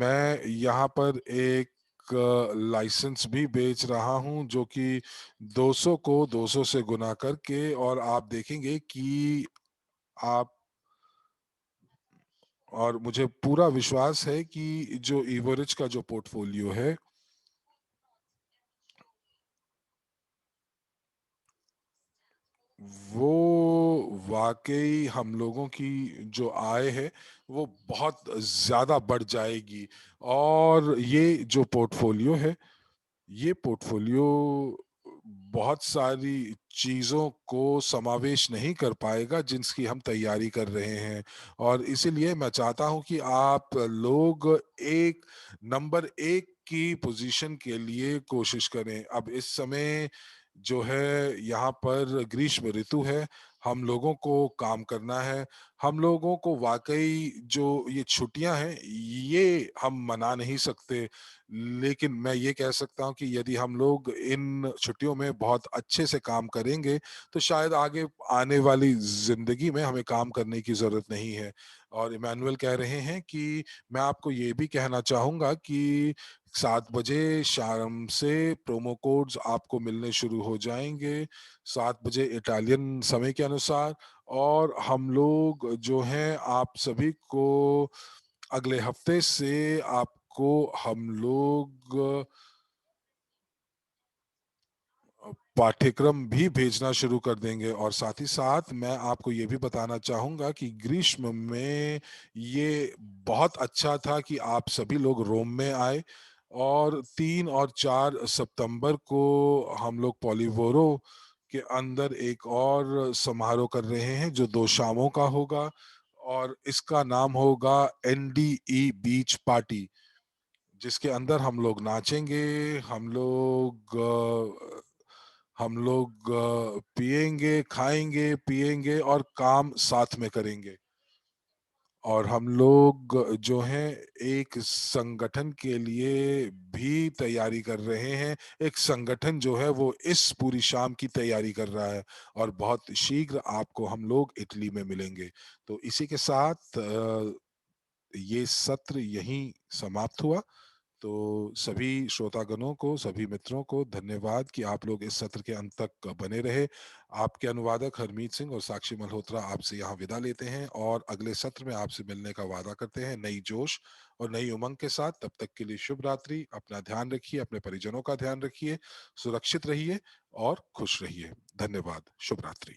मैं यहाँ पर एक लाइसेंस भी बेच रहा हूं जो कि 200 को 200 से गुना करके, और आप देखेंगे कि आप और मुझे पूरा विश्वास है कि जो इवरेज का जो पोर्टफोलियो है वो वाकई हम लोगों की जो आय है वो बहुत ज्यादा बढ़ जाएगी। और ये जो पोर्टफोलियो है, ये पोर्टफोलियो बहुत सारी चीजों को समावेश नहीं कर पाएगा जिनकी हम तैयारी कर रहे हैं। और इसीलिए मैं चाहता हूं कि आप लोग एक नंबर 1 की पोजीशन के लिए कोशिश करें। अब इस समय जो है यहाँ पर ग्रीष्म ऋतु है, हम लोगों को काम करना है। हम लोगों को वाकई जो ये छुट्टियां हैं ये हम मना नहीं सकते, लेकिन मैं ये कह सकता हूँ कि यदि हम लोग इन छुट्टियों में बहुत अच्छे से काम करेंगे तो शायद आगे आने वाली जिंदगी में हमें काम करने की जरूरत नहीं है। और इमानुएल कह रहे हैं कि मैं आपको ये भी कहना चाहूंगा कि 7 बजे शाम से प्रोमो कोड्स आपको मिलने शुरू हो जाएंगे, 7 बजे इटालियन समय के अनुसार। और हम लोग जो हैं आप सभी को अगले हफ्ते से आपको हम लोग पाठ्यक्रम भी भेजना शुरू कर देंगे। और साथ ही साथ मैं आपको ये भी बताना चाहूंगा कि ग्रीष्म में ये बहुत अच्छा था कि आप सभी लोग रोम में आए। और 3 और 4 सितंबर को हम लोग पॉलीवोरो के अंदर एक और समारोह कर रहे हैं जो 2 शामों का होगा, और इसका नाम होगा NDE बीच पार्टी, जिसके अंदर हम लोग नाचेंगे, हम लोग पिएंगे, खाएंगे, पिएंगे और काम साथ में करेंगे। और हम लोग जो हैं एक संगठन के लिए भी तैयारी कर रहे हैं। एक संगठन जो है वो इस पूरी शाम की तैयारी कर रहा है, और बहुत शीघ्र आपको हम लोग इटली में मिलेंगे। तो इसी के साथ ये सत्र यहीं समाप्त हुआ। तो सभी श्रोतागणों को, सभी मित्रों को धन्यवाद कि आप लोग इस सत्र के अंत तक बने रहे। आपके अनुवादक हरमीत सिंह और साक्षी मल्होत्रा आपसे यहाँ विदा लेते हैं, और अगले सत्र में आपसे मिलने का वादा करते हैं नई जोश और नई उमंग के साथ। तब तक के लिए शुभ रात्रि, अपना ध्यान रखिए, अपने परिजनों का ध्यान रखिए, सुरक्षित रहिए और खुश रहिए। धन्यवाद, शुभ रात्रि।